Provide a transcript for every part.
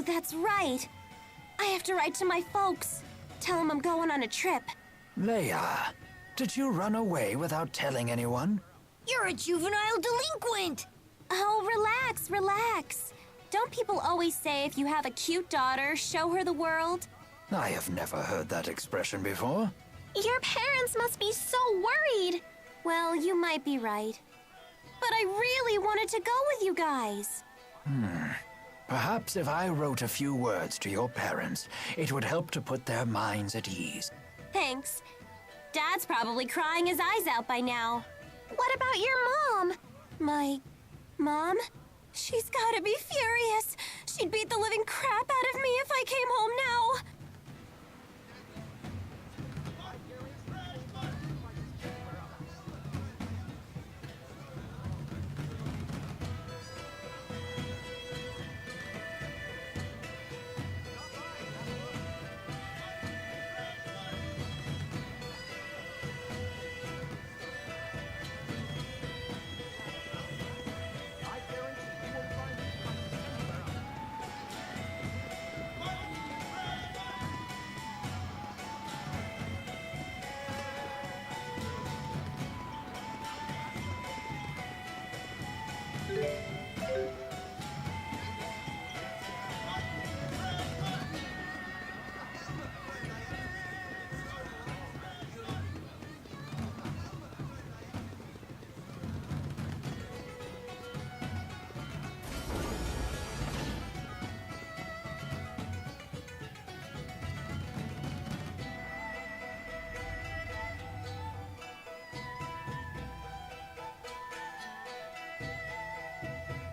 Oh, that's right. I have to write to my folks. Tell them I'm going on a trip. Leia, did you run away without telling anyone? You're a juvenile delinquent! Oh, relax, relax. Don't people always say if you have a cute daughter, show her the world? I have never heard that expression before. Your parents must be so worried. Well, you might be right. But I really wanted to go with you guys. Perhaps if I wrote a few words to your parents, it would help to put their minds at ease. Thanks. Dad's probably crying his eyes out by now. What about your mom? My mom? She's gotta be furious. She'd beat the living crap out of me if I came home now.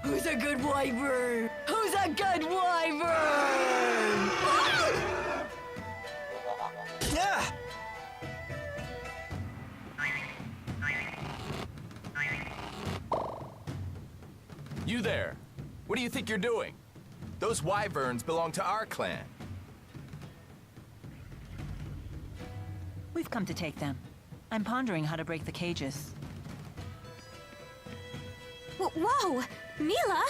Who's a good wyvern? Who's a good wyvern? Ah! You there! What do you think you're doing? Those wyverns belong to our clan. We've come to take them. I'm pondering how to break the cages. Whoa! Mila!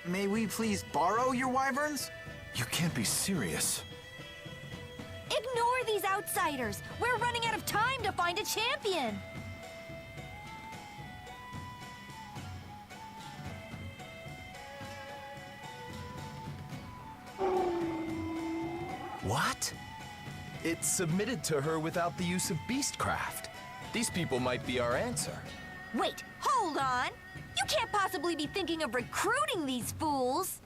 May we please borrow your wyverns? You can't be serious. Ignore these outsiders. We're running out of time to find a champion. What? It's submitted to her without the use of beastcraft. These people might be our answer. Wait, hold on. You can't possibly be thinking of recruiting these fools.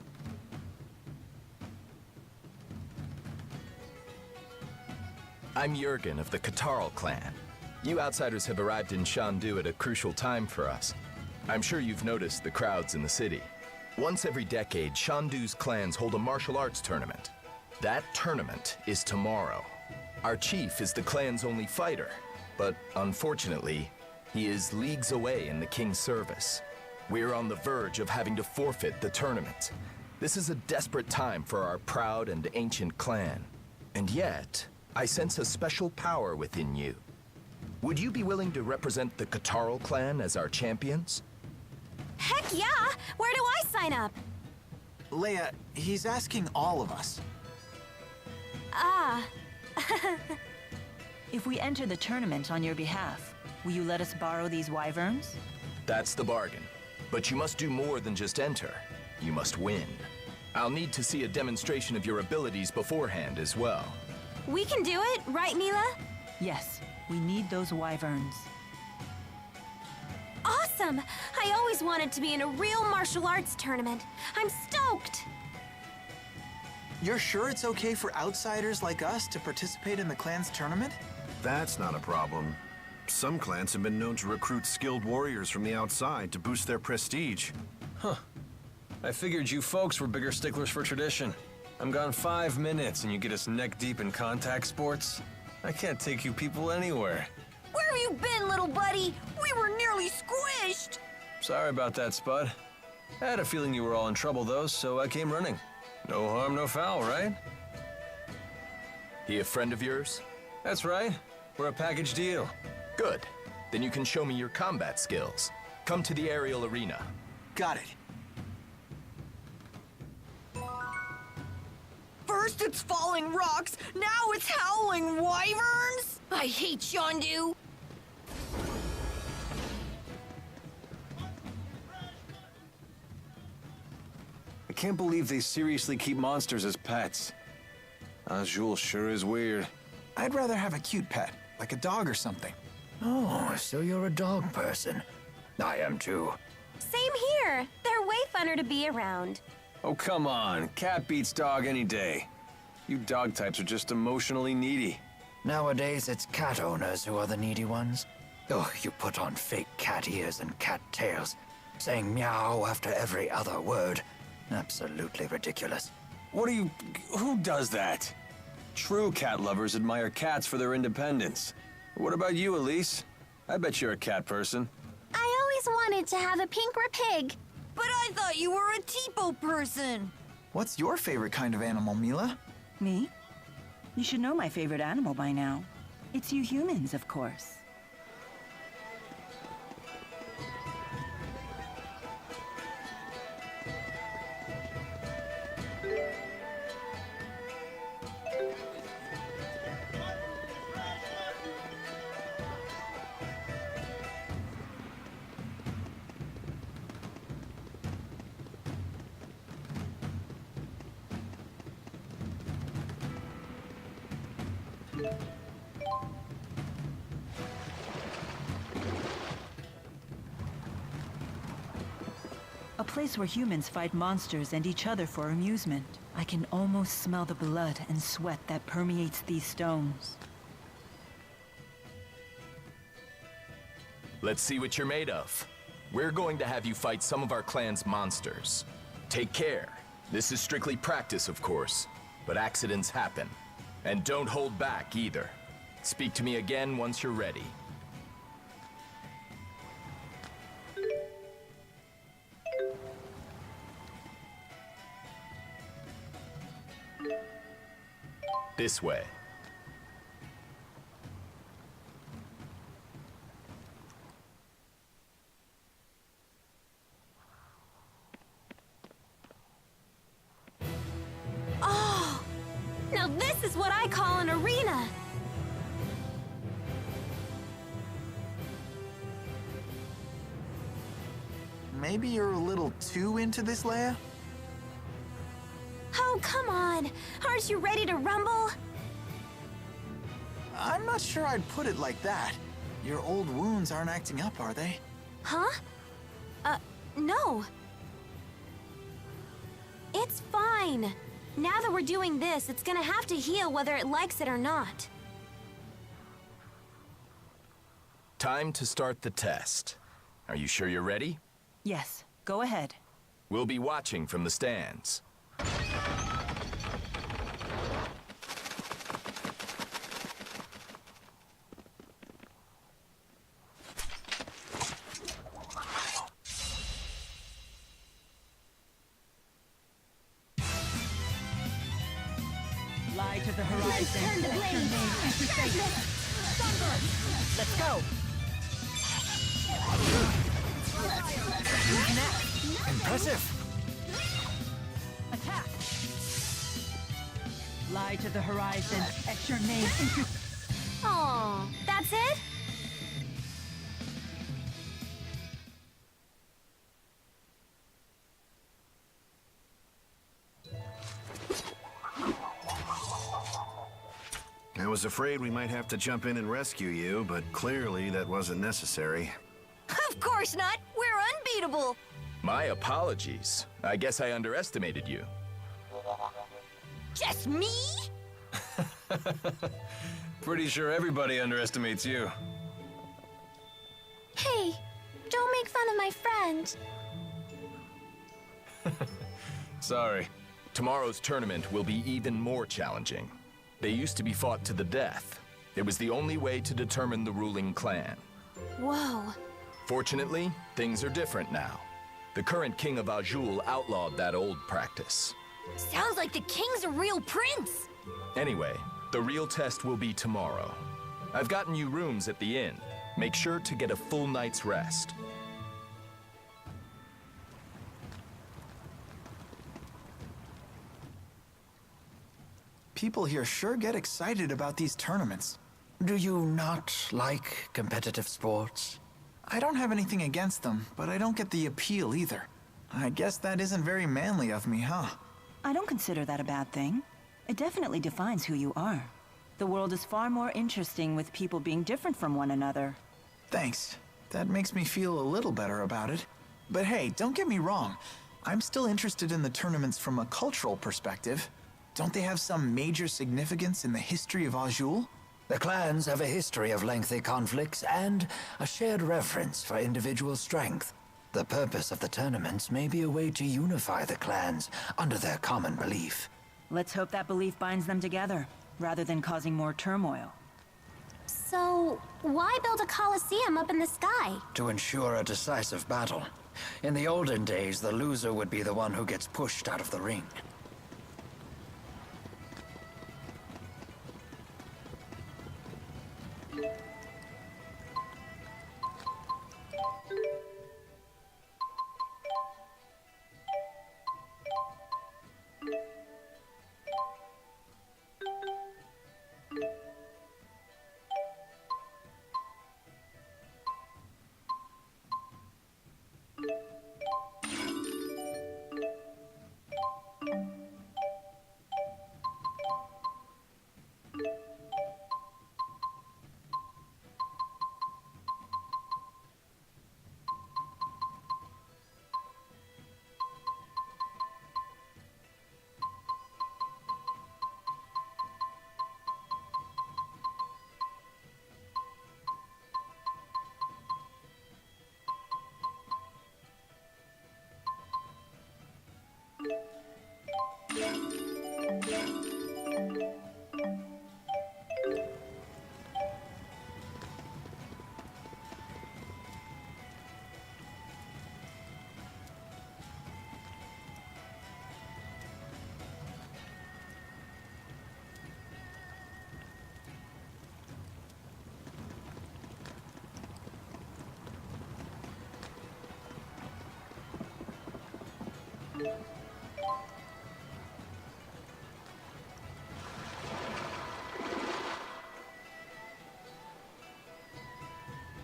I'm Jurgen of the Katarl clan. You outsiders have arrived in Shandu at a crucial time for us. I'm sure you've noticed the crowds in the city. Once every decade, Shandu's clans hold a martial arts tournament. That tournament is tomorrow. Our chief is the clan's only fighter, but unfortunately, he is leagues away in the king's service. We're on the verge of having to forfeit the tournament. This is a desperate time for our proud and ancient clan. And yet, I sense a special power within you. Would you be willing to represent the Katarl clan as our champions? Heck yeah! Where do I sign up? Leia, he's asking all of us. Ah. If we enter the tournament on your behalf, will you let us borrow these wyverns? That's the bargain. But you must do more than just enter. You must win. I'll need to see a demonstration of your abilities beforehand as well. We can do it, right, Mila? Yes, we need those wyverns. Awesome! I always wanted to be in a real martial arts tournament. I'm stoked! You're sure it's okay for outsiders like us to participate in the clan's tournament? That's not a problem. Some clans have been known to recruit skilled warriors from the outside to boost their prestige. Huh. I figured you folks were bigger sticklers for tradition. I'm gone 5 minutes and you get us neck-deep in contact sports? I can't take you people anywhere. Where have you been, little buddy? We were nearly squished. Sorry about that, Spud. I had a feeling you were all in trouble, though, so I came running. No harm, no foul, right? He a friend of yours? That's right. We're a package deal. Good. Then you can show me your combat skills. Come to the aerial arena. Got it. First it's falling rocks, now it's howling wyverns? I hate Shandu. I can't believe they seriously keep monsters as pets. Azul sure is weird. I'd rather have a cute pet, like a dog or something. Oh, so you're a dog person. I am too. Same here. They're way funner to be around. Oh, come on. Cat beats dog any day. You dog types are just emotionally needy. Nowadays, it's cat owners who are the needy ones. Oh, you put on fake cat ears and cat tails, saying meow after every other word. Absolutely ridiculous. Who does that? True cat lovers admire cats for their independence. What about you, Elise? I bet you're a cat person. I always wanted to have a pink pig. But I thought you were a Tipo person. What's your favorite kind of animal, Mila? Me? You should know my favorite animal by now. It's you humans, of course. A place where humans fight monsters and each other for amusement. I can almost smell the blood and sweat that permeates these stones. Let's see what you're made of. We're going to have you fight some of our clan's monsters. Take care. This is strictly practice, of course, but accidents happen. And don't hold back either. Speak to me again once you're ready. This way. Oh! Now this is what I call an arena! Maybe you're a little too into this, Leia? Oh, come on! Aren't you ready to rumble? I'm not sure I'd put it like that. Your old wounds aren't acting up, are they? Huh? No. It's fine. Now that we're doing this, it's gonna have to heal whether it likes it or not. Time to start the test. Are you sure you're ready? Yes, go ahead. We'll be watching from the stands. Fly to the horizon. Turn the blade! Let's go. Impressive! Attack. Fly to the horizon. Etch your name into... Aw, that's it? I was afraid we might have to jump in and rescue you, but clearly that wasn't necessary. Of course not. We're unbeatable. My apologies. I guess I underestimated you. Just me? Pretty sure everybody underestimates you. Hey, don't make fun of my friend. Sorry. Tomorrow's tournament will be even more challenging. They used to be fought to the death. It was the only way to determine the ruling clan. Whoa. Fortunately, things are different now. The current king of Azul outlawed that old practice. Sounds like the king's a real prince. Anyway, the real test will be tomorrow. I've gotten you rooms at the inn. Make sure to get a full night's rest. People here sure get excited about these tournaments. Do you not like competitive sports? I don't have anything against them, but I don't get the appeal either. I guess that isn't very manly of me, huh? I don't consider that a bad thing. It definitely defines who you are. The world is far more interesting with people being different from one another. Thanks. That makes me feel a little better about it. But hey, don't get me wrong. I'm still interested in the tournaments from a cultural perspective. Don't they have some major significance in the history of Azul? The clans have a history of lengthy conflicts and a shared reverence for individual strength. The purpose of the tournaments may be a way to unify the clans under their common belief. Let's hope that belief binds them together, rather than causing more turmoil. So, why build a coliseum up in the sky? To ensure a decisive battle. In the olden days, the loser would be the one who gets pushed out of the ring.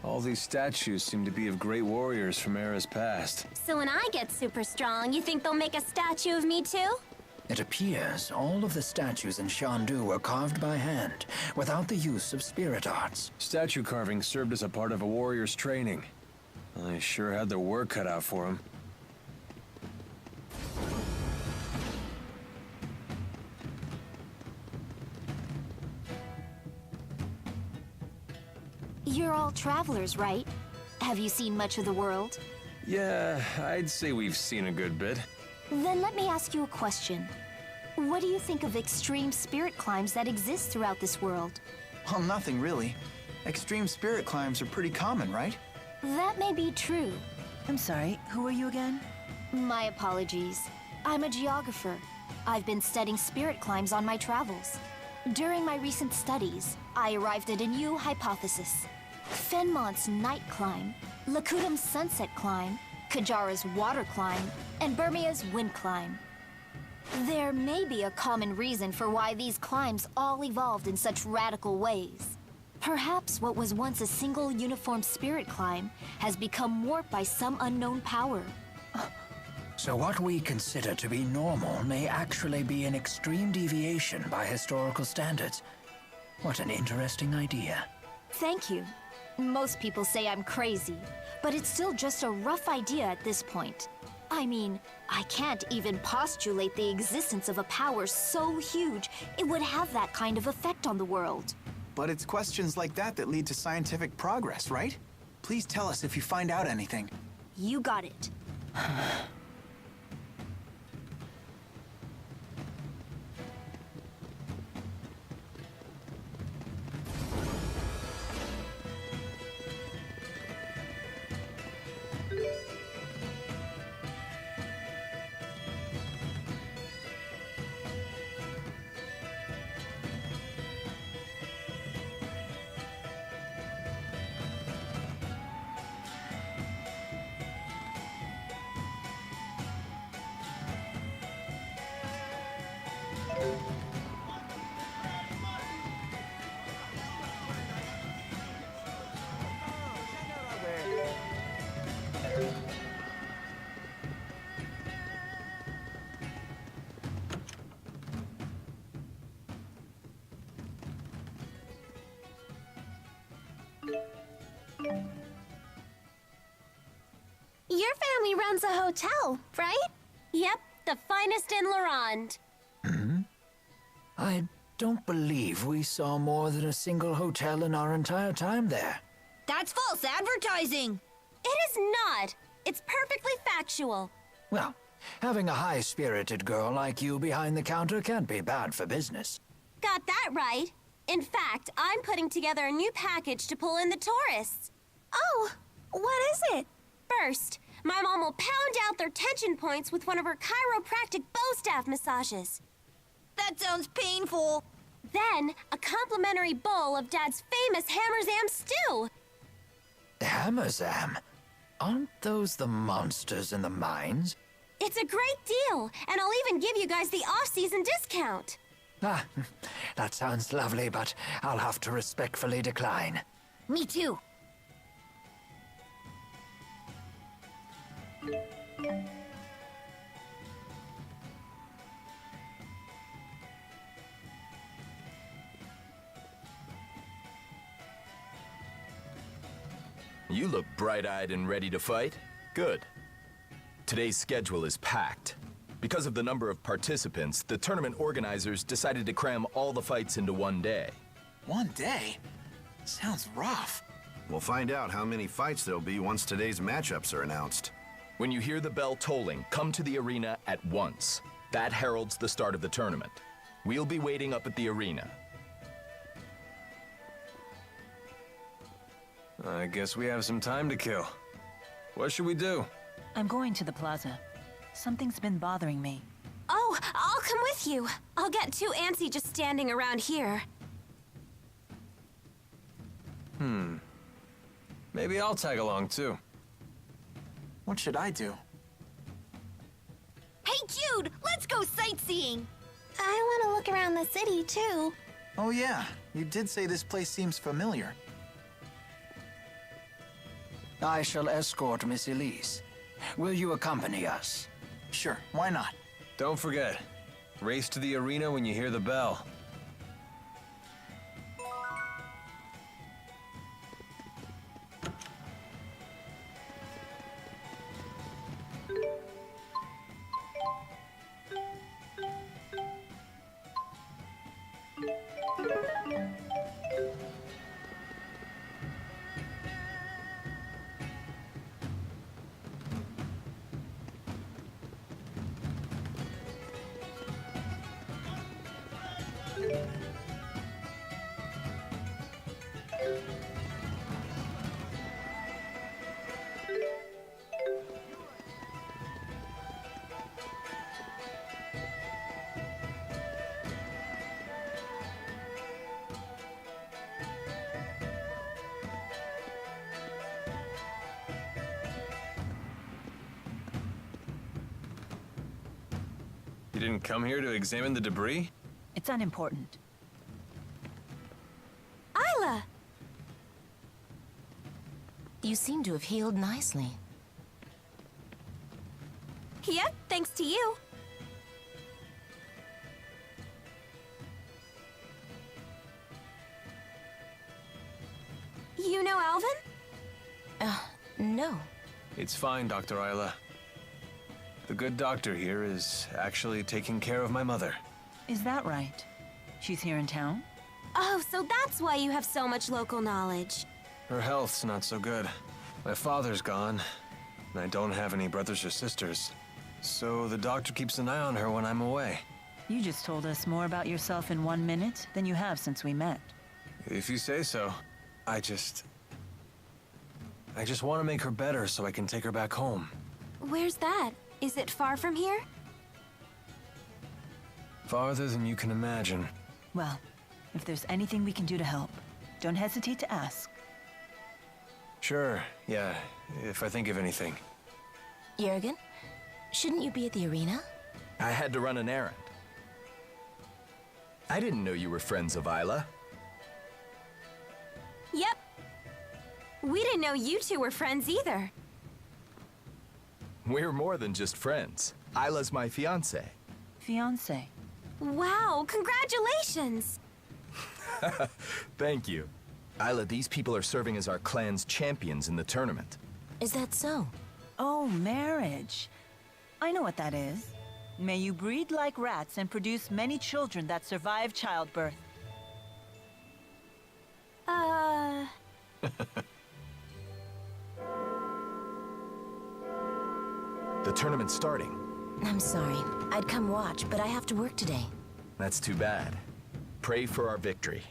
All these statues seem to be of great warriors from eras past. So when I get super strong, you think they'll make a statue of me too? It appears all of the statues in Shandu were carved by hand, without the use of spirit arts. Statue carving served as a part of a warrior's training. They sure had their work cut out for them. You're all travelers, right? Have you seen much of the world? Yeah, I'd say we've seen a good bit. Then let me ask you a question. What do you think of extreme spirit climbs that exist throughout this world? Well, nothing really. Extreme spirit climbs are pretty common, right? That may be true. I'm sorry, who are you again? My apologies. I'm a geographer. I've been studying spirit climbs on my travels. During my recent studies, I arrived at a new hypothesis. Fenmont's night climb, Lakutam's sunset climb, Kajara's water climb, and Burmia's wind climb. There may be a common reason for why these climbs all evolved in such radical ways. Perhaps what was once a single uniform spirit climb has become warped by some unknown power. So what we consider to be normal may actually be an extreme deviation by historical standards. What an interesting idea. Thank you. Most people say I'm crazy, but it's still just a rough idea at this point. I mean, I can't even postulate the existence of a power so huge it would have that kind of effect on the world. But it's questions like that that lead to scientific progress, right? Please tell us if you find out anything. You got it. Your family runs a hotel, right? Yep, the finest in Lorand. I don't believe we saw more than a single hotel in our entire time there. That's false advertising! It is not. It's perfectly factual. Well, having a high-spirited girl like you behind the counter can't be bad for business. Got that right. In fact, I'm putting together a new package to pull in the tourists. Oh, what is it? First, my mom will pound out their tension points with one of her chiropractic bow staff massages. That sounds painful. Then, a complimentary bowl of Dad's famous Hammerzam stew. Hammerzam? Aren't those the monsters in the mines? It's a great deal, and I'll even give you guys the off-season discount. Ah, that sounds lovely, but I'll have to respectfully decline. Me too. You look bright-eyed and ready to fight. Good. Today's schedule is packed. Because of the number of participants, the tournament organizers decided to cram all the fights into one day. One day? Sounds rough. We'll find out how many fights there'll be once today's matchups are announced. When you hear the bell tolling, come to the arena at once. That heralds the start of the tournament. We'll be waiting up at the arena. I guess we have some time to kill. What should we do? I'm going to the plaza. Something's been bothering me. Oh, I'll come with you. I'll get too antsy just standing around here. Maybe I'll tag along too. What should I do? Hey, Jude, let's go sightseeing! I want to look around the city, too. Oh yeah, you did say this place seems familiar. I shall escort Miss Elise. Will you accompany us? Sure, why not? Don't forget, race to the arena when you hear the bell. You didn't come here to examine the debris? It's unimportant. Isla! You seem to have healed nicely. Yep, thanks to you. You know Alvin? No. It's fine, Dr. Isla. The good doctor here is actually taking care of my mother. Is that right? She's here in town? Oh, so that's why you have so much local knowledge. Her health's not so good. My father's gone, and I don't have any brothers or sisters. So the doctor keeps an eye on her when I'm away. You just told us more about yourself in 1 minute than you have since we met. If you say so. I just want to make her better so I can take her back home. Where's that? Is it far from here? Farther than you can imagine. Well, if there's anything we can do to help, don't hesitate to ask. Sure, yeah, if I think of anything. Jurgen, shouldn't you be at the arena? I had to run an errand. I didn't know you were friends of Isla. Yep. We didn't know you two were friends either. We're more than just friends. Isla's my fiancé. Fiancé. Wow, congratulations! Thank you. Isla, these people are serving as our clan's champions in the tournament. Is that so? Oh, marriage. I know what that is. May you breed like rats and produce many children that survive childbirth. The tournament's starting. I'm sorry. I'd come watch, but I have to work today. That's too bad. Pray for our victory.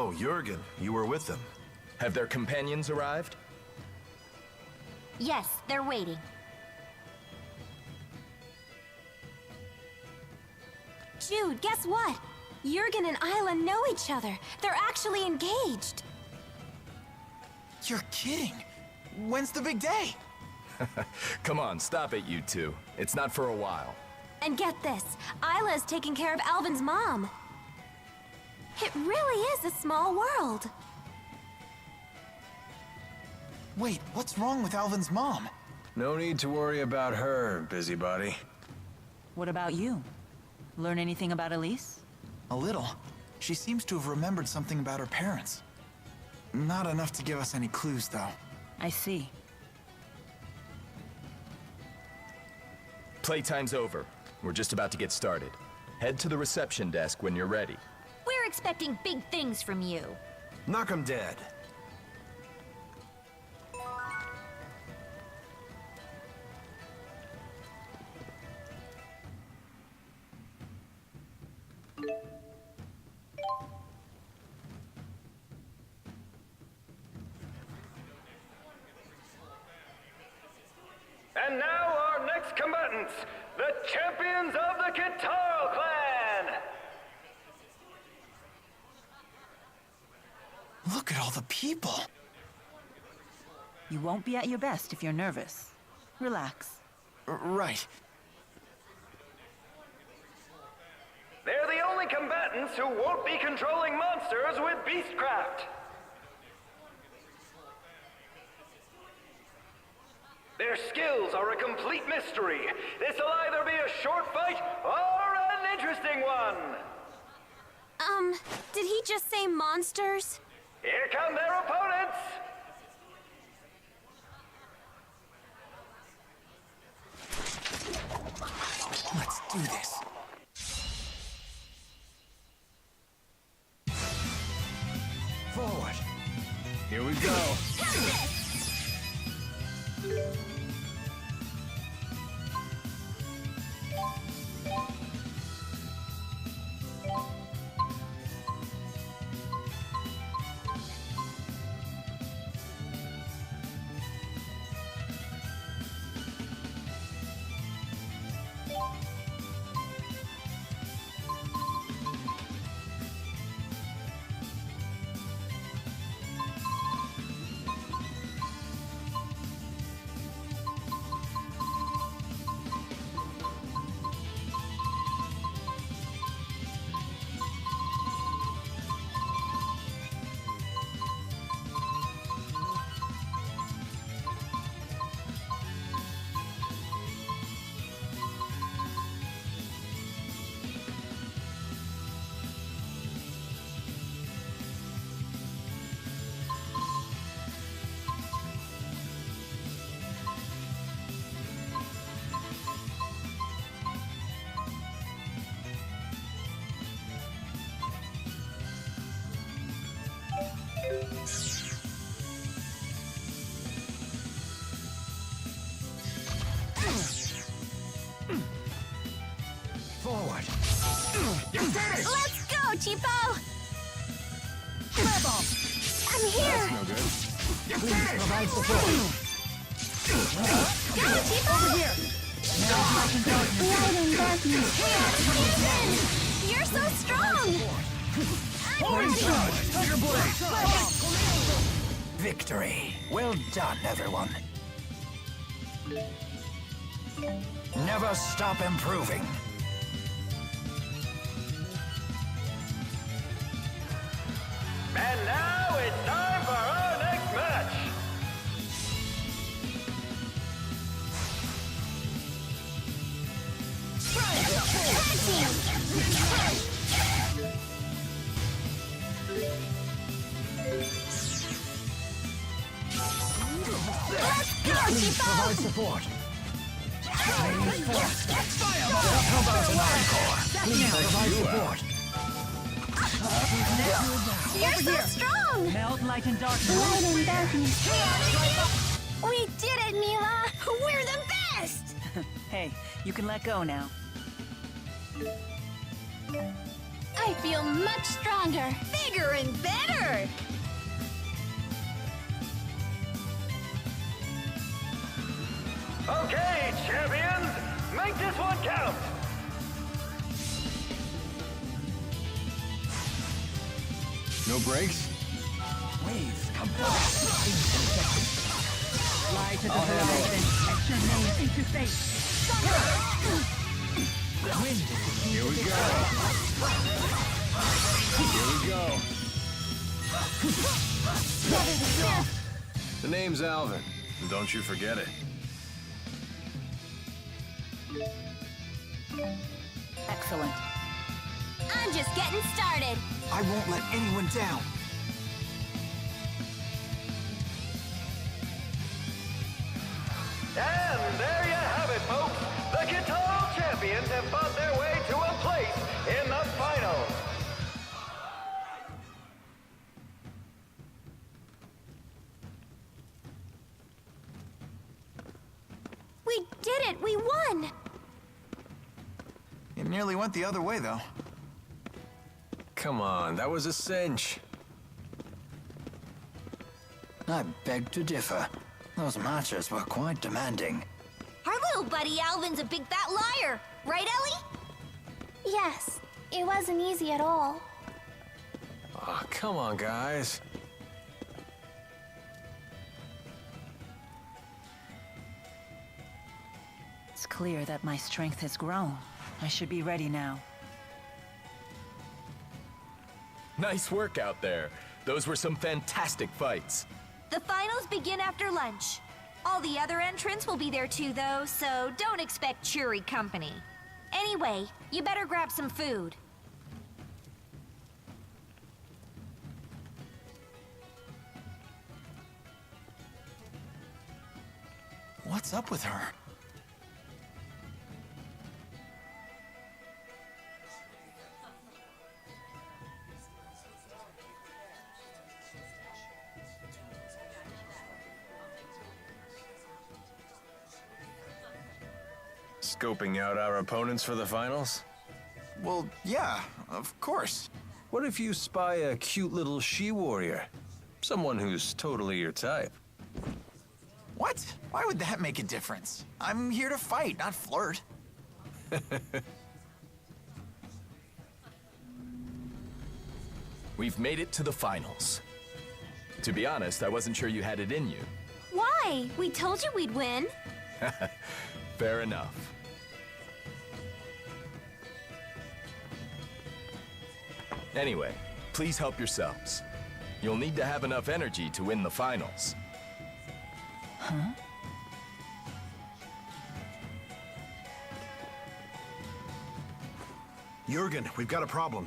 Oh, Jurgen, you were with them. Have their companions arrived? Yes, they're waiting. Jude, guess what? Jurgen and Isla know each other. They're actually engaged. You're kidding. When's the big day? Come on, stop it, you two. It's not for a while. And get this, Isla is taking care of Alvin's mom. It really is a small world. Wait, what's wrong with Alvin's mom? No need to worry about her, busybody. What about you? Learn anything about Elise? A little. She seems to have remembered something about her parents. Not enough to give us any clues, though. I see. Playtime's over. We're just about to get started. Head to the reception desk when you're ready. We're expecting big things from you. Knock 'em dead. And now our next combatants, the champions of the Kitaro clan! Look at all the people. You won't be at your best if you're nervous. Relax. Right. They're the only combatants who won't be controlling monsters with Beastcraft. Their skills are a complete mystery. This'll either be a short fight or an interesting one. Did he just say monsters? Here come their opponents. Let's do this. Forward. Here we go. Forward. Let's go, Cheapo! I'm here! No good. Please provide support. Go, Cheapo! Light and darkness. Ethan! You're so strong! Victory. Well done, everyone. Never stop improving. And now it's time for our next match. Please provide support. How about an encore? Please provide support. You're so strong! Meld light and darkness. Light and darkness. We did it, Mila! We're the best! Hey, you can let go now. I I feel much stronger. Bigger and better! Okay, champions, make this one count. No breaks? Waves come back. Fly to the horizon. Etch your name into space. Wind is the key. Here we go. Here we go. The name's Alvin. And don't you forget it. Excellent. I'm just getting started. I won't let anyone down. And there you have it, folks. The Guitar champions have fought their way to a place in the finals. We did it! We won! It nearly went the other way, though. Come on, that was a cinch. I beg to differ. Those matches were quite demanding. Our little buddy Alvin's a big fat liar. Right, Ellie? Yes, it wasn't easy at all. Aw, come on, guys. It's clear that my strength has grown. I should be ready now. Nice work out there. Those were some fantastic fights. The finals begin after lunch. All the other entrants will be there too, though, so don't expect cheery company. Anyway, you better grab some food. What's up with her? Scoping out our opponents for the finals? Well, yeah, of course. What if you spy a cute little she-warrior? Someone who's totally your type. What? Why would that make a difference? I'm here to fight, not flirt. We've made it to the finals. To be honest, I wasn't sure you had it in you. Why? We told you we'd win. Fair enough. Anyway, please help yourselves. You'll need to have enough energy to win the finals. Huh? Jurgen, we've got a problem.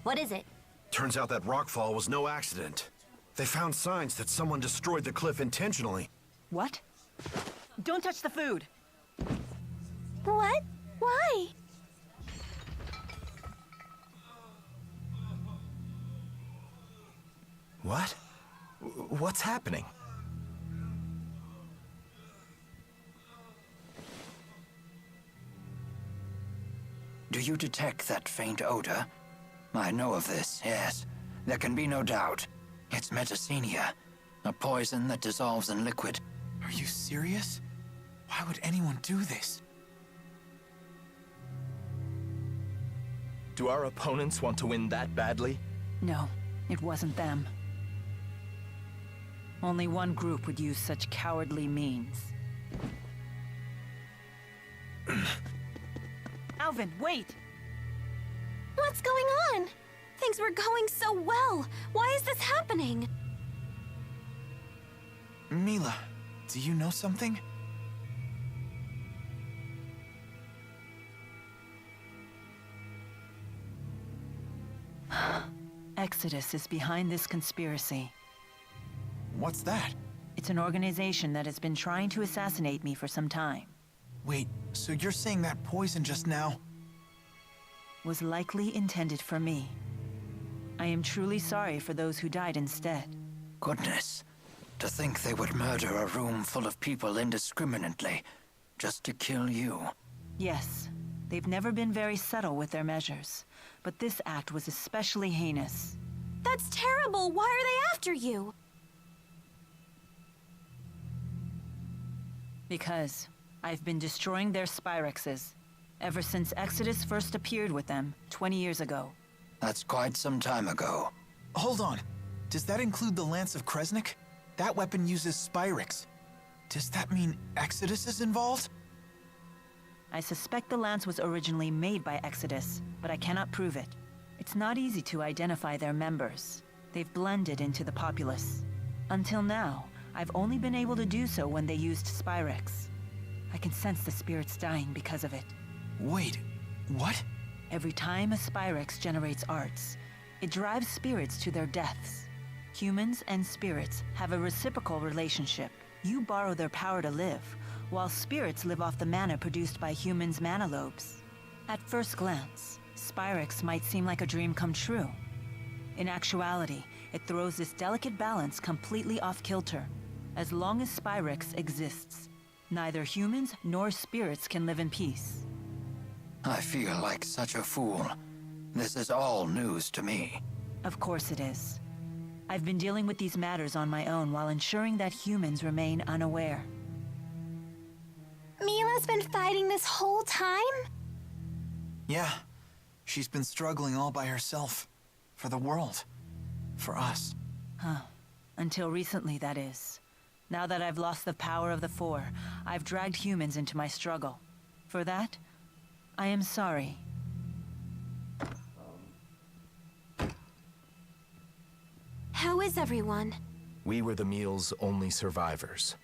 What is it? Turns out that rockfall was no accident. They found signs that someone destroyed the cliff intentionally. What? Don't touch the food! What? Why? What? What's happening? Do you detect that faint odor? I know of this, yes. There can be no doubt. It's metacenia, a poison that dissolves in liquid. Are you serious? Why would anyone do this? Do our opponents want to win that badly? No, it wasn't them. Only one group would use such cowardly means. Alvin, wait! What's going on? Things were going so well. Why is this happening? Mila, do you know something? Exodus is behind this conspiracy. What's that? It's an organization that has been trying to assassinate me for some time. Wait, so you're saying that poison just now? Was likely intended for me. I am truly sorry for those who died instead. Goodness. To think they would murder a room full of people indiscriminately, just to kill you. Yes, They've never been very subtle with their measures, but this act was especially heinous. That's terrible! Why are they after you? Because I've been destroying their Spyrexes ever since Exodus first appeared with them 20 years ago. That's quite some time ago. Hold on. Does that include the Lance of Kresnik? That weapon uses Spyrex. Does that mean Exodus is involved? I suspect the lance was originally made by Exodus, but I cannot prove it. It's not easy to identify their members. They've blended into the populace. Until now, I've only been able to do so when they used Spyrex. I can sense the spirits dying because of it. Wait, what? Every time a Spyrex generates arts, it drives spirits to their deaths. Humans and spirits have a reciprocal relationship. You borrow their power to live, while spirits live off the mana produced by humans' mana lobes. At first glance, Spyrex might seem like a dream come true. In actuality, it throws this delicate balance completely off kilter. As long as Spyrex exists, neither humans nor spirits can live in peace. I feel like such a fool. This is all news to me. Of course it is. I've been dealing with these matters on my own while ensuring that humans remain unaware. Mila's been fighting this whole time? Yeah. She's been struggling all by herself. For the world. For us. Huh. Until recently, that is. Now that I've lost the power of the Four, I've dragged humans into my struggle. For that, I am sorry. How is everyone? We were the meal's only survivors.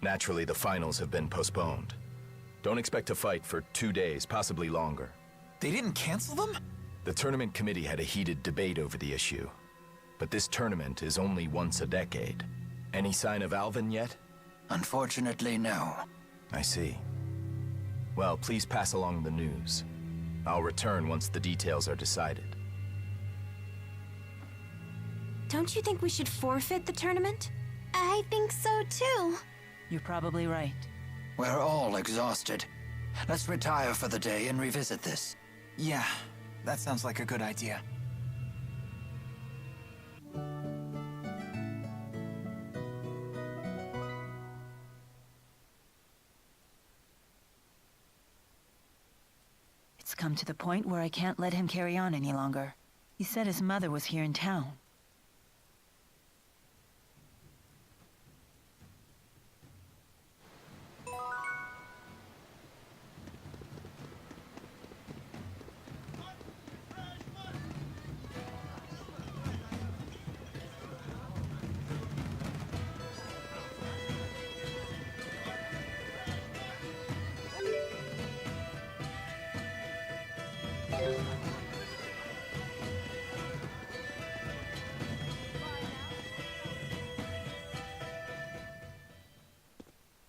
Naturally, the finals have been postponed. Don't expect to fight for 2 days, possibly longer. They didn't cancel them? The tournament committee had a heated debate over the issue. But this tournament is only once a decade. Any sign of Alvin yet? Unfortunately, no. I see. Well, please pass along the news. I'll return once the details are decided. Don't you think we should forfeit the tournament? I think so too. You're probably right. We're all exhausted. Let's retire for the day and revisit this. Yeah, that sounds like a good idea. It's come to the point where I can't let him carry on any longer. He said his mother was here in town.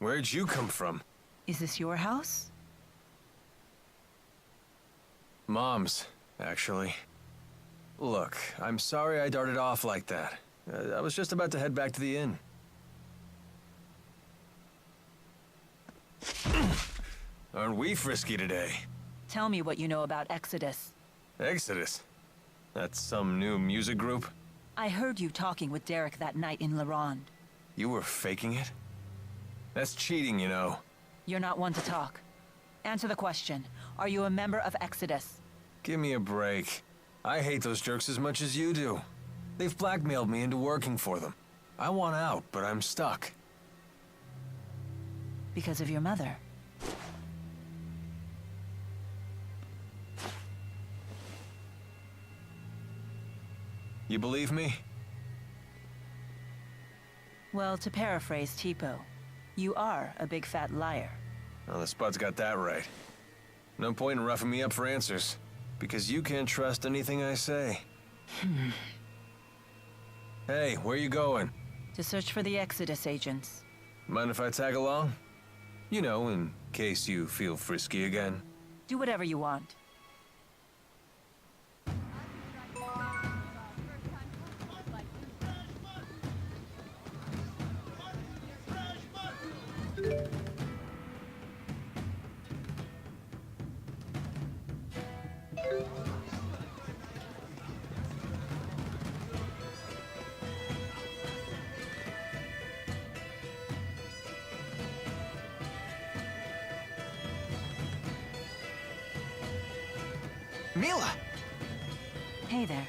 Where'd you come from? Is this your house? Mom's, actually. Look, I'm sorry I darted off like that. I was just about to head back to the inn. Aren't we frisky today? Tell me what you know about Exodus. Exodus? That's some new music group? I heard you talking with Derek that night in La Ronde. You were faking it? That's cheating, you know. You're not one to talk. Answer the question. Are you a member of Exodus? Give me a break. I hate those jerks as much as you do. They've blackmailed me into working for them. I want out, but I'm stuck. Because of your mother. You believe me? Well, to paraphrase Tipo, you are a big fat liar. Well, the Spud's got that right. No point in roughing me up for answers, because you can't trust anything I say. Hey, where you going? To search for the Exodus agents. Mind if I tag along? You know, in case you feel frisky again. Do whatever you want. Mila! Hey there.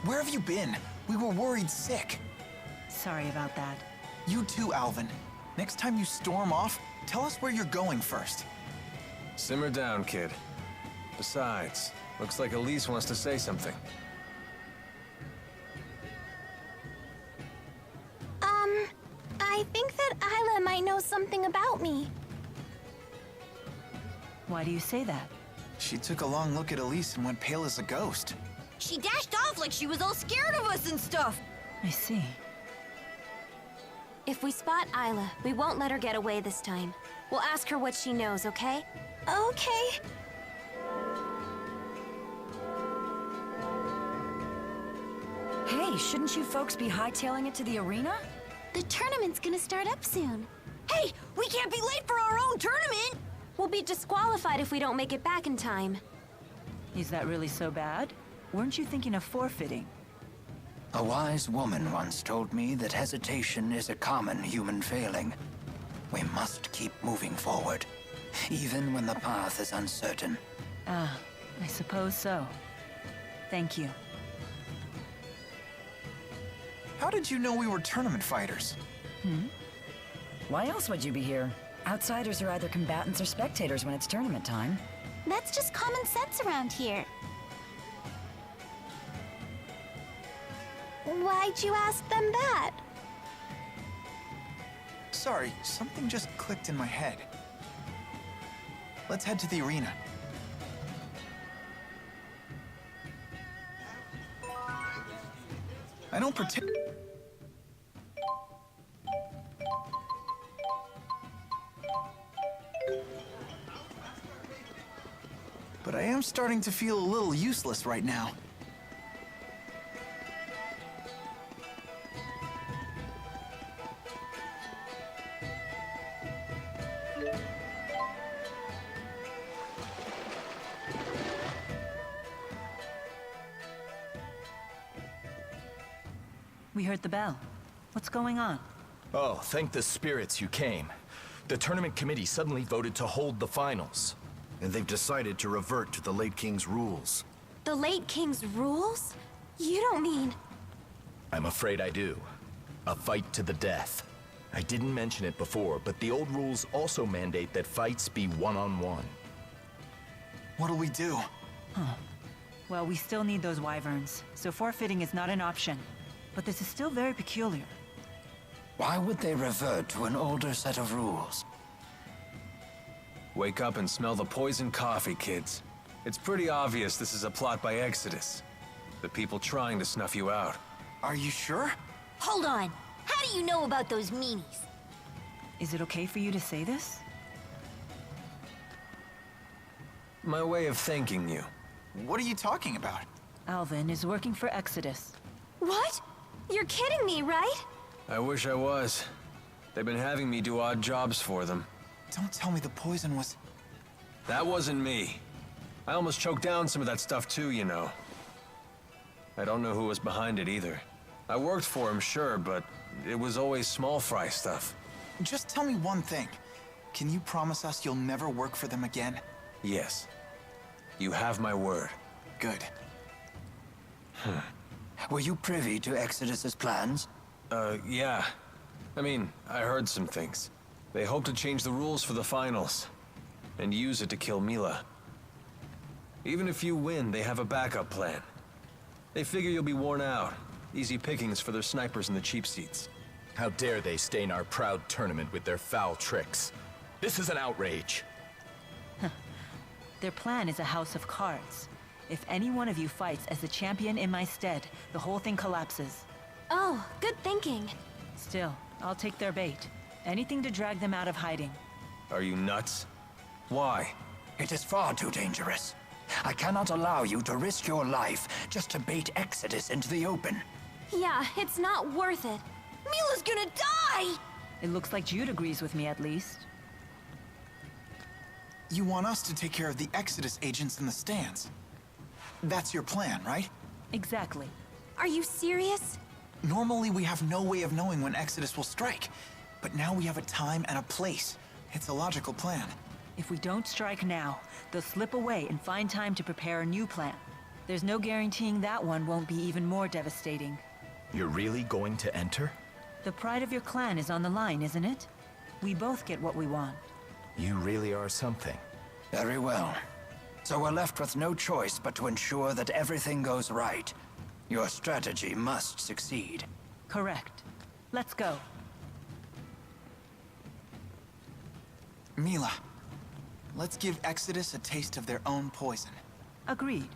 Where have you been? We were worried sick. Sorry about that. You too, Alvin. Next time you storm off, tell us where you're going first. Simmer down, kid. Besides, looks like Elise wants to say something. I think that Isla might know something about me. Why do you say that? She took a long look at Elise and went pale as a ghost. She dashed off like she was all scared of us and stuff. I see. If we spot Isla, we won't let her get away this time. We'll ask her what she knows, okay? Okay. Hey, shouldn't you folks be hightailing it to the arena? The tournament's gonna start up soon. Hey, we can't be late for our own tournament! We'll be disqualified if we don't make it back in time. Is that really so bad? Weren't you thinking of forfeiting? A wise woman once told me that hesitation is a common human failing. We must keep moving forward, even when the path is uncertain. Ah, I suppose so. Thank you. How did you know we were tournament fighters? Why else would you be here? Outsiders are either combatants or spectators when it's tournament time. That's just common sense around here. Why'd you ask them that? Sorry, something just clicked in my head. Let's head to the arena. I don't pretend. But I am starting to feel a little useless right now. We heard the bell. What's going on? Oh, thank the spirits you came. The tournament committee suddenly voted to hold the finals. And they've decided to revert to the late king's rules. The late king's rules? You don't mean... I'm afraid I do. A fight to the death. I didn't mention it before, but the old rules also mandate that fights be one-on-one. What'll we do? Well, we still need those wyverns, so forfeiting is not an option. But this is still very peculiar. Why would they revert to an older set of rules? Wake up and smell the poison coffee, kids. It's pretty obvious this is a plot by Exodus. The people trying to snuff you out. Are you sure? Hold on. How do you know about those meanies? Is it okay for you to say this? My way of thanking you. What are you talking about? Alvin is working for Exodus. What? You're kidding me, right? I wish I was. They've been having me do odd jobs for them. Don't tell me the poison was... That wasn't me. I almost choked down some of that stuff too, you know. I don't know who was behind it either. I worked for him, sure, but it was always small fry stuff. Just tell me one thing. Can you promise us you'll never work for them again? Yes. You have my word. Good. Were you privy to Exodus's plans? Yeah. I mean, I heard some things. They hope to change the rules for the finals, and use it to kill Mila. Even if you win, they have a backup plan. They figure you'll be worn out. Easy pickings for their snipers in the cheap seats. How dare they stain our proud tournament with their foul tricks? This is an outrage. Their plan is a house of cards. If any one of you fights as the champion in my stead, the whole thing collapses. Oh, good thinking. Still, I'll take their bait. Anything to drag them out of hiding. Are you nuts? Why? It is far too dangerous. I cannot allow you to risk your life just to bait Exodus into the open. Yeah, it's not worth it. Mila's gonna die! It looks like Jude agrees with me at least. You want us to take care of the Exodus agents in the stands. That's your plan, right? Exactly. Are you serious? Normally we have no way of knowing when Exodus will strike. but now we have a time and a place. It's a logical plan. If we don't strike now, they'll slip away and find time to prepare a new plan. There's no guaranteeing that one won't be even more devastating. You're really going to enter? The pride of your clan is on the line, isn't it? We both get what we want. You really are something. Very well. So we're left with no choice but to ensure that everything goes right. Your strategy must succeed. Correct. Let's go. Mila, let's give Exodus a taste of their own poison. Agreed.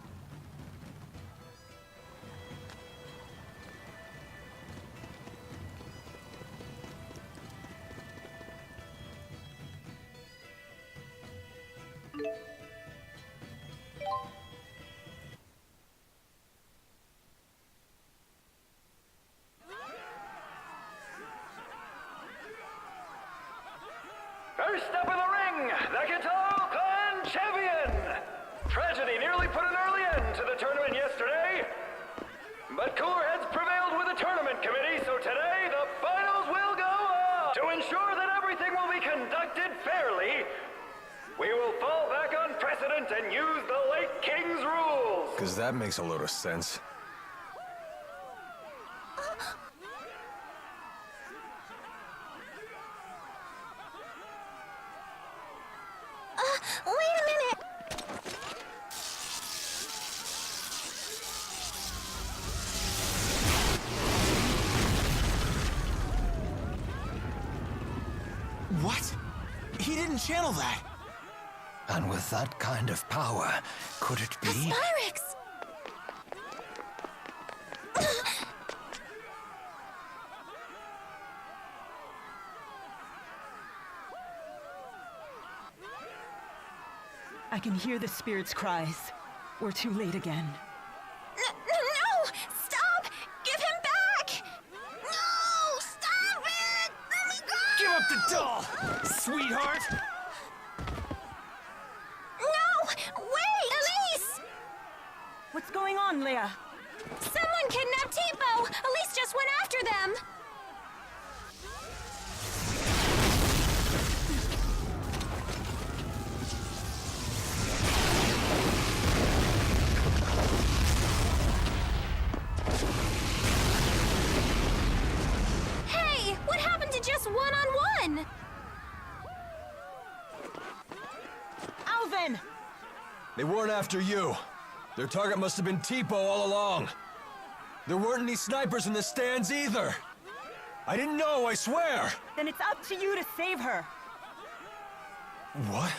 First up in the ring, the Katal Clan Champion! Tragedy nearly put an early end to the tournament yesterday, but cooler heads prevailed with the tournament committee, so today the finals will go on! To ensure that everything will be conducted fairly, we will fall back on precedent and use the late King's rules! Because that makes a load of sense. Wait a minute! What? He didn't channel that. And with that kind of power, could it be? Spyrex! I can hear the spirit's cries. We're too late again. No! Stop! Give him back! No! Stop it! Let me go! Give up the doll, sweetheart! No! Wait! Elise! What's going on, Leia? Someone kidnapped Tipo! Elise just went after them! Hey! What happened to just one-on-one? Alvin! They weren't after you. Their target must have been Tipo all along. There weren't any snipers in the stands either. I didn't know, I swear! Then it's up to you to save her. What?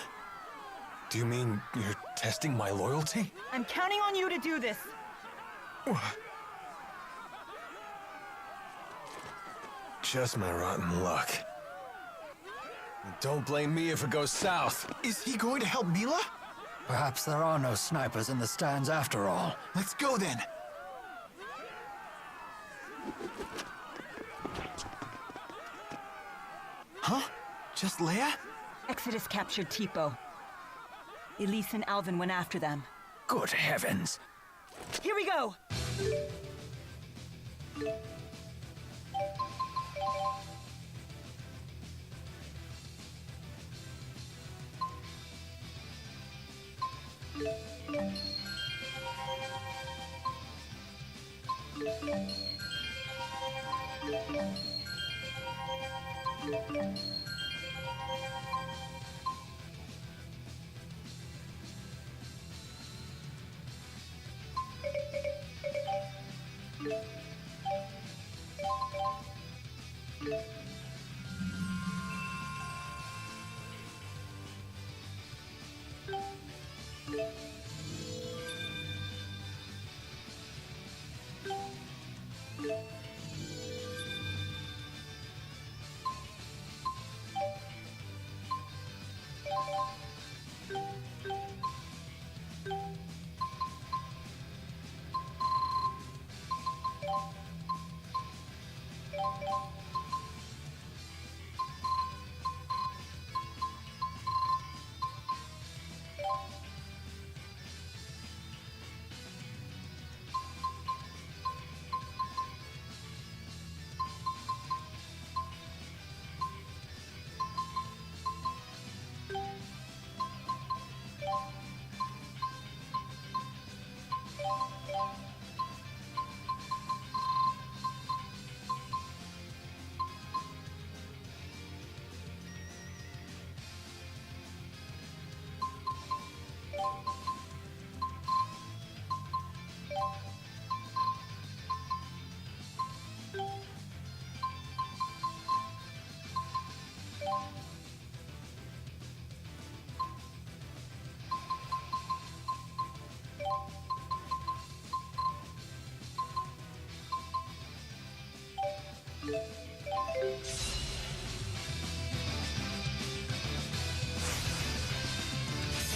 Do you mean you're testing my loyalty? I'm counting on you to do this. Just my rotten luck. Don't blame me if it goes south. Is he going to help Mila? Perhaps there are no snipers in the stands after all. Let's go then. Huh? Just Leia? Exodus captured Tipo. Elise and Alvin went after them. Good heavens! Here we go!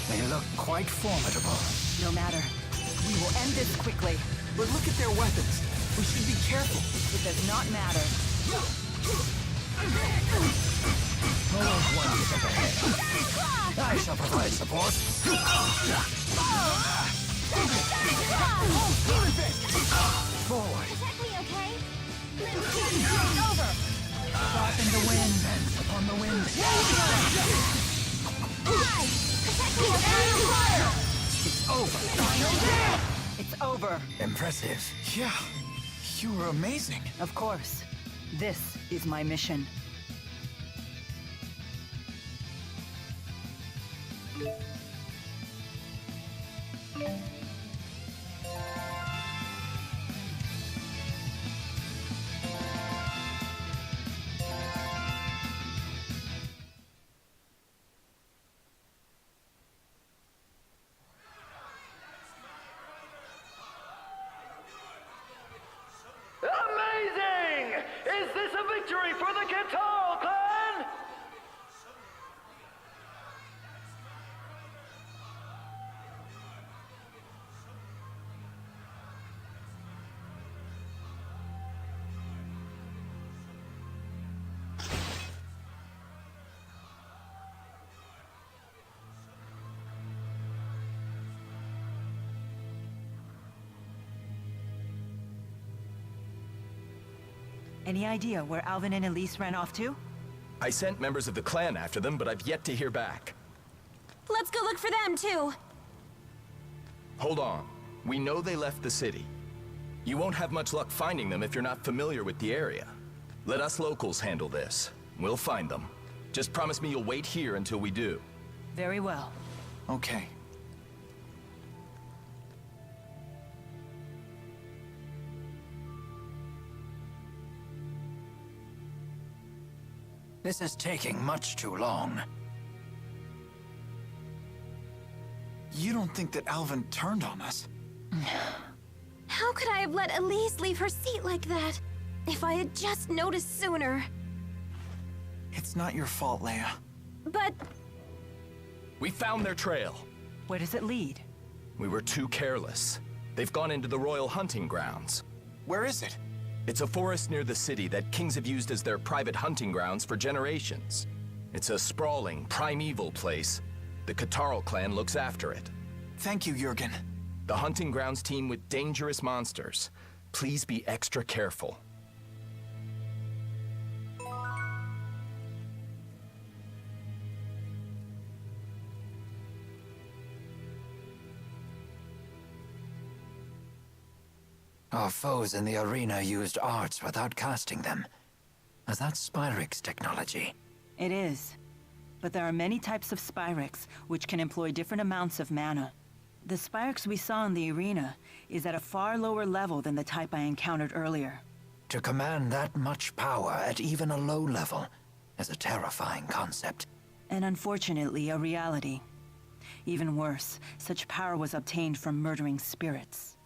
They look quite formidable. No matter. We will end this quickly. But look at their weapons. We should be careful. It does not matter. More wonders up ahead. I shall provide support. Forward. Protect me, okay? It's over. Caught in the wind. Bends upon the wind. Protect me, okay? It's over. It's over. Impressive. Yeah, you were amazing. Of course. This is my mission. Amazing! Is this a victory for the Kitaro clan? Any idea where Alvin and Elise ran off to? I sent members of the clan after them, but I've yet to hear back. Let's go look for them, too. Hold on. We know they left the city. You won't have much luck finding them if you're not familiar with the area. Let us locals handle this. We'll find them. Just promise me you'll wait here until we do. Very well. Okay. This is taking much too long. You don't think that Alvin turned on us? How could I have let Elise leave her seat like that? If I had just noticed sooner. It's not your fault, Leia. But We found their trail. Where does it lead? We were too careless. They've gone into the royal hunting grounds. Where is it? It's a forest near the city that kings have used as their private hunting grounds for generations. It's a sprawling, primeval place. The Kitaro clan looks after it. Thank you, Jurgen. The hunting grounds teem with dangerous monsters. Please be extra careful. Our foes in the arena used arts without casting them. Is that Spyrix technology? It is. But there are many types of Spyrix, which can employ different amounts of mana. The Spyrix we saw in the arena is at a far lower level than the type I encountered earlier. To command that much power at even a low level is a terrifying concept. And unfortunately, a reality. Even worse, such power was obtained from murdering spirits.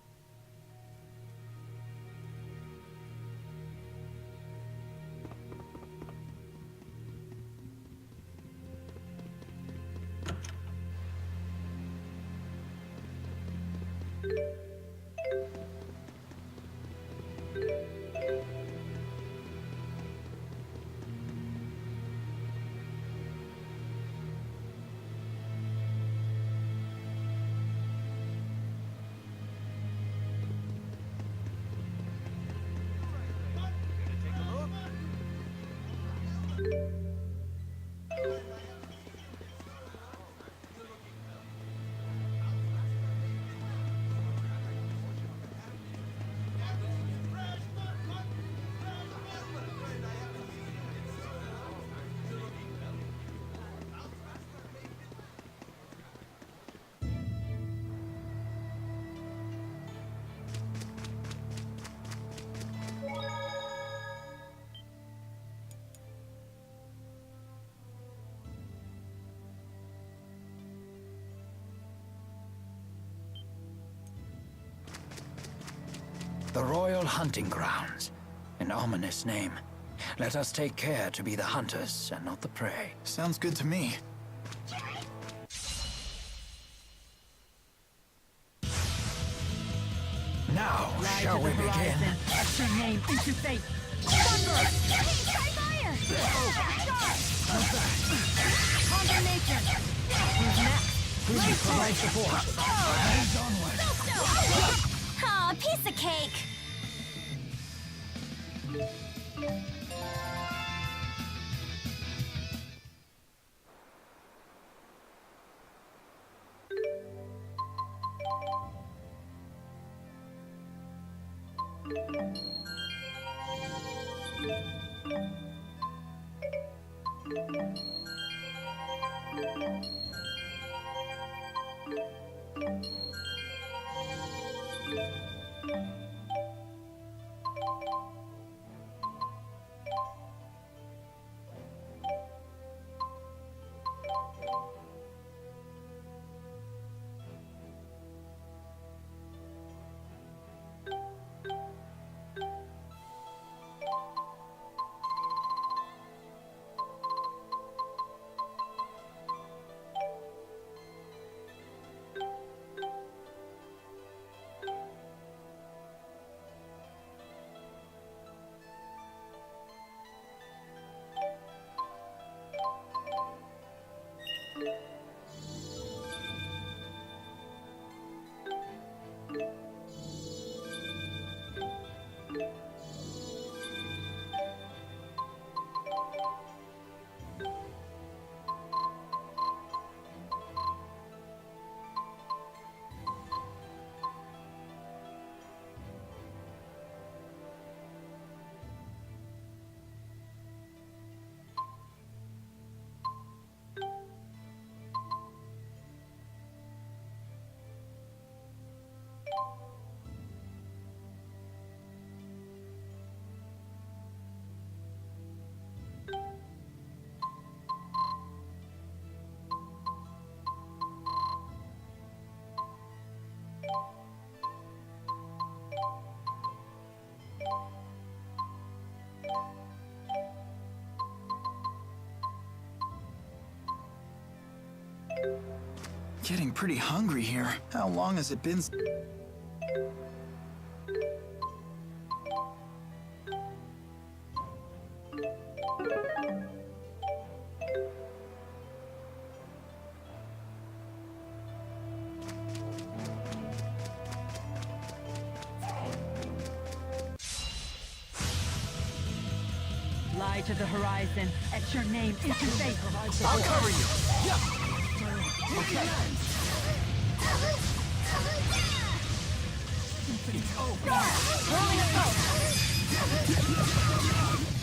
The Royal Hunting Grounds. An ominous name. Let us take care to be the hunters and not the prey. Sounds good to me. Now, shall we begin? Etch your name into fate. Try fire! Combination! Who's next? Please provide support. Hands onward. Aw, piece of cake! Getting pretty hungry here. How long has it been? Fly to the horizon. Etch your name into fate. I'll cover you. Yeah. Okay. It's over.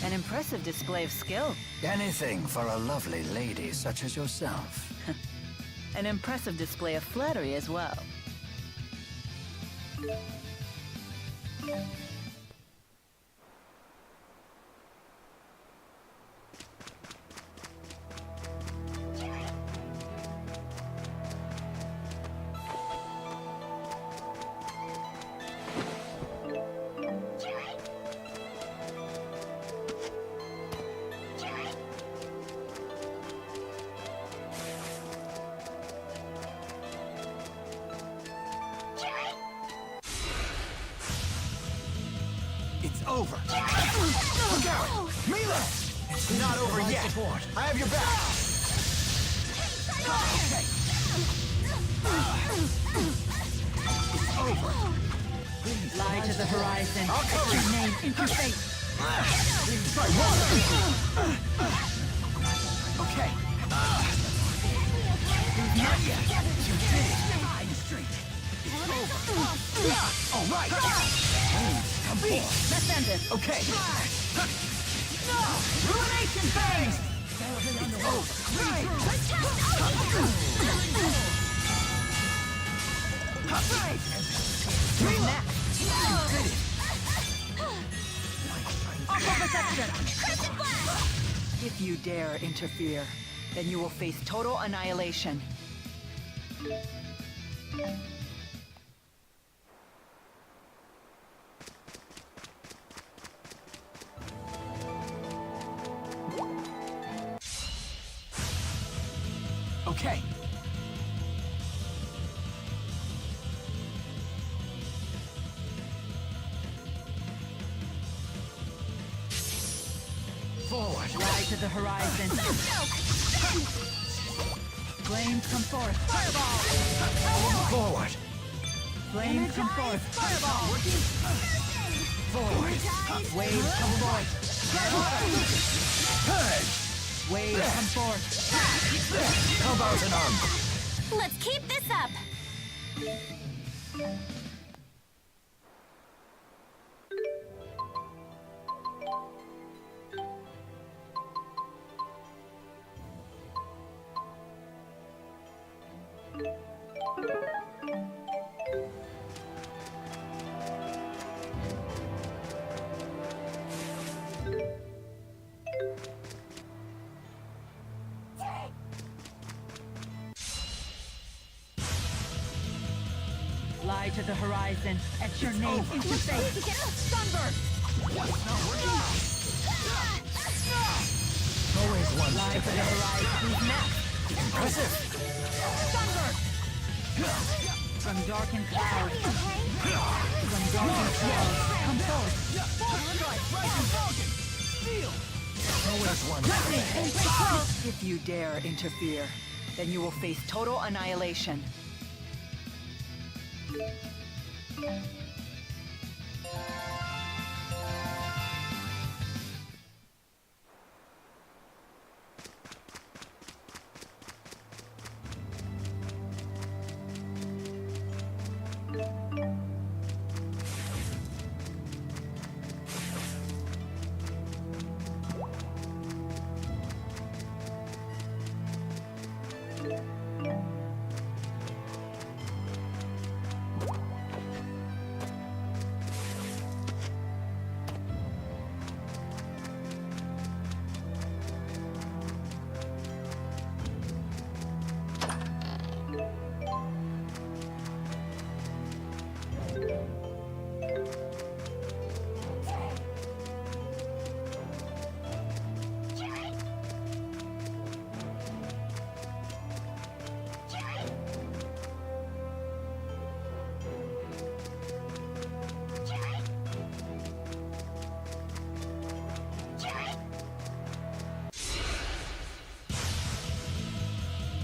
An impressive display of skill. Anything for a lovely lady such as yourself. An impressive display of flattery as well. It's over. Look out! Mila! It's not over yet. I have your back. Okay. It's over. Fly to the horizon. I'll cover Etch your you. name into fate. Try one. Okay. Not yet. You did it. It's over. All right. Come on. Let's end this. Okay. Ruination phase. It's over. Right. Who's next? If you dare interfere, then you will face total annihilation. Okay. Forward. Fly to the horizon. Flames come forth. Fireball! Forward. Flames come forth. Fireball! Forward. Waves come forth. Waves come forth. How about an arm? Let's keep this up. Fly to the horizon. Etch your name into space. Sunburst! Always one Fly step to the ahead. horizon. Who's next? Impressive. Sunburst! From darkened clouds. From darkened clouds. Come forth. Always one step ahead. If you dare interfere, then you will face total annihilation.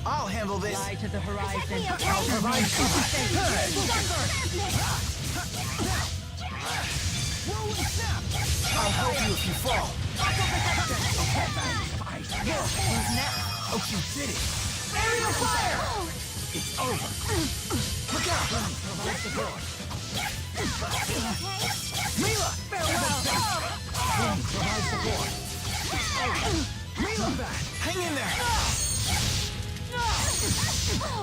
I'll handle this. Fly to the horizon. I'll provide cover. I'll help you if you fall. Who's next? Oh, you did it. Aerial fire! It's over. Look out! Provide support. Mila! Farewell! Provide support. Mila back! Hang in there!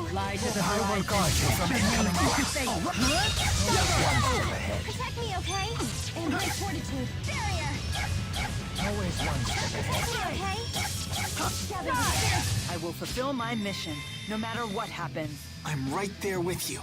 Fly to the I will horizon. guard you from incoming blast. Just one step ahead. Protect me, okay? And great fortitude. Barrier. Always one step ahead. Okay? Gather your I will fulfill my mission, no matter what happens. I'm right there with you.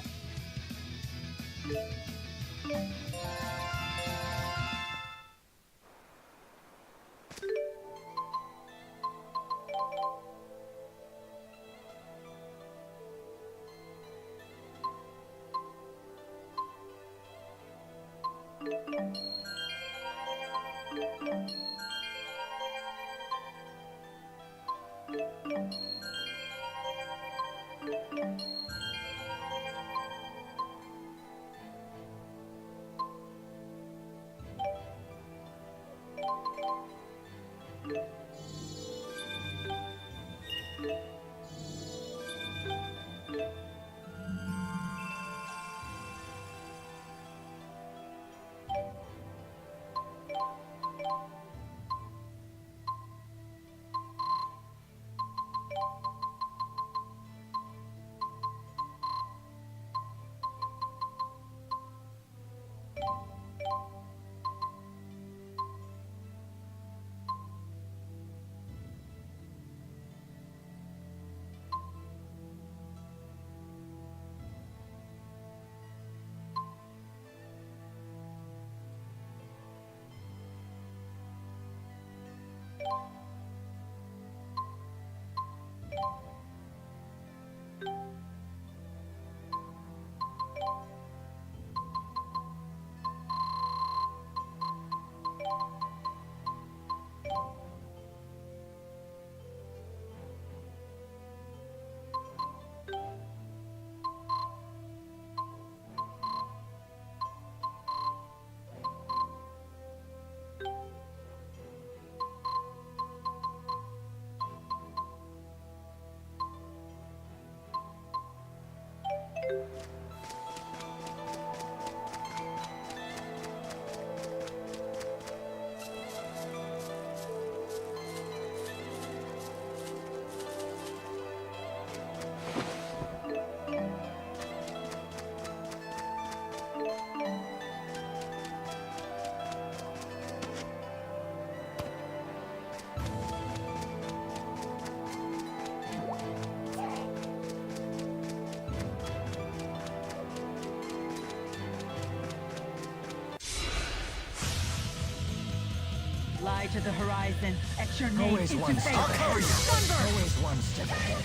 Fly to the horizon. Etch your name Always into one fate. step ahead. Always one step ahead.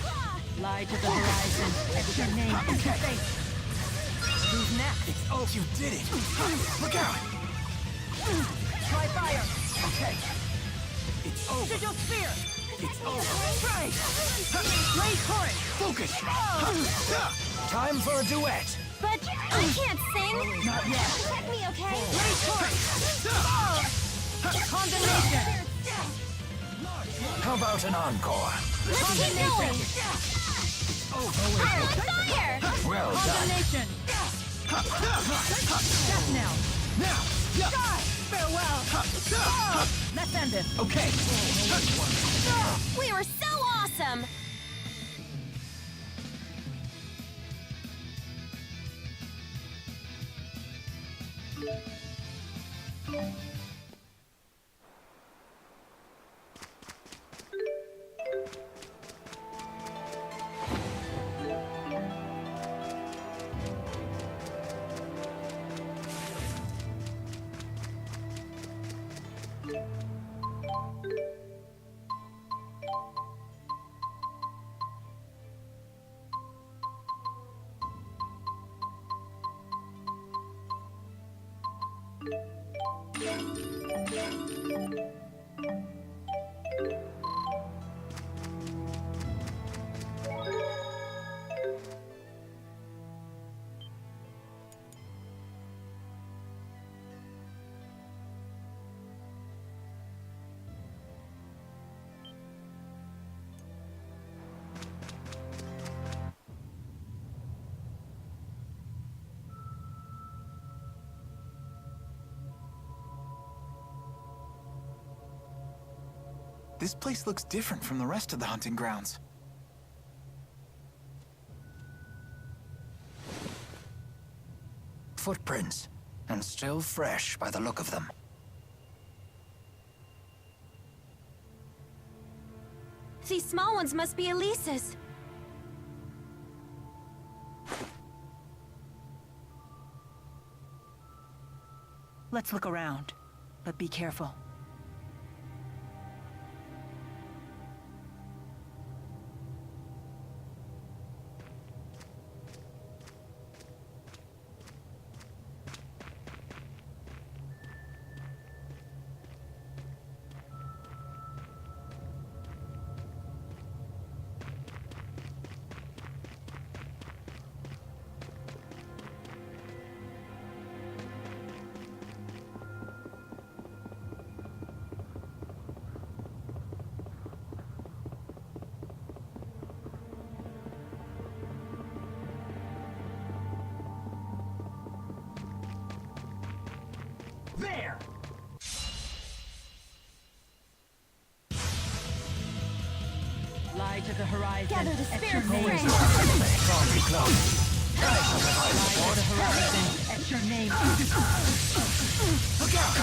Fly to the horizon. Etch your name into fate. Who's next? Oh, you did it! Look out! Try fire. Okay. It's over. Sigil spear. It's over. Try. Blaze current. Focus! Time for a duet. But I can't sing. Not yet. Protect me, okay? Blaze current. Condemnation. How about an encore? Let's keep going. I'm on fire. Well done. Condemnation. Death now. Die. Farewell. Let's end this. Okay. We were so awesome. This place looks different from the rest of the hunting grounds. Footprints, and still fresh by the look of them. These small ones must be Elise's. Let's look around, but be careful. There! Fly to the horizon. Gather the Etch spirit your name. strength. Fly to the horizon. Etch your name. Look out!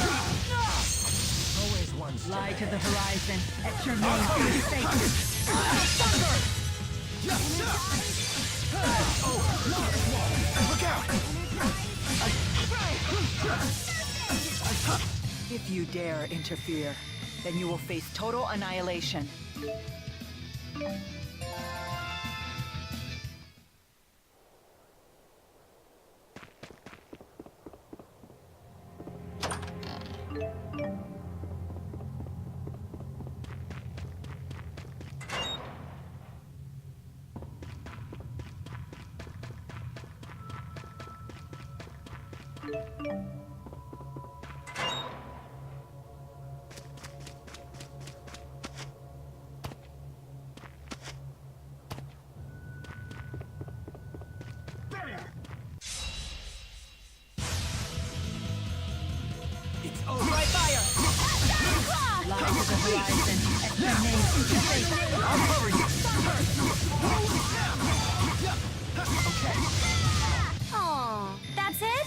Always one step Fly to ahead. the horizon. Etch your name into fate. Look out! If you dare interfere, then you will face total annihilation. It's over. Fly to the horizon. Etch your name into fate. I'll cover you. Aw, that's it?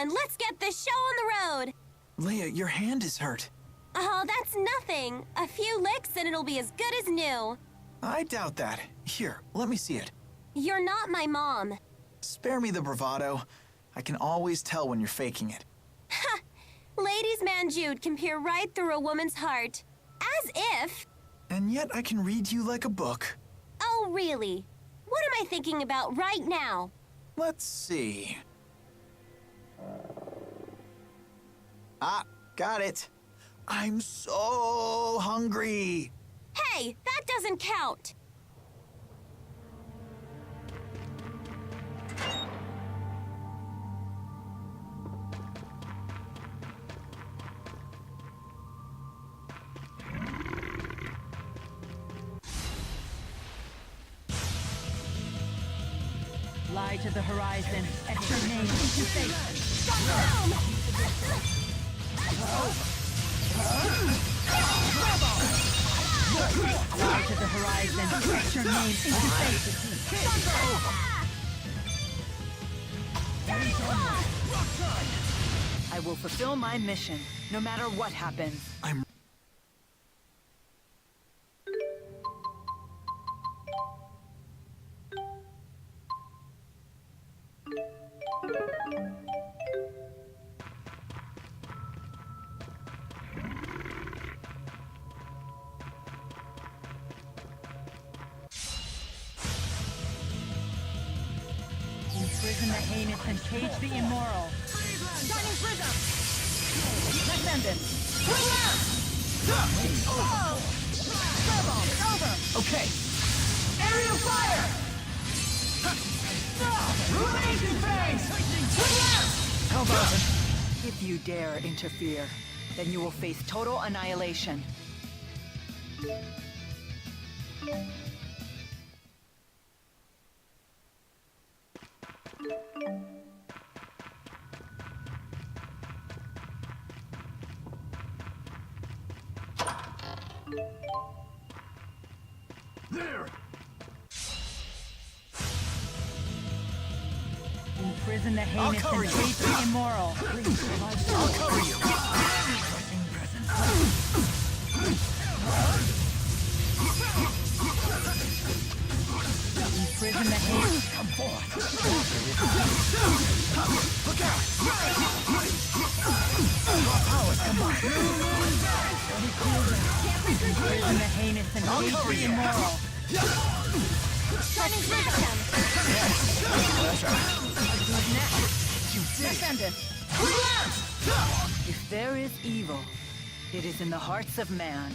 Let's get this show on the road! Leia, your hand is hurt. Oh, that's nothing. A few licks and it'll be as good as new. I doubt that. Here, let me see it. You're not my mom. Spare me the bravado. I can always tell when you're faking it. Ha! Ladies' man Jude can peer right through a woman's heart. As if... And yet I can read you like a book. Oh, really? What am I thinking about right now? Let's see. Ah, got it. I'm so hungry. Hey, that doesn't count. Fly to the horizon, etch your name into fate. Fly to the horizon, etch your name into fate. I will fulfill my mission, no matter what happens. Imprison the heinous and cage the immoral. Shining prism! Descendant! Okay. Aerial fire! Ruination phase! How about it? If you dare interfere, then you will face total annihilation. There! Imprison the heinous and cage the immoral. I'll cover you. Imprison the heinous. Come forth. Look out! Imprison the heinous and cage the immoral. Shining prism! Descendant. If there is evil, it is in the hearts of man.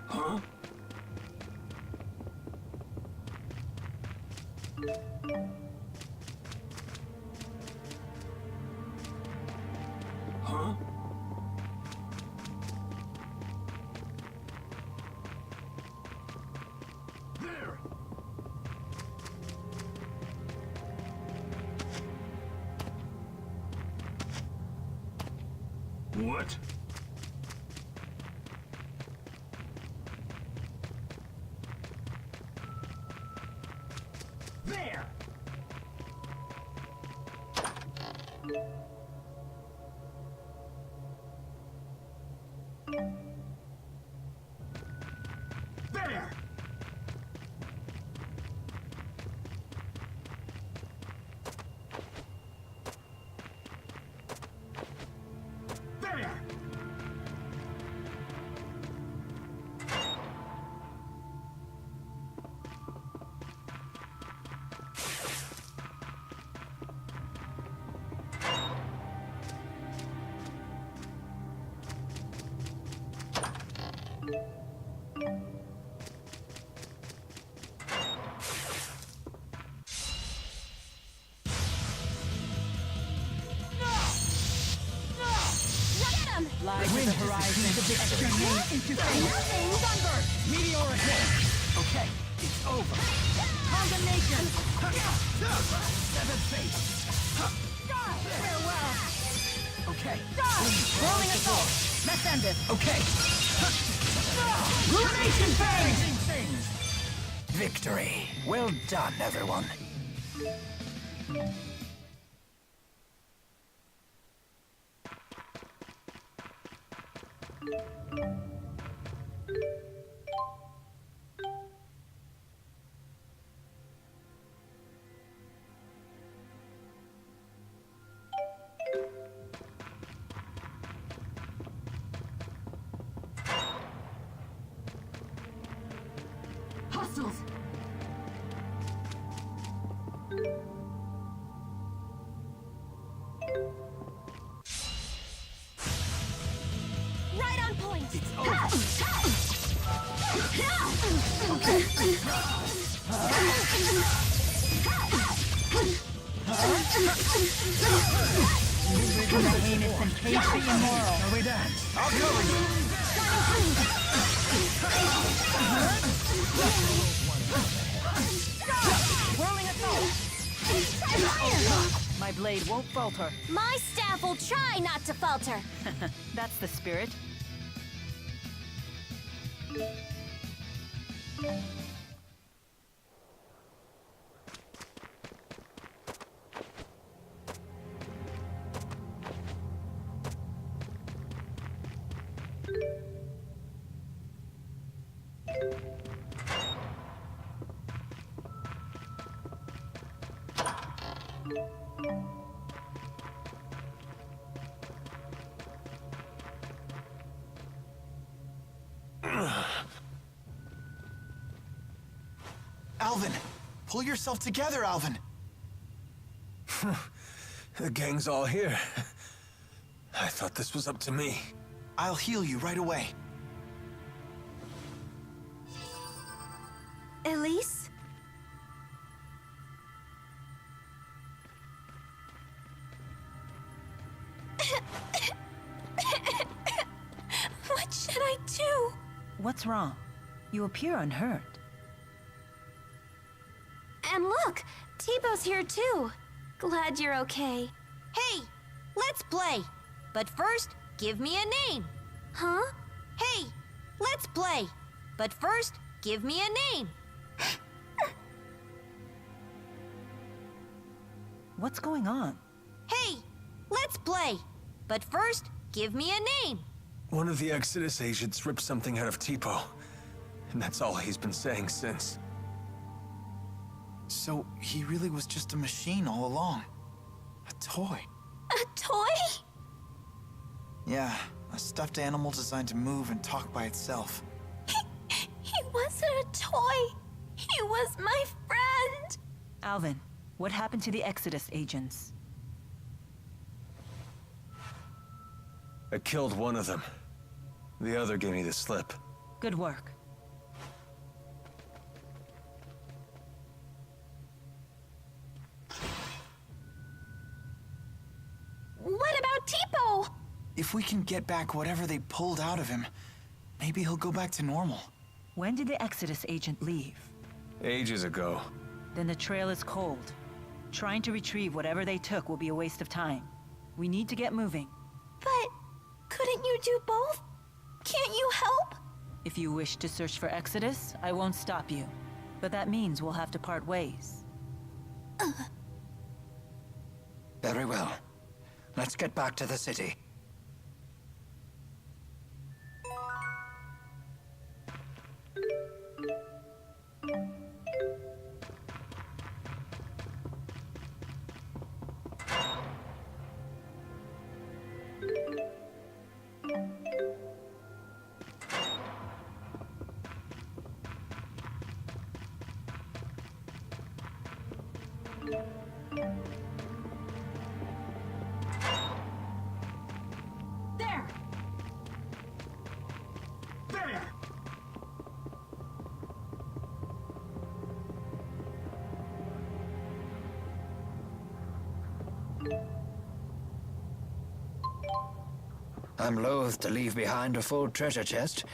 Huh? Huh? There! What? There! There! There! Lies to the horizon. Etch your name into fame. Sunburst! Meteoric hit! Okay, it's over. Condemnation! Severed fate! Farewell. Okay. Rolling assault. Let's end this. Okay. Ruination phase! Victory. Well done, everyone. Hostiles! Right on point! It's over. The heinous and cage the immoral. Are we done? I'll cover you. Whirling assault. My blade won't falter. My staff will try not to falter. That's the spirit. Alvin! Pull yourself together, Alvin! The gang's all here. I thought this was up to me. I'll heal you right away. Elise? What should I do? What's wrong? You appear unhurt. And look, T-Bow's here too. Glad you're okay. Hey, let's play. But first, give me a name. Huh? Hey, let's play. But first, give me a name. What's going on? Hey, let's play. But first, give me a name. One of the Exodus agents ripped something out of Tipo. And that's all he's been saying since. So, he really was just a machine all along. A toy. A toy? Yeah, A stuffed animal designed to move and talk by itself. He wasn't a toy. He was my friend. Alvin, what happened to the Exodus agents? I killed one of them. The other gave me the slip. Good work. What about Tipo? If we can get back whatever they pulled out of him, maybe he'll go back to normal. When did the Exodus agent leave? Ages ago. Then the trail is cold. Trying to retrieve whatever they took will be a waste of time. We need to get moving. But couldn't you do both? Can't you help? If you wish to search for Exodus, I won't stop you. But that means we'll have to part ways. Very well. Let's get back to the city. I'm loath to leave behind a full treasure chest,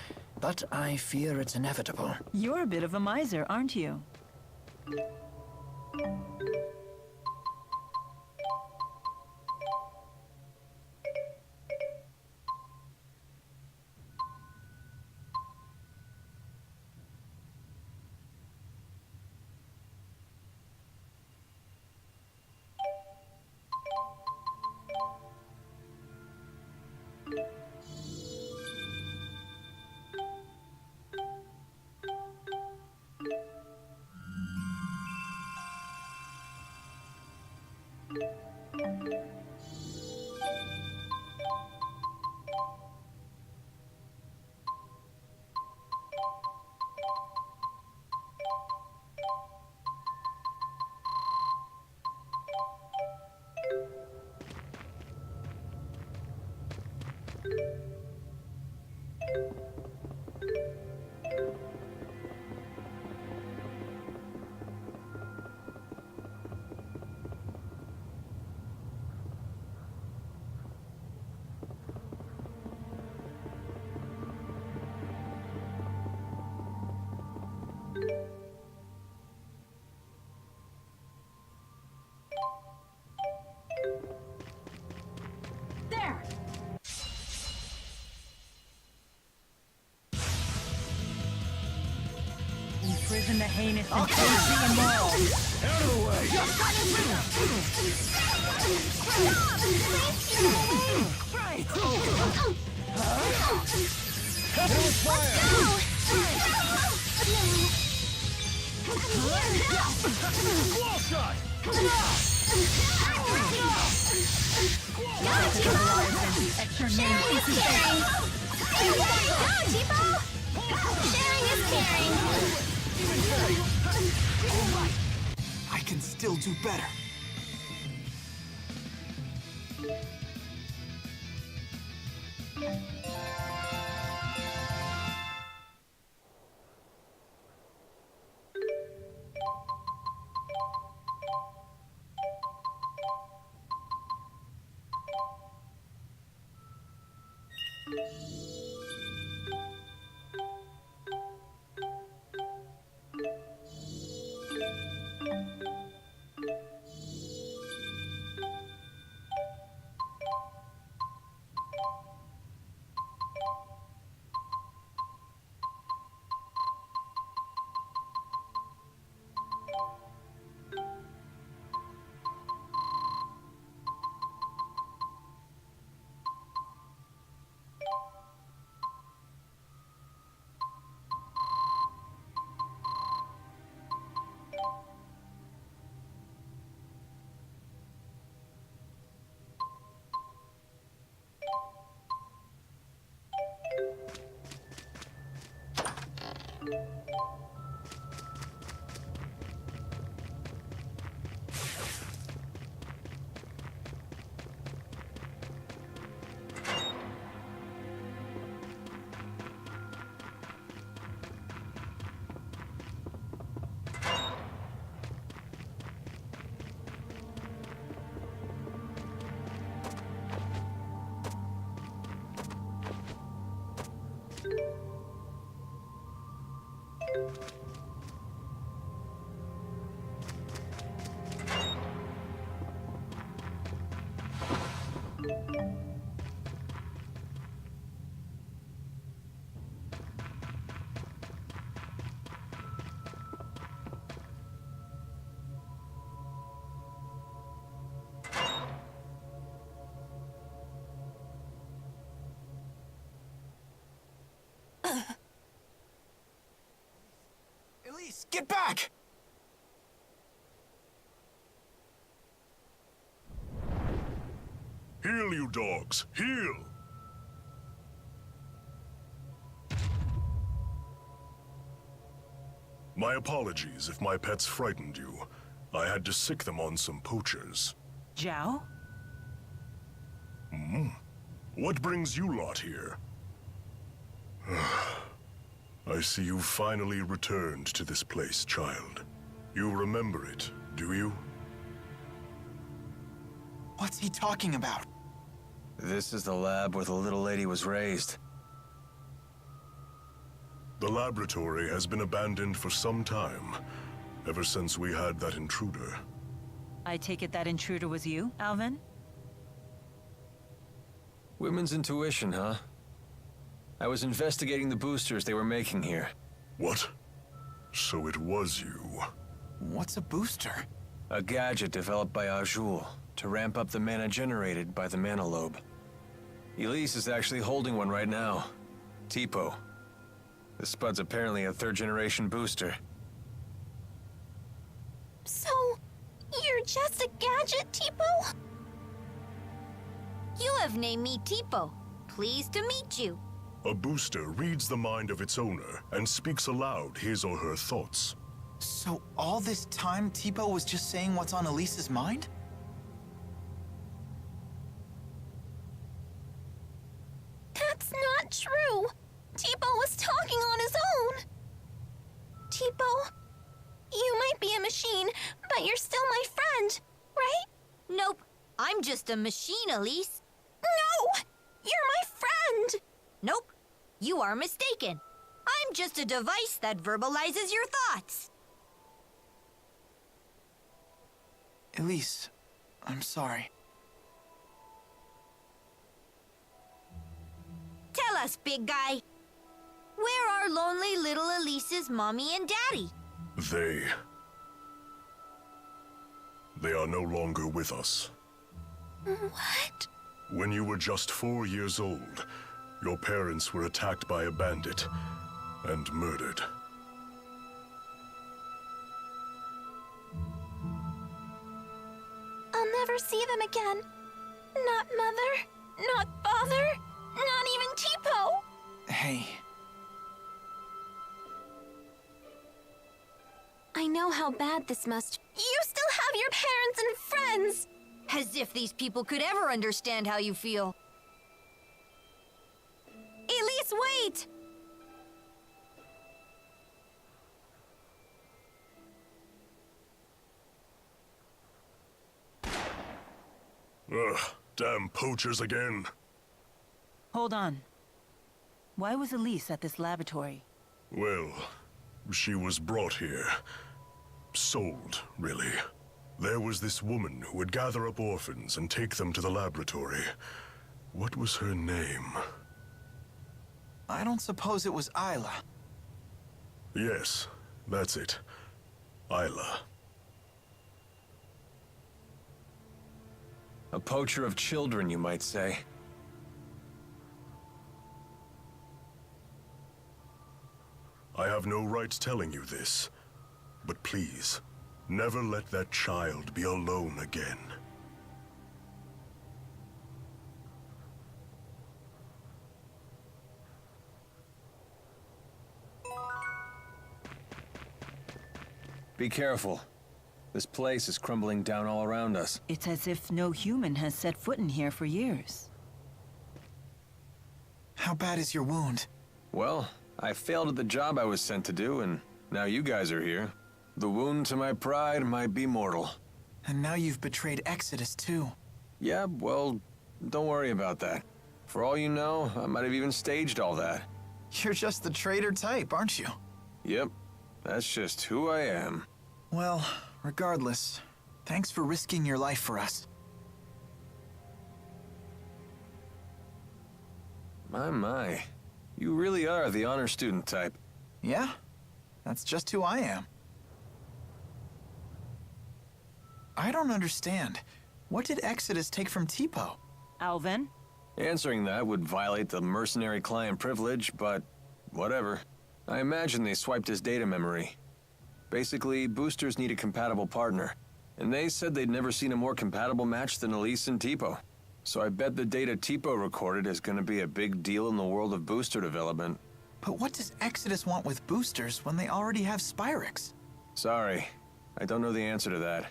but I fear it's inevitable. You're a bit of a miser, aren't you? Imprison the heinous and crazy and moral. Out of the way! Right. Hit with fire! Wall shot! Extra name. Go, Tipo! Sharing is caring. I can still do better. Elise, get back! Heal, you dogs! Heal! My apologies if my pets frightened you. I had to sick them on some poachers. Zhao? What brings you lot here? I see you finally returned to this place, child. You remember it, do you? What's he talking about? This is the lab where the little lady was raised. The laboratory has been abandoned for some time, ever since we had that intruder. I take it that intruder was you, Alvin? Women's intuition, huh? I was investigating the boosters they were making here. What? So it was you. What's a booster? A gadget developed by Azul to ramp up the mana generated by the mana lobe. Elise is actually holding one right now. Tipo. This spud's apparently a third-generation booster. So, you're just a gadget, Tipo? You have named me Tipo. Pleased to meet you. A booster reads the mind of its owner and speaks aloud his or her thoughts. So all this time, Tipo was just saying what's on Elise's mind? That's not true. Tipo was talking on his own. Tipo, you might be a machine, but you're still my friend, right? Nope. I'm just a machine, Elise. No! You're my friend! Nope. You are mistaken. I'm just a device that verbalizes your thoughts. Elise, I'm sorry. Tell us, big guy. Where are lonely little Elise's mommy and daddy? They are no longer with us. What? When you were just 4 years old, your parents were attacked by a bandit and murdered. I'll never see them again. Not Mother, not Father, not even Tipo. Hey. I know how bad this must. You still have your parents and friends! As if these people could ever understand how you feel. Elise, wait! Ugh, damn poachers again. Hold on. Why was Elise at this laboratory? Well, she was brought here. Sold, really. There was this woman who would gather up orphans and take them to the laboratory. What was her name? I don't suppose it was Isla. Yes, that's it. Isla. A poacher of children, you might say. I have no right telling you this, but please, never let that child be alone again. Be careful. This place is crumbling down all around us. It's as if no human has set foot in here for years. How bad is your wound? Well, I failed at the job I was sent to do, and now you guys are here. The wound to my pride might be mortal. And now you've betrayed Exodus, too. Yeah, well, don't worry about that. For all you know, I might have even staged all that. You're just the traitor type, aren't you? Yep, That's just who I am. Well, regardless, thanks for risking your life for us. My. You really are the honor student type. Yeah, that's just who I am. I don't understand. What did Exodus take from Tipo? Alvin? Answering that would violate the mercenary client privilege, but whatever. I imagine they swiped his data memory. Basically, boosters need a compatible partner, and they said they'd never seen a more compatible match than Elise and Tipo. So I bet the data Tipo recorded is going to be a big deal in the world of booster development. But what does Exodus want with boosters when they already have Spyrex? Sorry, I don't know the answer to that.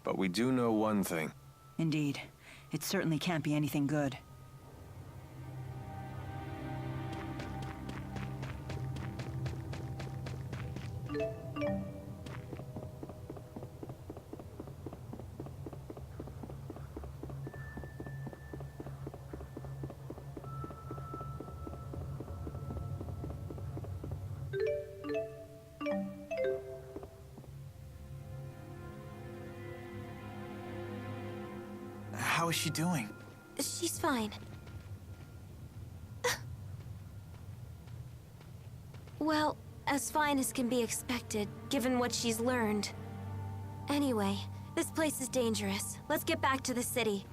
But we do know one thing. Indeed. It certainly can't be anything good. How is she doing? She's fine. Well, as fine as can be expected, given what she's learned. Anyway, this place is dangerous. Let's get back to the city.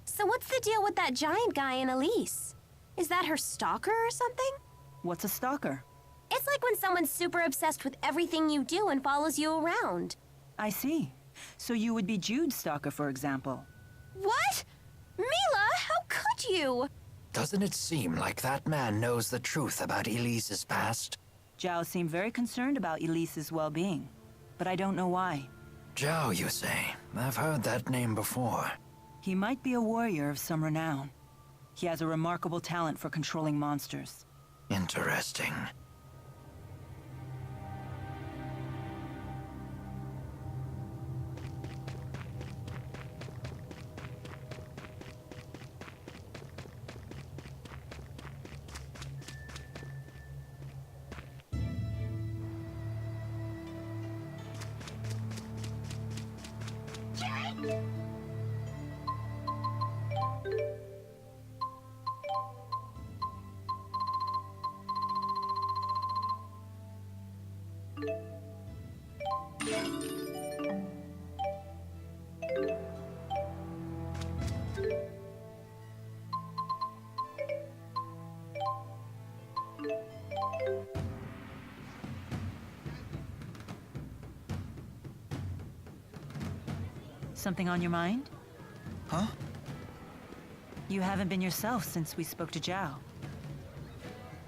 So what's the deal with that giant guy in Elise? Is that her stalker or something? What's a stalker? It's like when someone's super obsessed with everything you do and follows you around. I see. So you would be Jude's stalker, for example. What? Mila, how could you? Doesn't it seem like that man knows the truth about Elise's past? Zhao seemed very concerned about Elise's well-being, but I don't know why. Zhao, you say? I've heard that name before. He might be a warrior of some renown. He has a remarkable talent for controlling monsters. Interesting. Something on your mind? Huh? You haven't been yourself since we spoke to Zhao.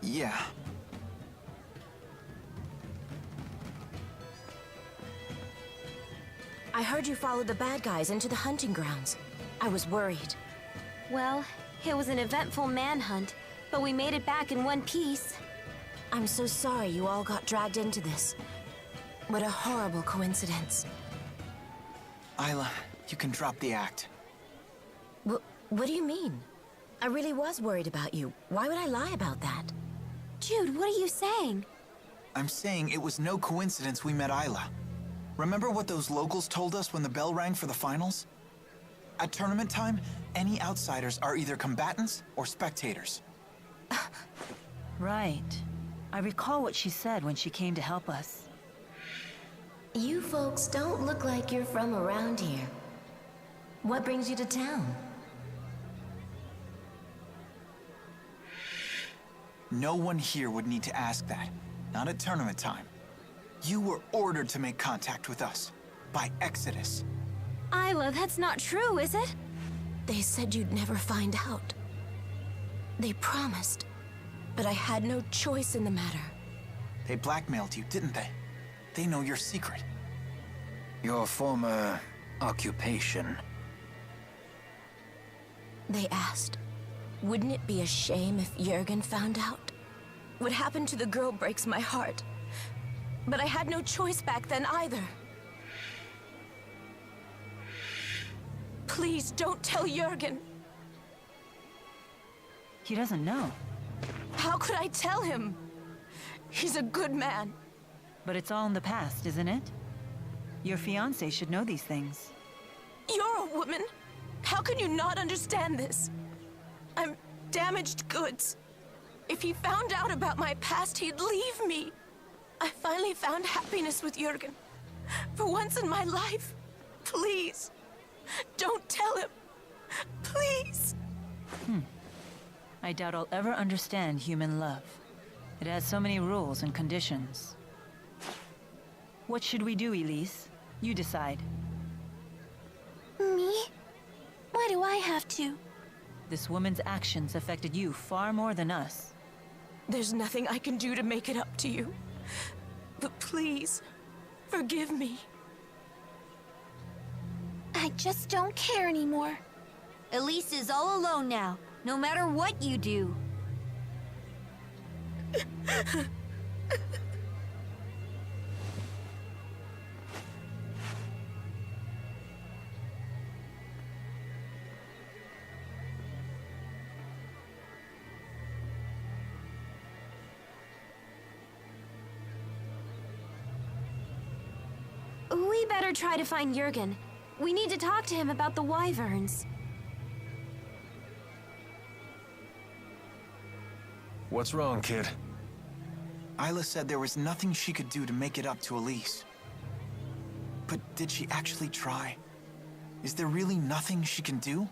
Yeah. I heard you followed the bad guys into the hunting grounds. I was worried. Well, it was an eventful manhunt, but we made it back in one piece. I'm so sorry you all got dragged into this. What a horrible coincidence. Isla, you can drop the act. What do you mean? I really was worried about you. Why would I lie about that? Jude, what are you saying? I'm saying it was no coincidence we met Isla. Remember what those locals told us when the bell rang for the finals? At tournament time, any outsiders are either combatants or spectators. Right. I recall what she said when she came to help us. You folks don't look like you're from around here. What brings you to town? No one here would need to ask that. Not at tournament time. You were ordered to make contact with us. By Exodus. Isla, that's not true, is it? They said you'd never find out. They promised. But I had no choice in the matter. They blackmailed you, didn't they? They know your secret. Your former occupation. They asked, wouldn't it be a shame if Jurgen found out? What happened to the girl breaks my heart. But I had no choice back then either. Please don't tell Jurgen. He doesn't know. How could I tell him? He's a good man. But it's all in the past, isn't it? Your fiancé should know these things. You're a woman. How can you not understand this? I'm damaged goods. If he found out about my past, he'd leave me. I finally found happiness with Jurgen. For once in my life. Please. Don't tell him. Please. I doubt I'll ever understand human love. It has so many rules and conditions. What should we do, Elise? You decide. Me? Why do I have to? This woman's actions affected you far more than us. There's nothing I can do to make it up to you. But please, forgive me. I just don't care anymore. Elise is all alone now, no matter what you do. We better try to find Jurgen. We need to talk to him about the wyverns. What's wrong, kid? Isla said there was nothing she could do to make it up to Elise. But did she actually try? Is there really nothing she can do?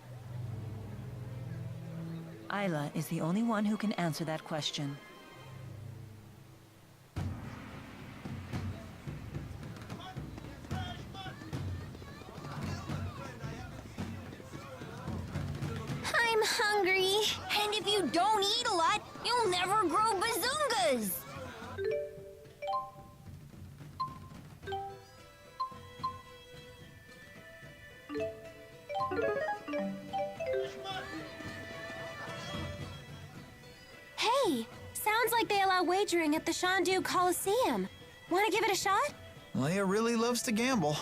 Isla is the only one who can answer that question. I'm hungry. And if you don't eat a lot, you'll never grow bazungas! Hey, sounds like they allow wagering at the Shandu Coliseum. Want to give it a shot? Leia really loves to gamble.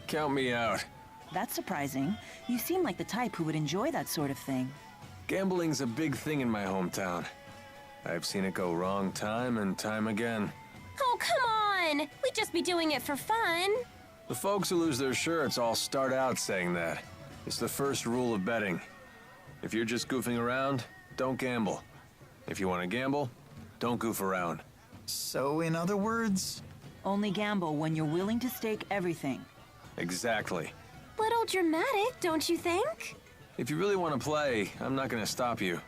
Count me out. That's surprising. You seem like the type who would enjoy that sort of thing. Gambling's a big thing in my hometown. I've seen it go wrong time and time again. Oh, come on! We'd just be doing it for fun. The folks who lose their shirts all start out saying that. It's the first rule of betting. If you're just goofing around, don't gamble. If you want to gamble, don't goof around. So, in other words... Only gamble when you're willing to stake everything. Exactly. Little dramatic, don't you think? If you really want to play, I'm not going to stop you.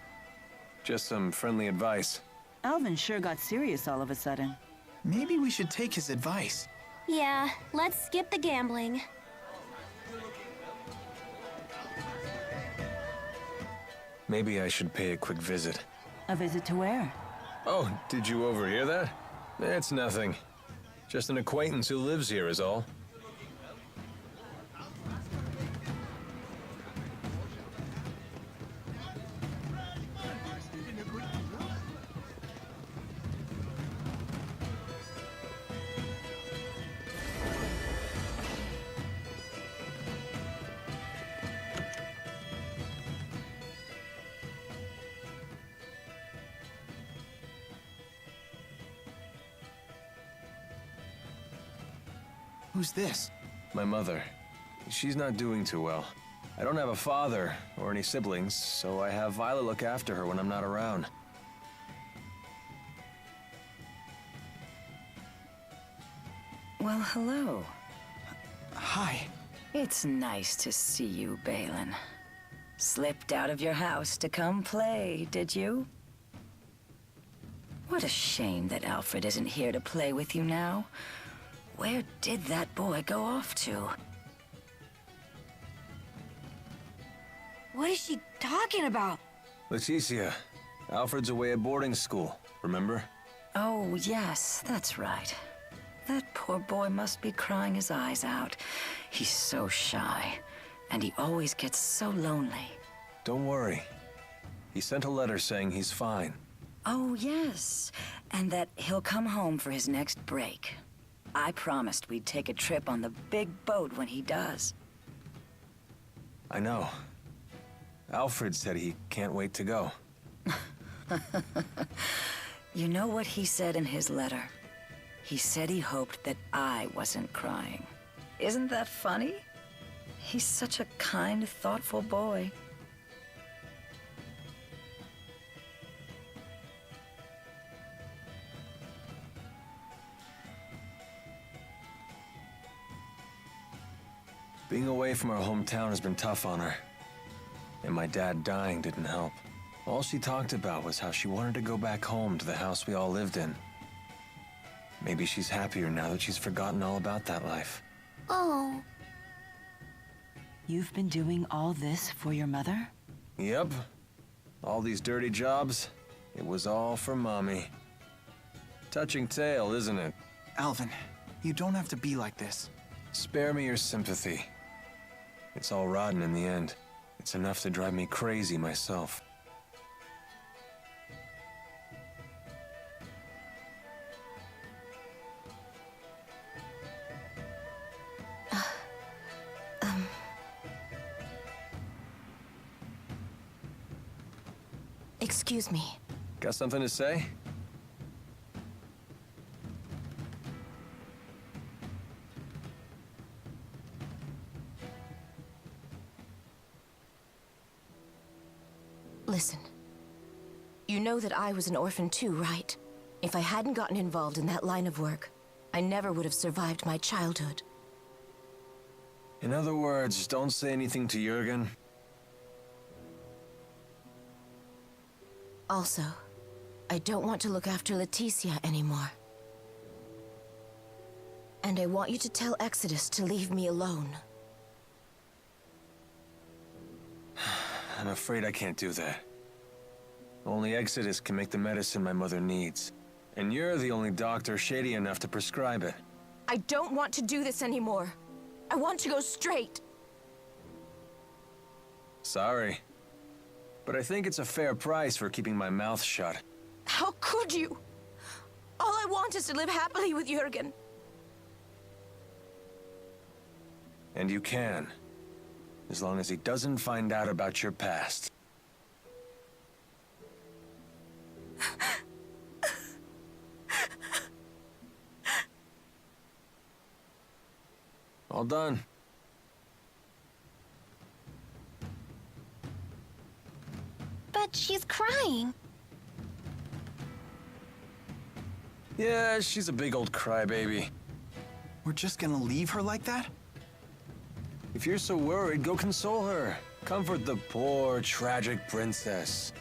Just some friendly advice. Alvin sure got serious all of a sudden. Maybe we should take his advice. Yeah, let's skip the gambling. Maybe I should pay a quick visit. A visit to where? Oh, did you overhear that? It's nothing. Just an acquaintance who lives here is all. Who's this? My mother. She's not doing too well. I don't have a father or any siblings, so I have Violet look after her when I'm not around. Well, hello. Hi. It's nice to see you, Balin. Slipped out of your house to come play, did you? What a shame that Alfred isn't here to play with you now. Where did that boy go off to? What is she talking about? Leticia, Alfred's away at boarding school, remember? Oh, yes, that's right. That poor boy must be crying his eyes out. He's so shy, and he always gets so lonely. Don't worry. He sent a letter saying he's fine. Oh, yes. And that he'll come home for his next break. I promised we'd take a trip on the big boat when he does. I know. Alfred said he can't wait to go. You know what he said in his letter? He said he hoped that I wasn't crying. Isn't that funny? He's such a kind, thoughtful boy. Being away from our hometown has been tough on her. And my dad dying didn't help. All she talked about was how she wanted to go back home to the house we all lived in. Maybe she's happier now that she's forgotten all about that life. Oh. You've been doing all this for your mother? Yep. All these dirty jobs, it was all for Mommy. Touching tale, isn't it? Alvin, you don't have to be like this. Spare me your sympathy. It's all rotten in the end. It's enough to drive me crazy myself. Excuse me. Got something to say? Listen. You know that I was an orphan too, right? If I hadn't gotten involved in that line of work, I never would have survived my childhood. In other words, don't say anything to Jurgen. Also, I don't want to look after Leticia anymore. And I want you to tell Exodus to leave me alone. I'm afraid I can't do that. Only Exodus can make the medicine my mother needs. And you're the only doctor shady enough to prescribe it. I don't want to do this anymore. I want to go straight. Sorry. But I think it's a fair price for keeping my mouth shut. How could you? All I want is to live happily with Jurgen. And you can. As long as he doesn't find out about your past. All done. But she's crying. Yeah, she's a big old crybaby. We're just gonna leave her like that? If you're so worried, go console her. Comfort the poor, tragic princess.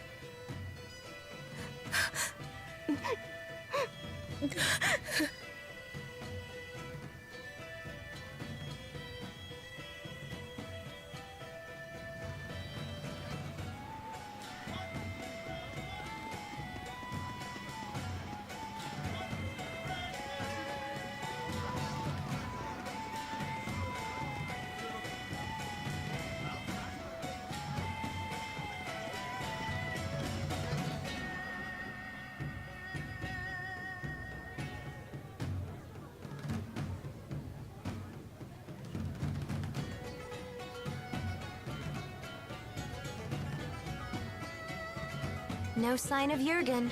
No sign of Jurgen.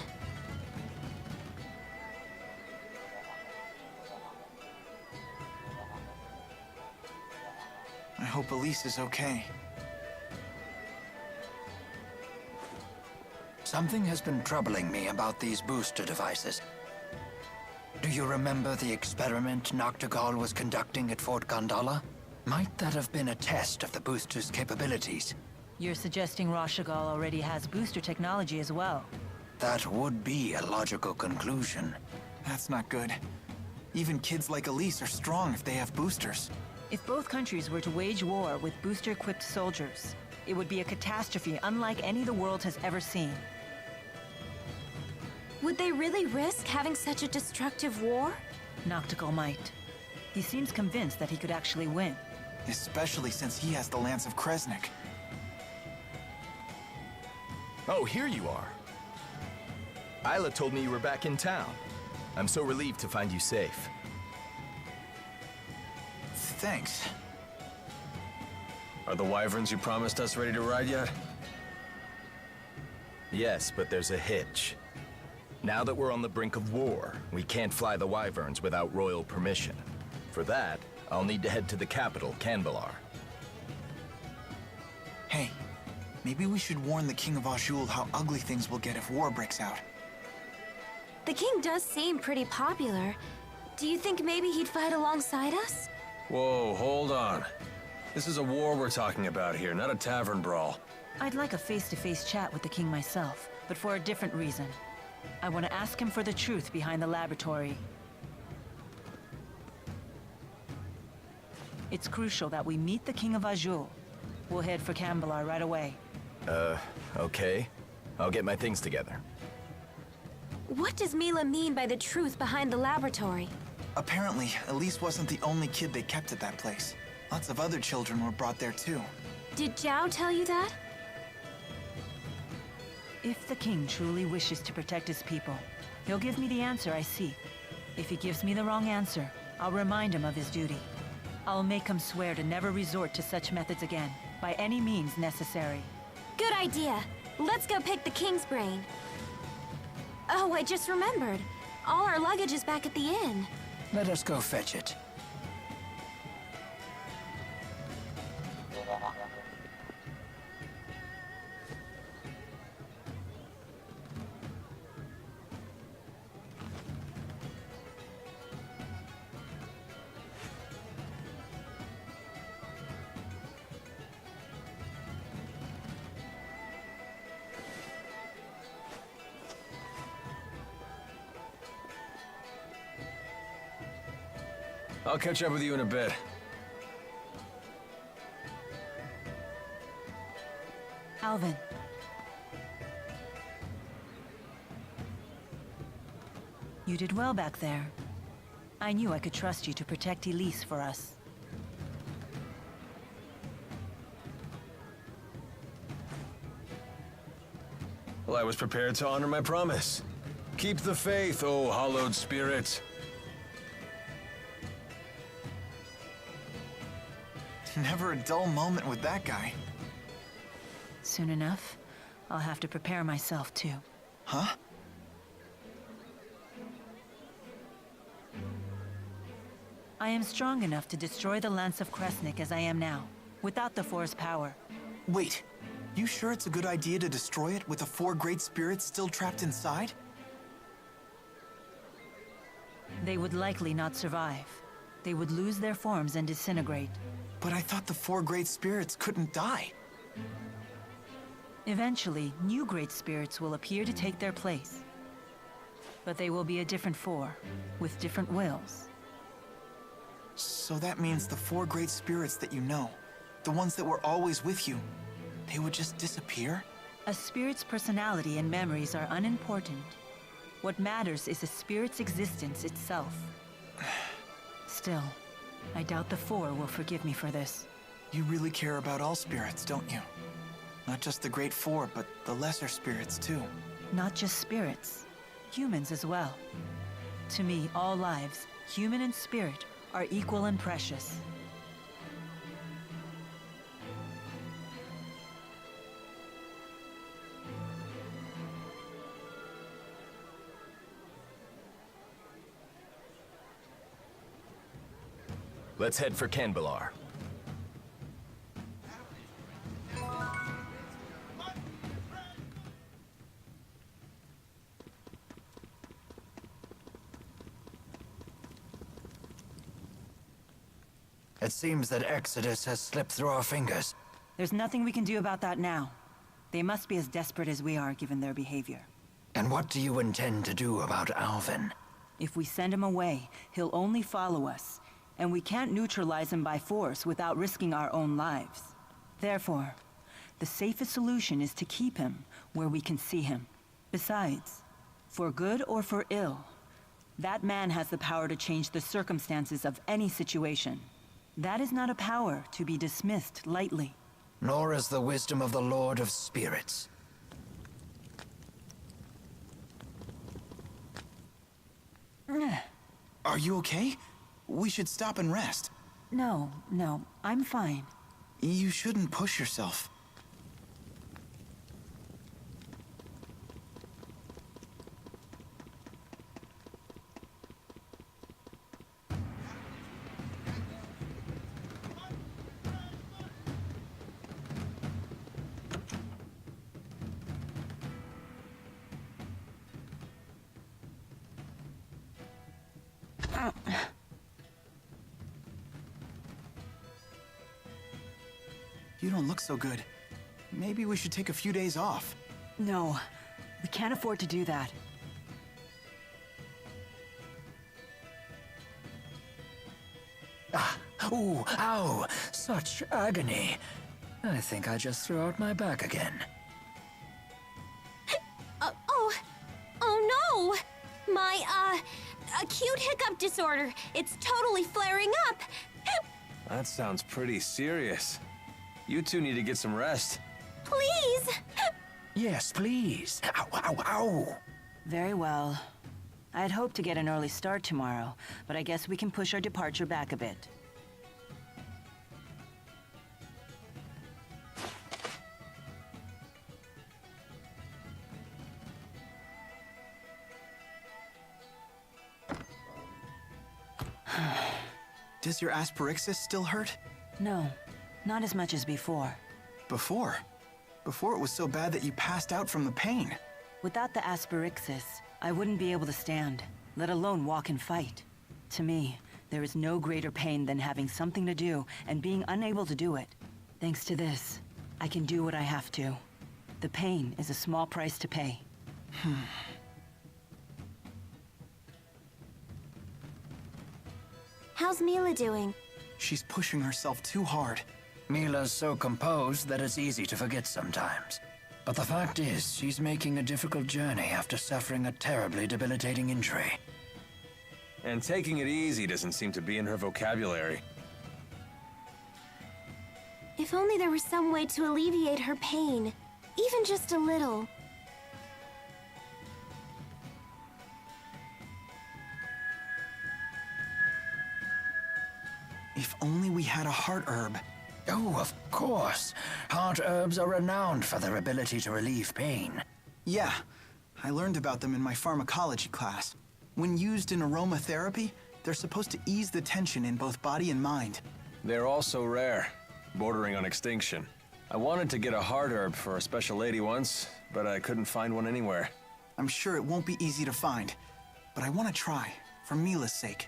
I hope Elise is okay. Something has been troubling me about these booster devices. Do you remember the experiment Noctigal was conducting at Fort Gondola? Might that have been a test of the booster's capabilities? You're suggesting Rashagal already has booster technology as well. That would be a logical conclusion. That's not good. Even kids like Elise are strong if they have boosters. If both countries were to wage war with booster-equipped soldiers, it would be a catastrophe unlike any the world has ever seen. Would they really risk having such a destructive war? Noctigal might. He seems convinced that he could actually win. Especially since he has the Lance of Kresnik. Oh, here you are. Isla told me you were back in town. I'm so relieved to find you safe. Thanks. Are the wyverns you promised us ready to ride yet? Yes, but there's a hitch. Now that we're on the brink of war, we can't fly the wyverns without royal permission. For that, I'll need to head to the capital, Canbelar. Hey, maybe we should warn the King of Azul how ugly things will get if war breaks out. The king does seem pretty popular. Do you think maybe he'd fight alongside us? Whoa, hold on. This is a war we're talking about here, not a tavern brawl. I'd like a face-to-face chat with the king myself, but for a different reason. I want to ask him for the truth behind the laboratory. It's crucial that we meet the King of Azul. We'll head for Canbelar right away. Okay. I'll get my things together. What does Mila mean by the truth behind the laboratory? Apparently, Elise wasn't the only kid they kept at that place. Lots of other children were brought there too. Did Zhao tell you that? If the king truly wishes to protect his people, he'll give me the answer I seek. If he gives me the wrong answer, I'll remind him of his duty. I'll make him swear to never resort to such methods again, by any means necessary. Good idea. Let's go pick the king's brain. Oh, I just remembered. All our luggage is back at the inn. Let us go fetch it. I'll catch up with you in a bit. Alvin. You did well back there. I knew I could trust you to protect Elise for us. Well, I was prepared to honor my promise. Keep the faith, O hallowed spirit. Never a dull moment with that guy. Soon enough, I'll have to prepare myself too. Huh? I am strong enough to destroy the Lance of Kresnik as I am now, without the Four's power. Wait, you sure it's a good idea to destroy it with the 4 great spirits still trapped inside? They would likely not survive. They would lose their forms and disintegrate. But I thought the 4 great spirits couldn't die. Eventually, new great spirits will appear to take their place. But they will be a different 4, with different wills. So that means the 4 great spirits that you know, the ones that were always with you, they would just disappear? A spirit's personality and memories are unimportant. What matters is a spirit's existence itself. Still, I doubt the 4 will forgive me for this. You really care about all spirits, don't you? Not just the great 4, but the lesser spirits too. Not just spirits, humans as well. To me, all lives, human and spirit, are equal and precious. Let's head for Canbelar. It seems that Exodus has slipped through our fingers. There's nothing we can do about that now. They must be as desperate as we are, given their behavior. And what do you intend to do about Alvin? If we send him away, he'll only follow us. And we can't neutralize him by force without risking our own lives. Therefore, the safest solution is to keep him where we can see him. Besides, for good or for ill, that man has the power to change the circumstances of any situation. That is not a power to be dismissed lightly. Nor is the wisdom of the Lord of Spirits. Are you okay? We should stop and rest. No, I'm fine. You shouldn't push yourself. You don't look so good. Maybe we should take a few days off. No, we can't afford to do that. Ooh, ow! Such agony. I think I just threw out my back again. Oh no! My, acute hiccup disorder. It's totally flaring up. That sounds pretty serious. You two need to get some rest. Please! Yes, please. Ow, ow, ow! Very well. I had hoped to get an early start tomorrow, but I guess we can push our departure back a bit. Does your asperixis still hurt? No, not as much as before. Before? Before it was so bad that you passed out from the pain. Without the asperixis, I wouldn't be able to stand, let alone walk and fight. To me, there is no greater pain than having something to do and being unable to do it. Thanks to this, I can do what I have to. The pain is a small price to pay. How's Mila doing? She's pushing herself too hard. Mila's so composed that it's easy to forget sometimes. But the fact is, she's making a difficult journey after suffering a terribly debilitating injury. And taking it easy doesn't seem to be in her vocabulary. If only there was some way to alleviate her pain. Even just a little. If only we had a heart herb. Oh, of course. Heart herbs are renowned for their ability to relieve pain. Yeah, I learned about them in my pharmacology class. When used in aromatherapy, they're supposed to ease the tension in both body and mind. They're also rare, bordering on extinction. I wanted to get a heart herb for a special lady once, but I couldn't find one anywhere. I'm sure it won't be easy to find, but I want to try, for Mila's sake.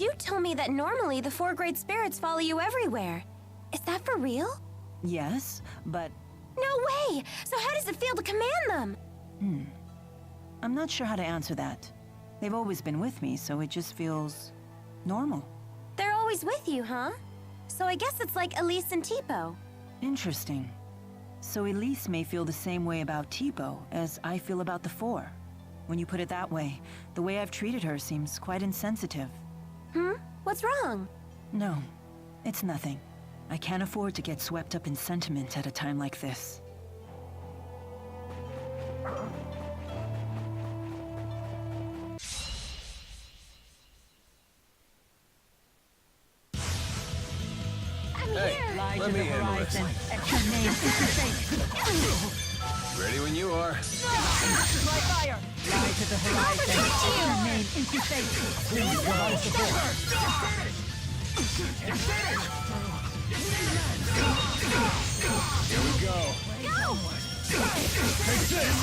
You told me that normally the 4 great spirits follow you everywhere. Is that for real? Yes, but No way! So how does it feel to command them? I'm not sure how to answer that. They've always been with me, so it just feels normal. They're always with you, huh? So I guess it's like Elise and Tipo. Interesting. So Elise may feel the same way about Tipo as I feel about the 4. When you put it that way, the way I've treated her seems quite insensitive. What's wrong? No, it's nothing. I can't afford to get swept up in sentiment at a time like this. Hey, let me handle this. Ready when you are. My fire! Fly to the horizon. Your name into fate. Please provide support. Here we go. Take this!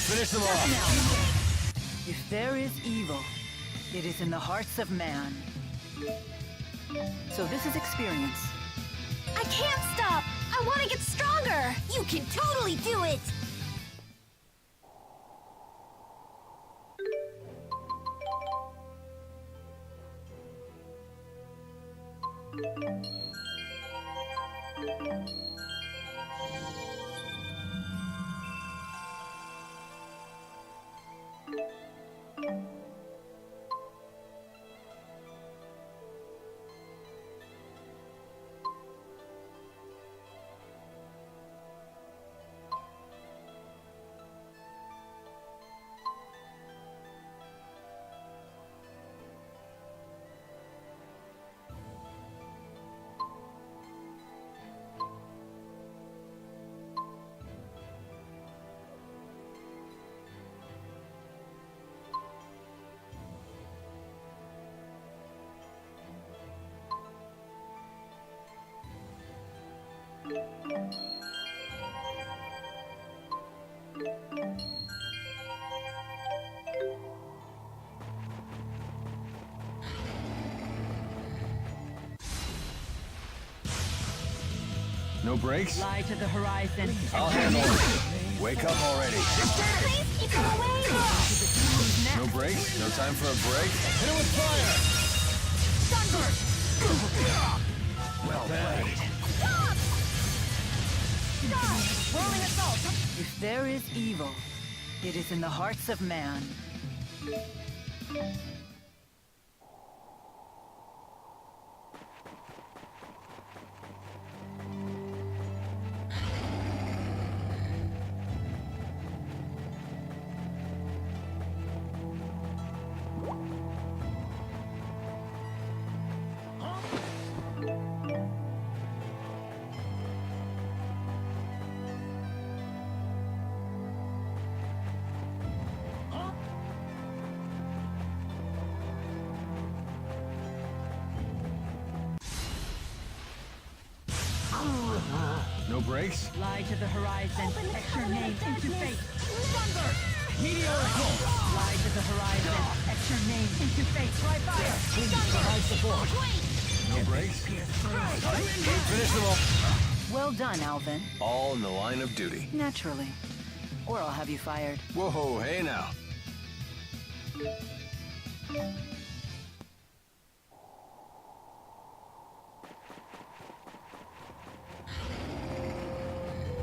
Finish them off. If there is evil, it is in the hearts of man. So this is experience. I can't stop! I want to get stronger! You can totally do it! No breaks? Fly to the horizon. I'll handle it. Wake up already. Please keep them away! No breaks? No time for a break? Hit it with fire! Sunburst! Well played. Stop! Rolling assault! If there is evil, it is in the hearts of man. No breaks? Fly to the horizon. Etch your name into fate. Sunburst! Meteoric pulse! Fly to the horizon. Etch your name into fate. Try fire! Please provide support. No breaks? Finish them all. Well done, Alvin. All in the line of duty. Naturally. Or I'll have you fired. Whoa, hey now.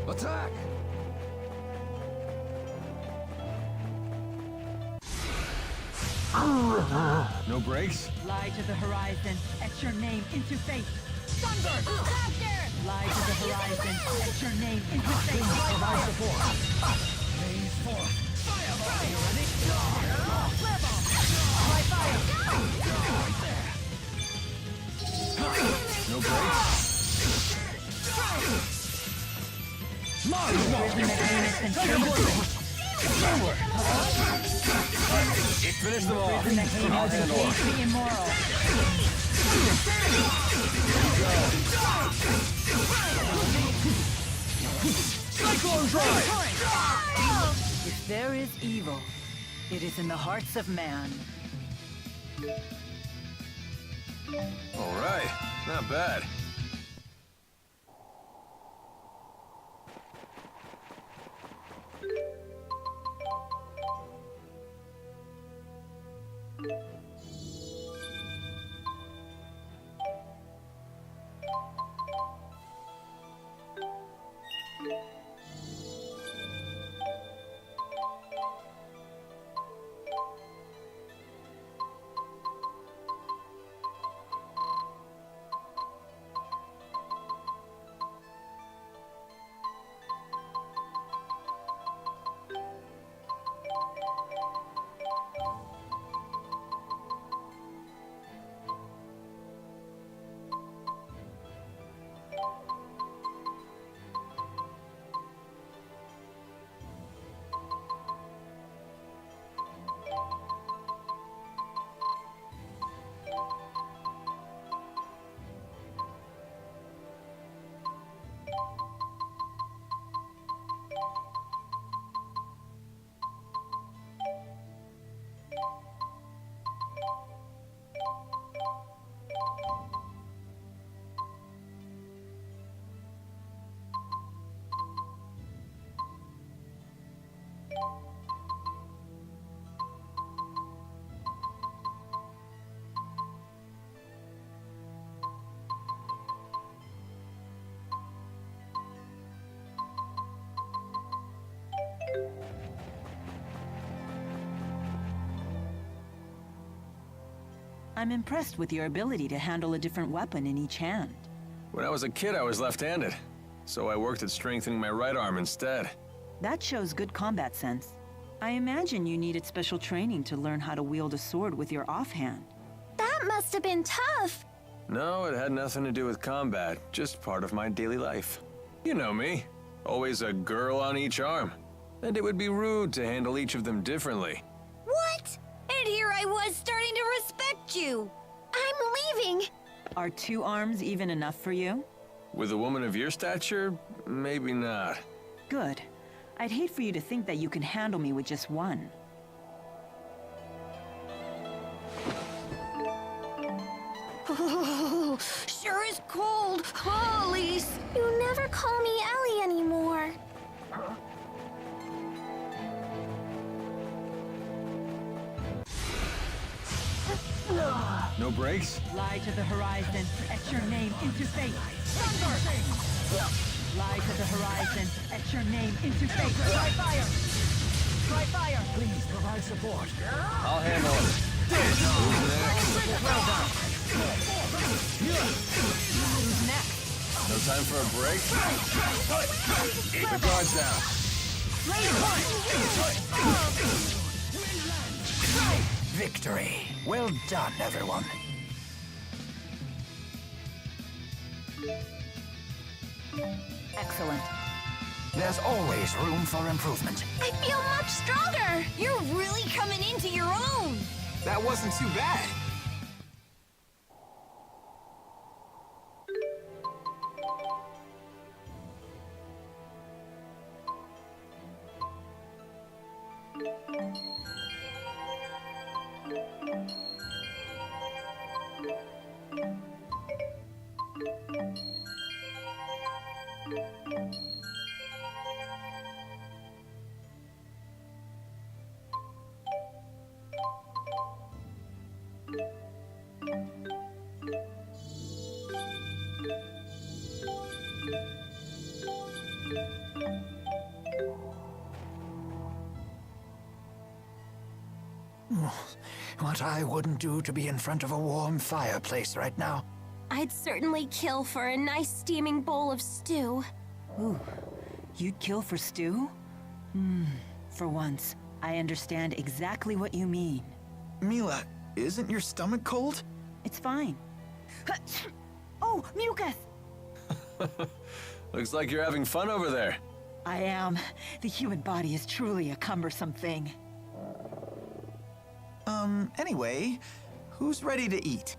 Attack! No breaks? Fly to the horizon. Etch your name into fate. Sunburst! Fly to the horizon. Etch your name into fate. Provide support. Phase 4. Fire! You ready? Try fire! No breaks? Finish them off. I'll handle it. Immoral. Cyclone Drive! If there is evil, It is in the hearts of man. All right, not bad. I'm impressed with your ability to handle a different weapon in each hand. When I was a kid, I was left-handed, so I worked at strengthening my right arm instead. That shows good combat sense. I imagine you needed special training to learn how to wield a sword with your offhand. That must have been tough. No, it had nothing to do with combat, just part of my daily life. You know me, always a girl on each arm. And it would be rude to handle each of them differently. What? And here I was starting to respect you. I'm leaving. Are 2 arms even enough for you? With a woman of your stature, maybe not. Good. I'd hate for you to think that you can handle me with just one. Oh, sure is cold. Hollies. You never call me Ellie anymore. No brakes? Fly to the horizon, etch your name into fate. Thunder! Fly to the horizon, etch your name into fate. Try fire! Try fire! Please provide support. I'll handle it. Who's next? Well done. Who's next? No time for a break? Keep the guards down. Victory. Well done, everyone. Excellent. There's always room for improvement. I feel much stronger. You're really coming into your own. That wasn't too bad. What I wouldn't do to be in front of a warm fireplace right now. I'd certainly kill for a nice steaming bowl of stew. Ooh, you'd kill for stew? For once, I understand exactly what you mean. Mila, isn't your stomach cold? It's fine. Oh, mucus! Looks like you're having fun over there. I am. The human body is truly a cumbersome thing. Anyway, who's ready to eat?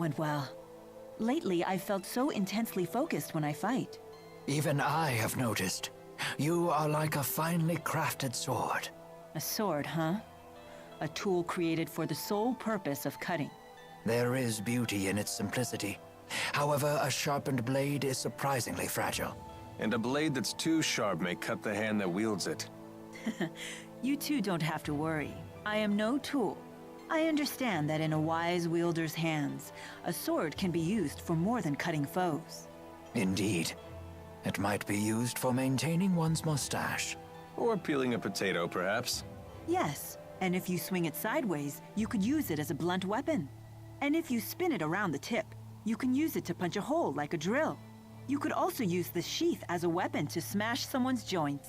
went well. Lately, I've felt so intensely focused when I fight. Even I have noticed. You are like a finely crafted sword. A sword, huh? A tool created for the sole purpose of cutting. There is beauty in its simplicity. However, a sharpened blade is surprisingly fragile. And a blade that's too sharp may cut the hand that wields it. You two don't have to worry. I am no tool. I understand that in a wise wielder's hands, a sword can be used for more than cutting foes. Indeed. It might be used for maintaining one's mustache. Or peeling a potato, perhaps. Yes, and if you swing it sideways, you could use it as a blunt weapon. And if you spin it around the tip, you can use it to punch a hole like a drill. You could also use the sheath as a weapon to smash someone's joints.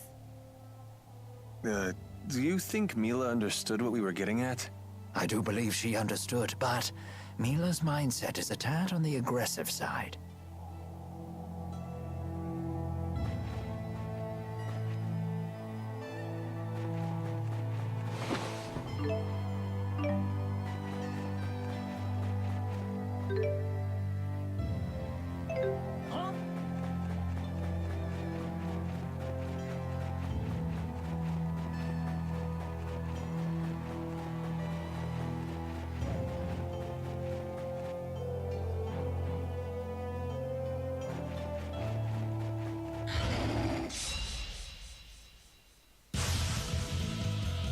Do you think Mila understood what we were getting at? I do believe she understood, but Mila's mindset is a tad on the aggressive side.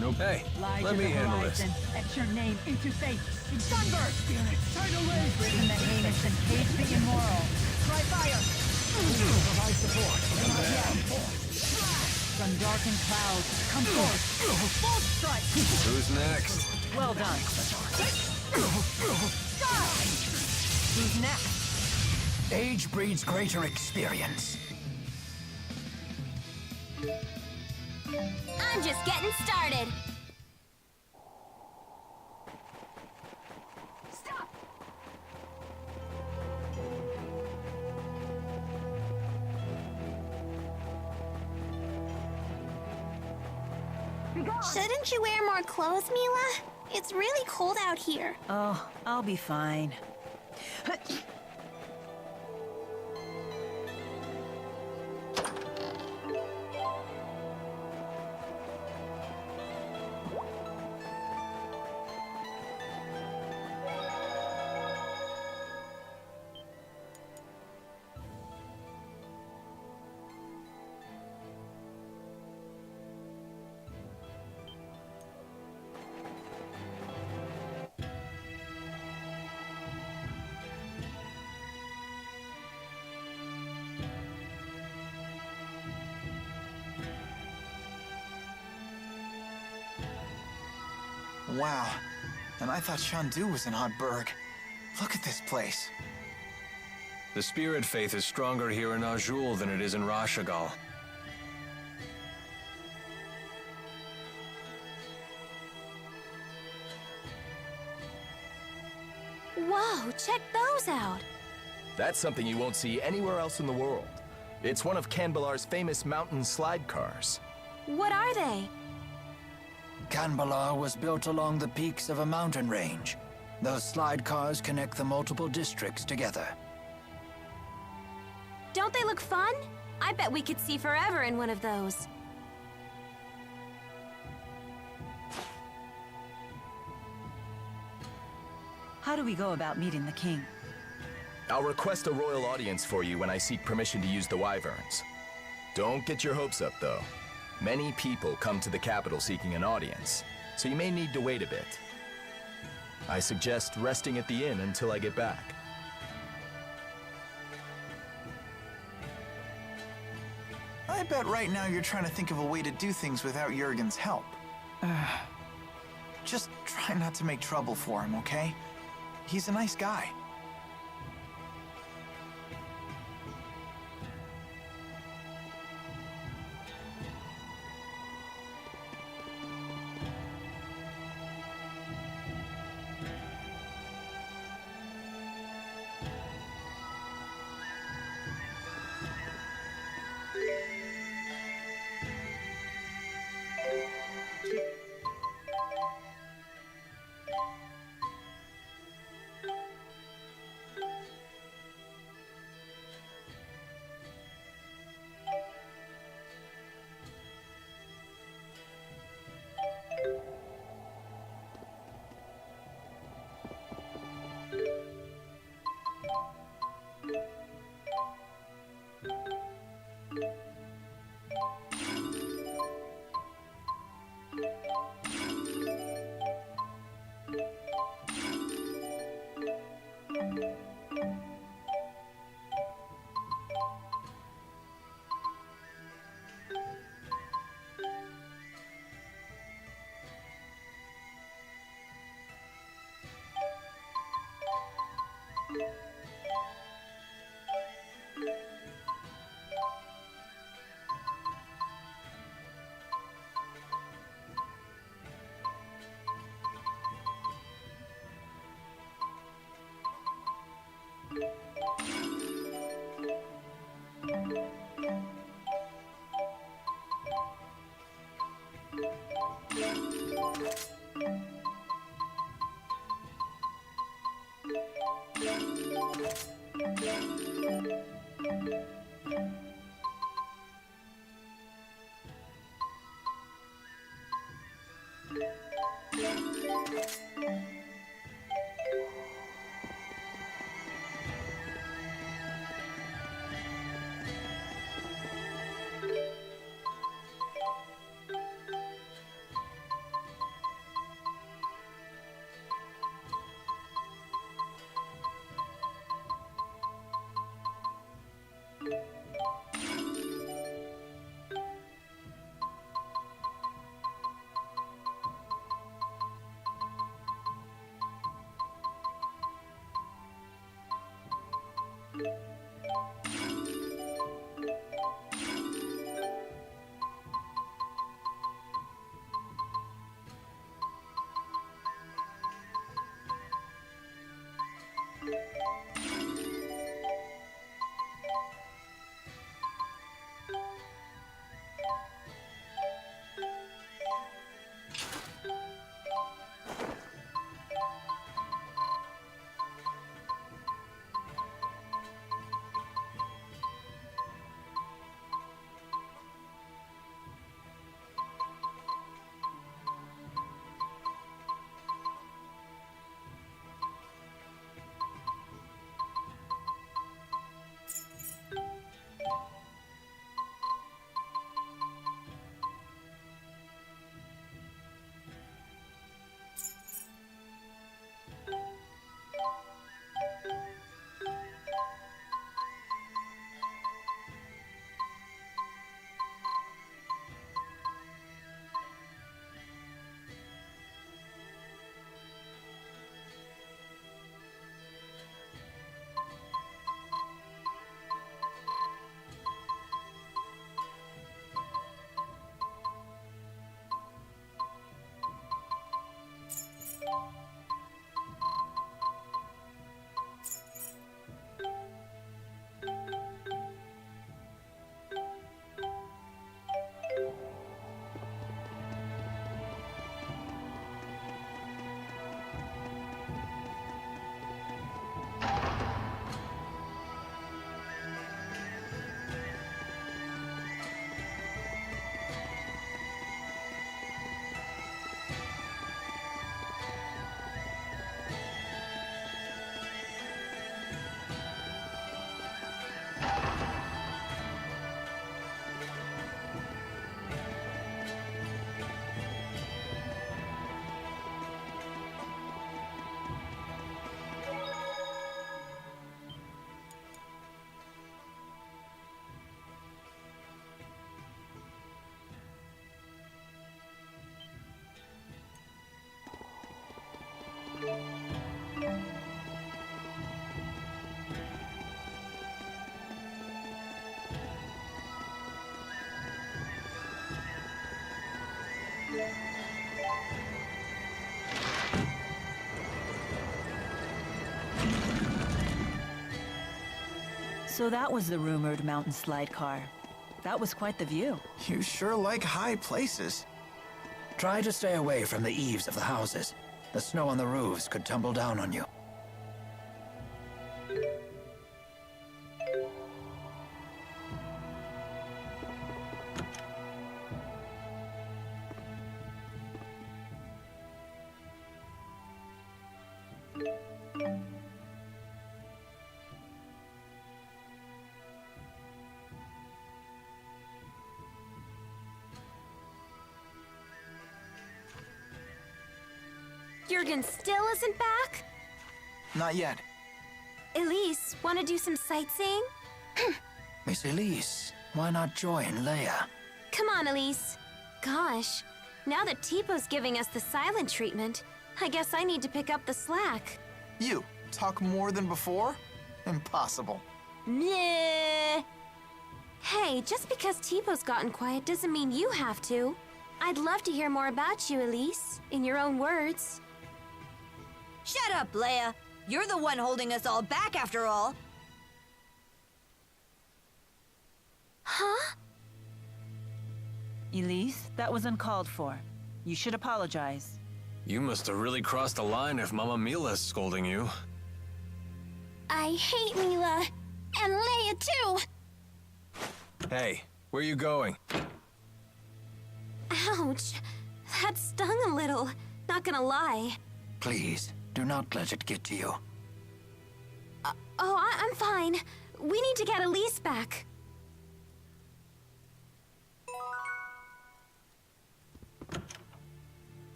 Nope. Hey, Light let to me the handle this. horizon. Etch your name into fate. Sunburst! Imprison the heinous and cage the immoral. Try fire! Provide support. From darkened clouds, come forth. Bolt strike! Who's next? Well done. Who's next? Age breeds greater experience. I'm just getting started. Stop! Shouldn't you wear more clothes, Mila? It's really cold out here. Oh, I'll be fine. Wow. And I thought Shandu was in Oddberg. Look at this place. The spirit faith is stronger here in Azul than it is in Rashagal. Whoa, check those out. That's something you won't see anywhere else in the world. It's one of Canbalar's famous mountain slide cars. What are they? Canbalar was built along the peaks of a mountain range. Those slide cars connect the multiple districts together. Don't they look fun? I bet we could see forever in one of those. How do we go about meeting the king? I'll request a royal audience for you when I seek permission to use the wyverns. Don't get your hopes up, though. Many people come to the capital seeking an audience, so you may need to wait a bit. I suggest resting at the inn until I get back. I bet right now you're trying to think of a way to do things without Jurgen's help. Just try not to make trouble for him, okay? He's a nice guy. So that was the rumored mountain slide car. That was quite the view. You sure like high places. Try to stay away from the eaves of the houses. The snow on the roofs could tumble down on you. Jurgen still isn't back? Not yet. Elise, want to do some sightseeing? Miss Elise, why not join Leia? Come on, Elise. Gosh, now that Tipo's giving us the silent treatment, I guess I need to pick up the slack. You, talk more than before? Impossible. Meh. Hey, just because Tipo gotten quiet doesn't mean you have to. I'd love to hear more about you, Elise, in your own words. Shut up, Leia. You're the one holding us all back after all. Huh? Elise, that was uncalled for. You should apologize. You must have really crossed the line if Mama Mila's scolding you. I hate Mila. And Leia, too. Hey, where you going? Ouch. That stung a little. Not gonna lie. Please, do not let it get to you. I'm fine. We need to get Elise back.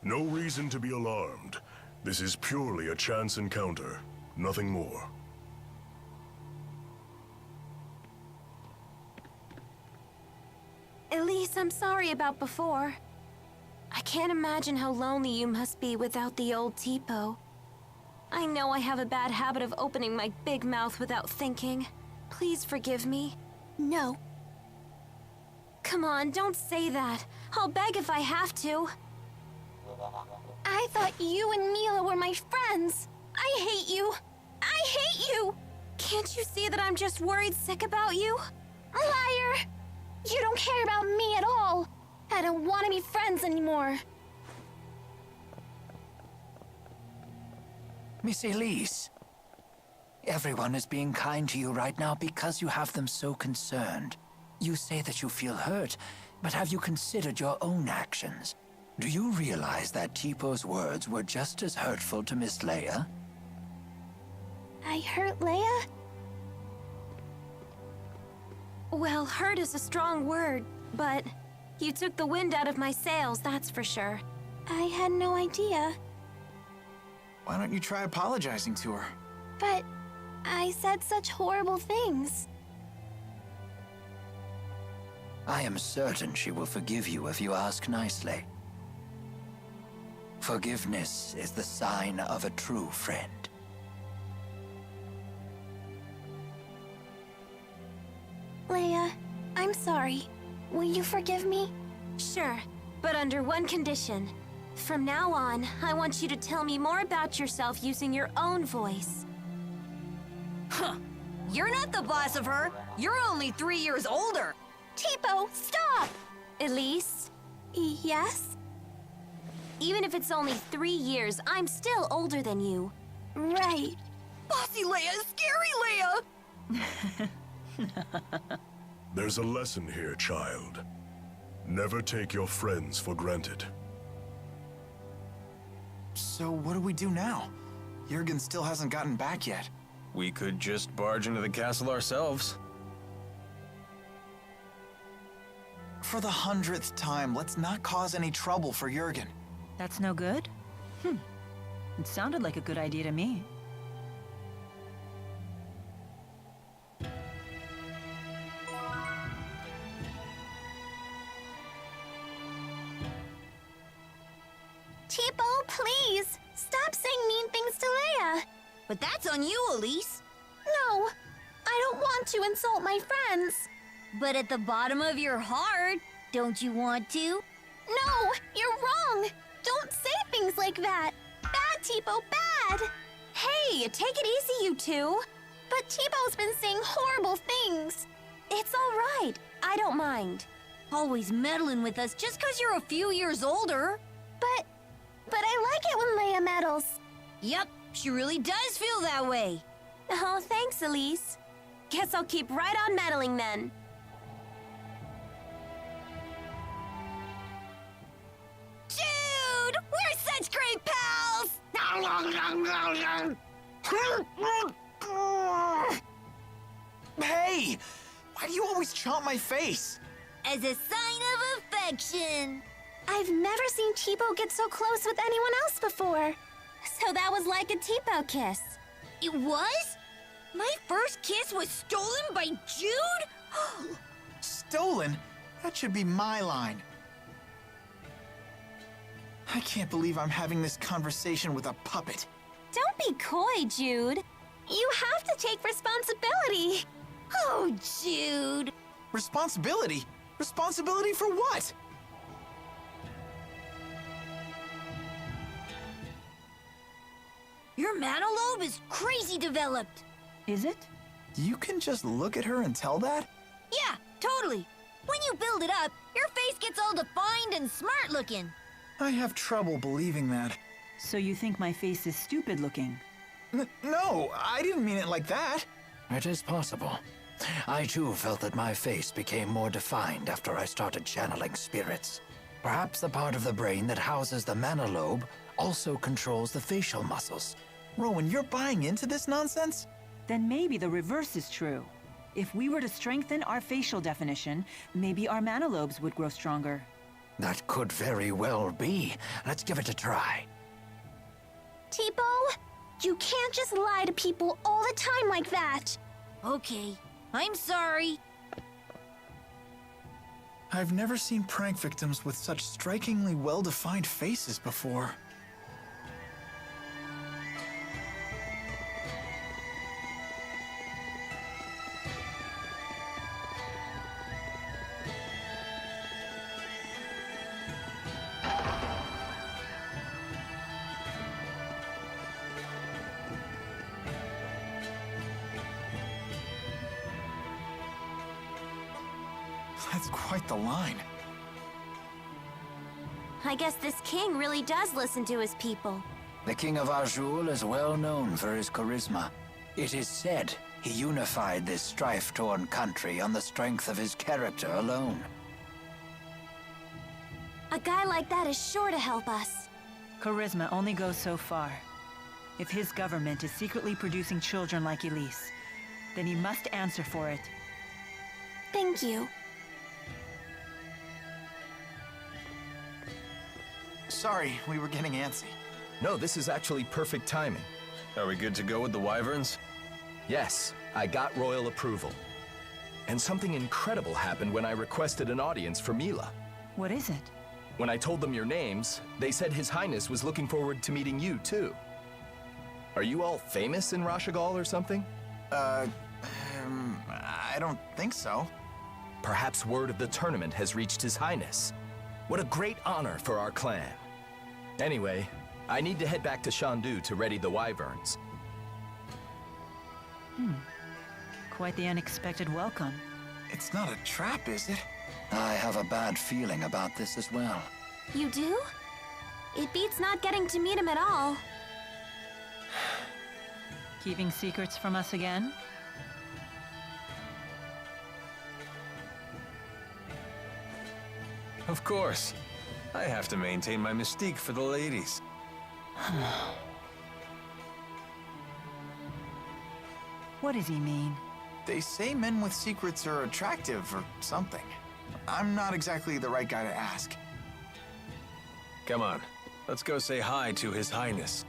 No reason to be alarmed. This is purely a chance encounter, nothing more. Elise, I'm sorry about before. I can't imagine how lonely you must be without the old Tipo. I know I have a bad habit of opening my big mouth without thinking. Please forgive me. No. Come on, don't say that. I'll beg if I have to. I thought you and Mila were my friends. I hate you. I hate you. Can't you see that I'm just worried sick about you? Liar! You don't care about me at all. I don't want to be friends anymore. Miss Elise, everyone is being kind to you right now because you have them so concerned. You say that you feel hurt, but have you considered your own actions? Do you realize that Tipo's words were just as hurtful to Miss Leia? I hurt Leia? Well, hurt is a strong word, but you took the wind out of my sails, that's for sure. I had no idea. Why don't you try apologizing to her? But I said such horrible things. I am certain she will forgive you if you ask nicely. Forgiveness is the sign of a true friend. Leia, I'm sorry. Will you forgive me? Sure, but under one condition. From now on, I want you to tell me more about yourself using your own voice. Huh. You're not the boss of her. You're only 3 years older. Tipo, stop! Elise? Yes? Even if it's only 3 years, I'm still older than you. Right. Bossy Leia, scary Leia! There's a lesson here, child. Never take your friends for granted. So what do we do now? Jurgen still hasn't gotten back yet. We could just barge into the castle ourselves. For the 100th time, let's not cause any trouble for Jurgen. That's no good? It sounded like a good idea to me. Tipo, please! Stop saying mean things to Leia! But that's on you, Elise. No! I don't want to insult my friends! But at the bottom of your heart, don't you want to? No! You're wrong! Don't say things like that! Bad, Tipo, bad! Hey, take it easy, you two! But Tipo's been saying horrible things! It's all right. I don't mind. Always meddling with us just 'cause you're a few years older. But I like it when Leia meddles. Yep, she really does feel that way. Oh, thanks, Elise. Guess I'll keep right on meddling then. Dude, we're such great pals! Hey! Why do you always chomp my face? As a sign of affection. I've never seen Tipo get so close with anyone else before. So that was like a Tipo kiss. It was? My first kiss was stolen by Jude? Stolen? That should be my line. I can't believe I'm having this conversation with a puppet. Don't be coy, Jude. You have to take responsibility. Oh, Jude. Responsibility? Responsibility for what? Your manalobe is crazy developed. Is it? You can just look at her and tell that? Yeah, totally. When you build it up, your face gets all defined and smart looking. I have trouble believing that. So you think my face is stupid looking? No, I didn't mean it like that. It is possible. I too felt that my face became more defined after I started channeling spirits. Perhaps the part of the brain that houses the mana lobe also controls the facial muscles. Rowan, you're buying into this nonsense? Then maybe the reverse is true. If we were to strengthen our facial definition, maybe our mana lobes would grow stronger. That could very well be. Let's give it a try. Tipo, you can't just lie to people all the time like that. Okay, I'm sorry. I've never seen prank victims with such strikingly well-defined faces before. That's quite the line. I guess this king really does listen to his people. The King of Azul is well known for his charisma. It is said he unified this strife-torn country on the strength of his character alone. A guy like that is sure to help us. Charisma only goes so far. If his government is secretly producing children like Elise, then he must answer for it. Thank you. Sorry, we were getting antsy. No, this is actually perfect timing. Are we good to go with the wyverns? Yes, I got royal approval. And something incredible happened when I requested an audience for Mila. What is it? When I told them your names, they said His Highness was looking forward to meeting you, too. Are you all famous in Rashagal or something? I don't think so. Perhaps word of the tournament has reached His Highness. What a great honor for our clan. Anyway, I need to head back to Shandu to ready the wyverns. Quite the unexpected welcome. It's not a trap, is it? I have a bad feeling about this as well. You do? It beats not getting to meet him at all. Keeping secrets from us again? Of course. I have to maintain my mystique for the ladies. What does he mean? They say men with secrets are attractive or something. I'm not exactly the right guy to ask. Come on, let's go say hi to His Highness.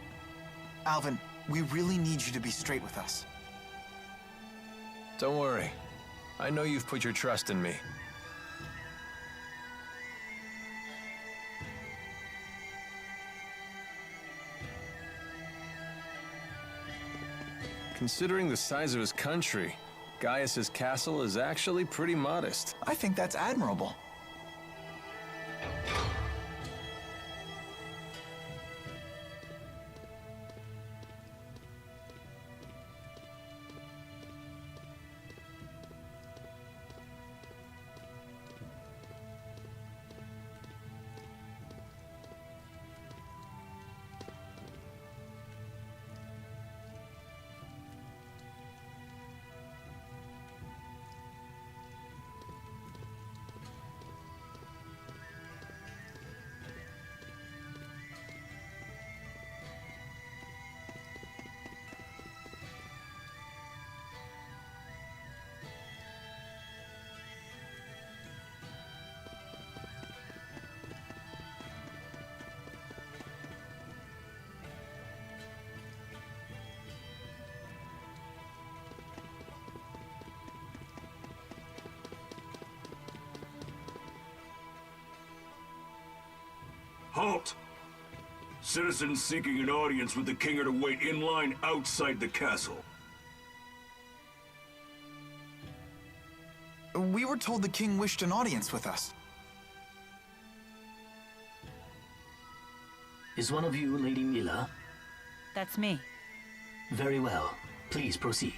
Alvin, we really need you to be straight with us. Don't worry. I know you've put your trust in me. Considering the size of his country, Gaius's castle is actually pretty modest. I think that's admirable. Halt! Citizens seeking an audience with the king are to wait in line outside the castle. We were told the king wished an audience with us. Is one of you Lady Mila? That's me. Very well. Please proceed.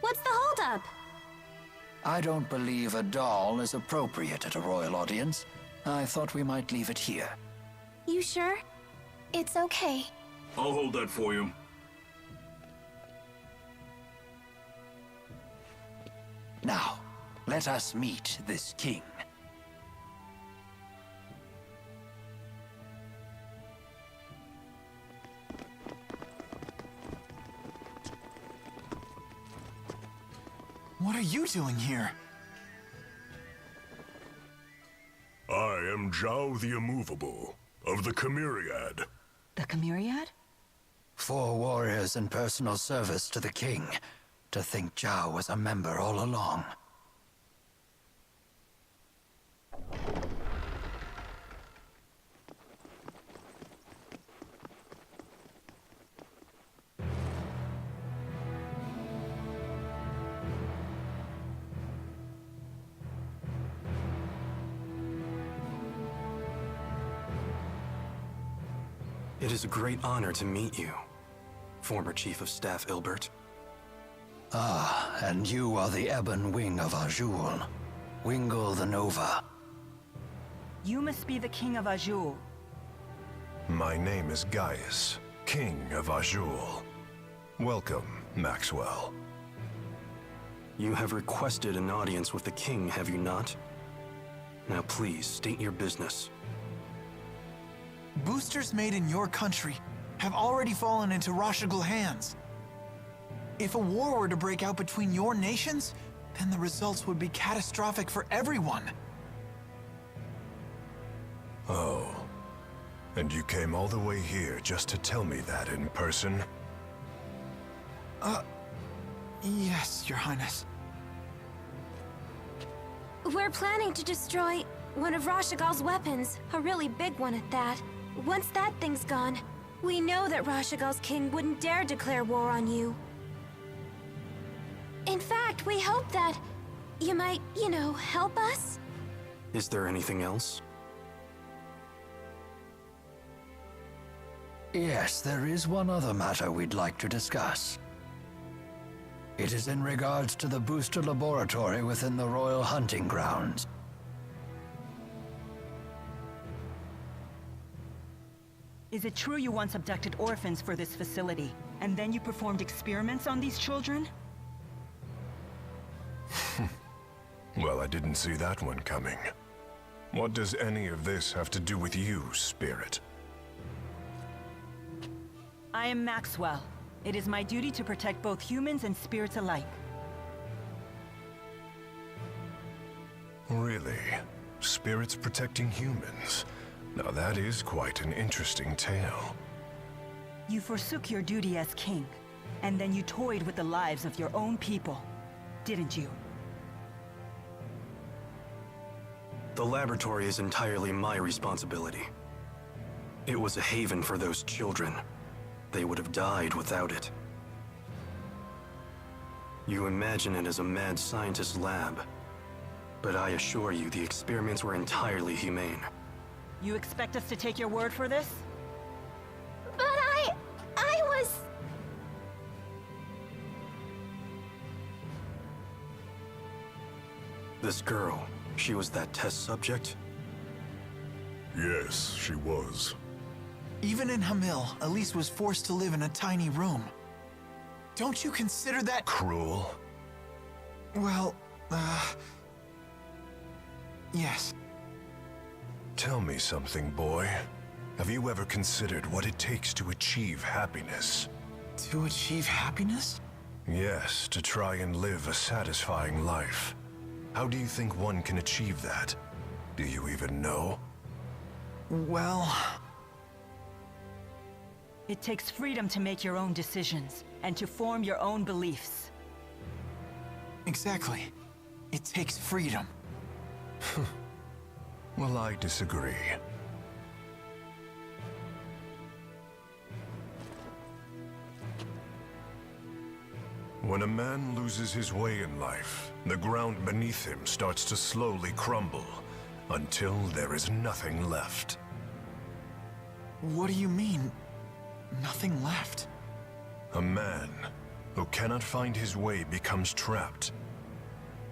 What's the holdup? I don't believe a doll is appropriate at a royal audience. I thought we might leave it here. You sure? It's okay. I'll hold that for you. Now, let us meet this king. What are you doing here? I am Zhao the Immovable, of the Chimeriad. The Chimeriad? 4 warriors in personal service to the king. To think Zhao was a member all along. It is a great honor to meet you, former Chief of Staff Ilbert. Ah, and you are the ebon wing of Azul. Wingle the Nova. You must be the King of Azul. My name is Gaius, King of Azul. Welcome, Maxwell. You have requested an audience with the king, have you not? Now please, state your business. Boosters made in your country have already fallen into Rashigal hands. If a war were to break out between your nations, then the results would be catastrophic for everyone. Oh. And you came all the way here just to tell me that in person? Yes, Your Highness. We're planning to destroy one of Rashigal's weapons, a really big one at that. Once that thing's gone, we know that Rashigal's king wouldn't dare declare war on you. In fact, we hope that you might, help us? Is there anything else? Yes, there is one other matter we'd like to discuss. It is in regards to the booster laboratory within the royal hunting grounds. Is it true you once abducted orphans for this facility, and then you performed experiments on these children? Well, I didn't see that one coming. What does any of this have to do with you, Spirit? I am Maxwell. It is my duty to protect both humans and spirits alike. Really? Spirits protecting humans? Now that is quite an interesting tale. You forsook your duty as king, and then you toyed with the lives of your own people, didn't you? The laboratory is entirely my responsibility. It was a haven for those children. They would have died without it. You imagine it as a mad scientist's lab, but I assure you the experiments were entirely humane. You expect us to take your word for this? But I was... This girl, she was that test subject? Yes, she was. Even in Hamil, Elise was forced to live in a tiny room. Don't you consider that cruel? Well, yes. Tell me something, boy. Have you ever considered what it takes to achieve happiness? To achieve happiness? Yes, to try and live a satisfying life. How do you think one can achieve that? Do you even know? Well... It takes freedom to make your own decisions, and to form your own beliefs. Exactly. It takes freedom. Well, I disagree. When a man loses his way in life, the ground beneath him starts to slowly crumble, until there is nothing left. What do you mean, nothing left? A man who cannot find his way becomes trapped.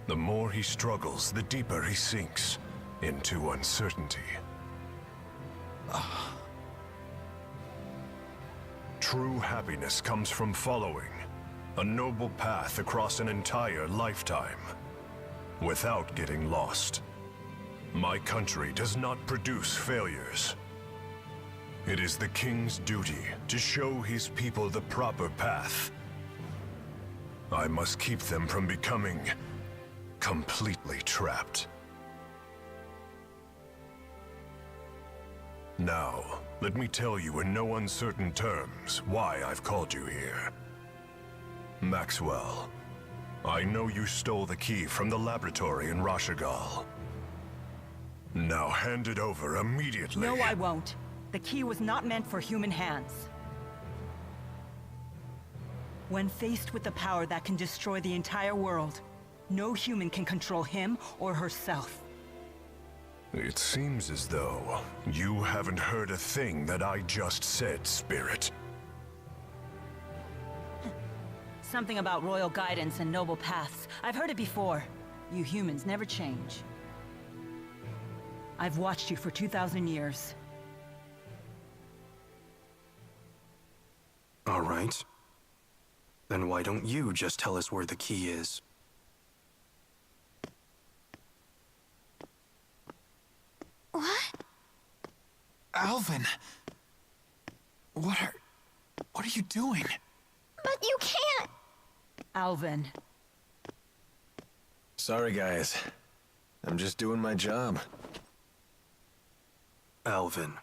The more he struggles, the deeper he sinks into uncertainty. True happiness comes from following a noble path across an entire lifetime, without getting lost. My country does not produce failures. It is the king's duty to show his people the proper path. I must keep them from becoming completely trapped. Now, let me tell you in no uncertain terms why I've called you here. Maxwell, I know you stole the key from the laboratory in Rashigal. Now hand it over immediately. No, I won't. The key was not meant for human hands. When faced with the power that can destroy the entire world, no human can control him or herself. It seems as though you haven't heard a thing that I just said, Spirit. Something about royal guidance and noble paths. I've heard it before. You humans never change. I've watched you for 2,000 years. All right. Then why don't you just tell us where the key is? What? Alvin! What are you doing? But you can't! Alvin. Sorry, guys. I'm just doing my job. Alvin,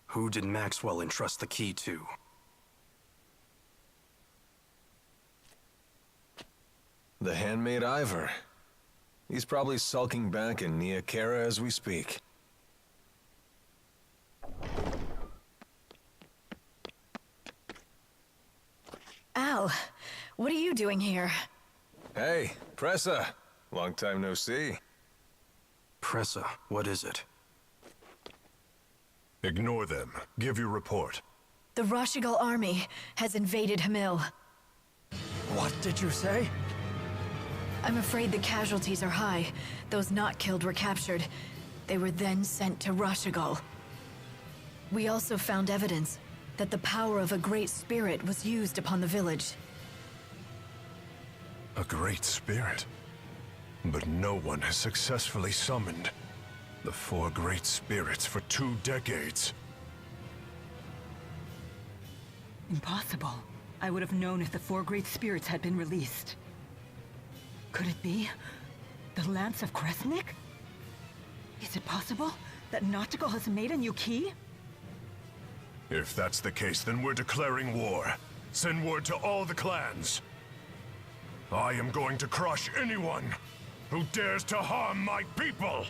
who did Maxwell entrust the key to? The handmaid Ivor. He's probably sulking back in Nia Kara as we speak. Al, what are you doing here? Hey, Pressa. Long time no see. Pressa, what is it? Ignore them. Give your report. The Rashigal army has invaded Hamil. What did you say? I'm afraid the casualties are high. Those not killed were captured. They were then sent to Rashigal. We also found evidence that the power of a great spirit was used upon the village. A great spirit? But no one has successfully summoned. The four great spirits for 2 decades. Impossible. I would have known if the four great spirits had been released. Could it be the Lance of Kresnik? Is it possible that Nautical has made a new key? If that's the case, then we're declaring war. Send word to all the clans. I am going to crush anyone who dares to harm my people!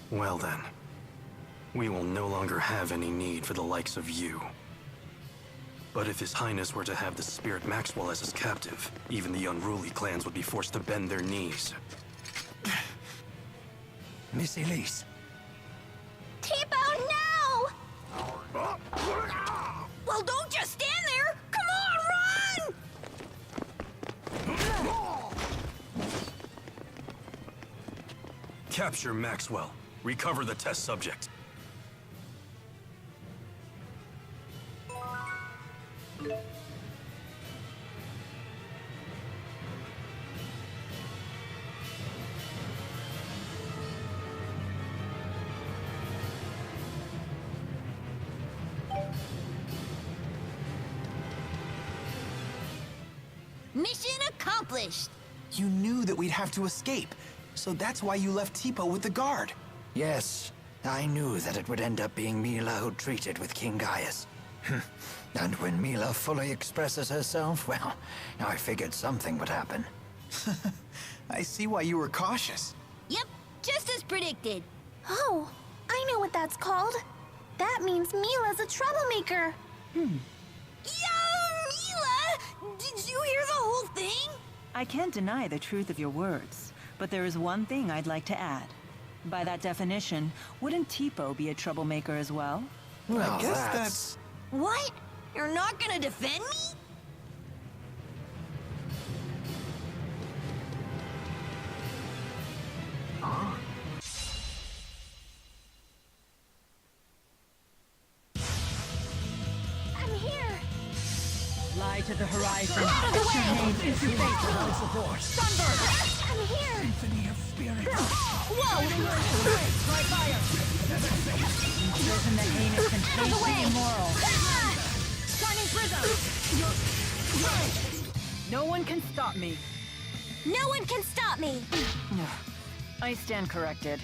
Well then, we will no longer have any need for the likes of you. But if His Highness were to have the Spirit Maxwell as his captive, even the unruly clans would be forced to bend their knees. Miss Elise. Tipo, no! Well, don't just stand there! Come on, run! Capture Maxwell. Recover the test subject. Mission accomplished! You knew that we'd have to escape, so that's why you left Tipo with the guard. Yes, I knew that it would end up being Mila who treated with King Gaius. And when Mila fully expresses herself, well, I figured something would happen. I see why you were cautious. Yep, just as predicted. Oh, I know what that's called. That means Mila's a troublemaker. Yo, Mila! Did you hear the whole thing? I can't deny the truth of your words, but there is one thing I'd like to add. By that definition, wouldn't Tipo be a troublemaker as well? Well, I guess that's... What? You're not gonna defend me? I'm here. Fly to the horizon. Out of the Etch your way! name into fate. Sunburn! I'm here. Symphony of spirits. Whoa! Try fire! Imprison the heinous and Out of the taste the way! immoral. Shining prism! No one can stop me. No one can stop me. I stand corrected.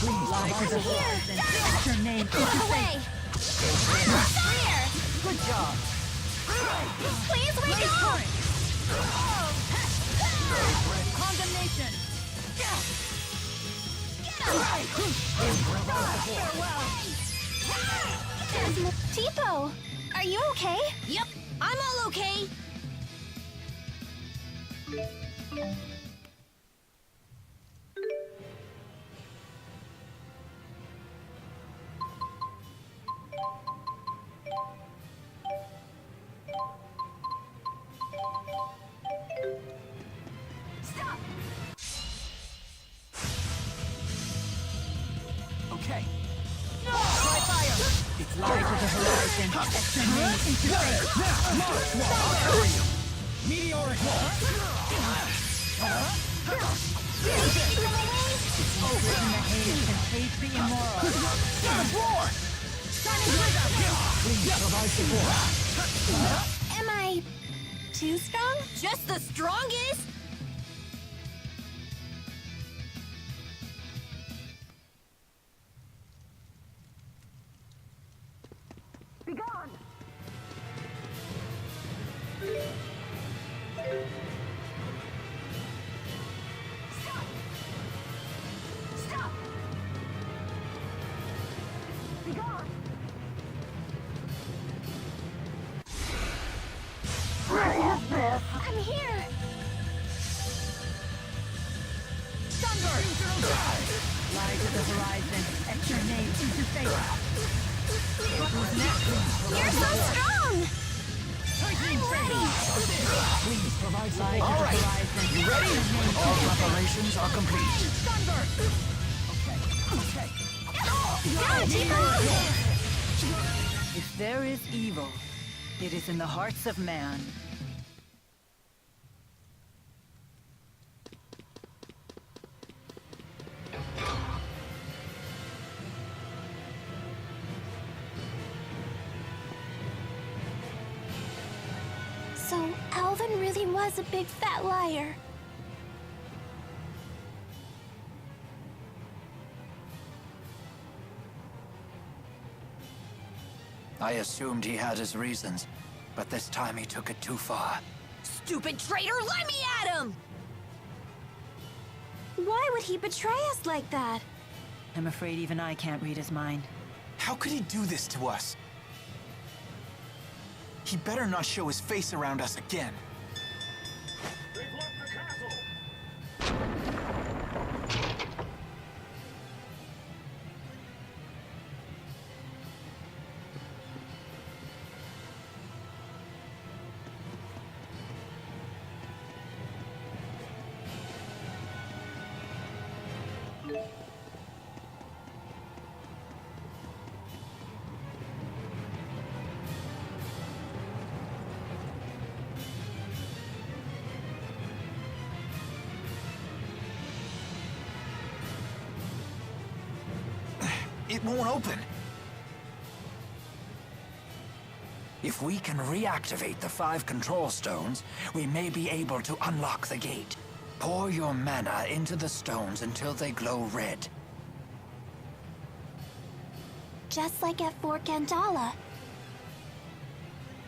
Fly to the horizon. Etch your name into fate. Fire! Good job. Please wake up! Condemnation. Tipo, are you okay? Yep, I'm all okay. Okay. Try fire. Fly to the horizon. Etch your name into fate. Meteoric wall! Imprison the heinous and taste the immoral. Am I too strong? Just the strongest? I'm here. Lie to the horizon, etch your name into fate. Who's next? You're so strong! I'm ready! Please provide light to the horizon. You ready? All preparations are complete. Sunburst! If there is evil, it is in the hearts of man. So, Alvin really was a big fat liar. I assumed he had his reasons, but this time he took it too far. Stupid traitor, let me at him! Why would he betray us like that? I'm afraid even I can't read his mind. How could he do this to us? He better not show his face around us again. It won't open. If we can reactivate the 5 control stones, we may be able to unlock the gate. Pour your mana into the stones until they glow red. Just like at Fort Gandala.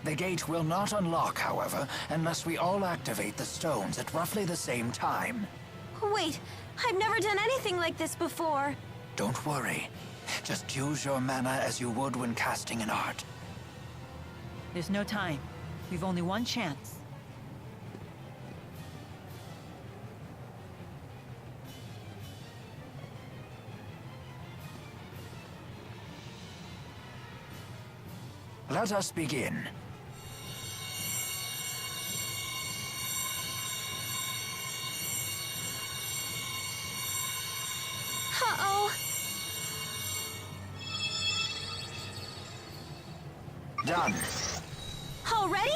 The gate will not unlock, however, unless we all activate the stones at roughly the same time. Wait, I've never done anything like this before. Don't worry. Just use your mana as you would when casting an art. There's no time. We've only one chance. Let us begin. Uh-oh. Done. Already?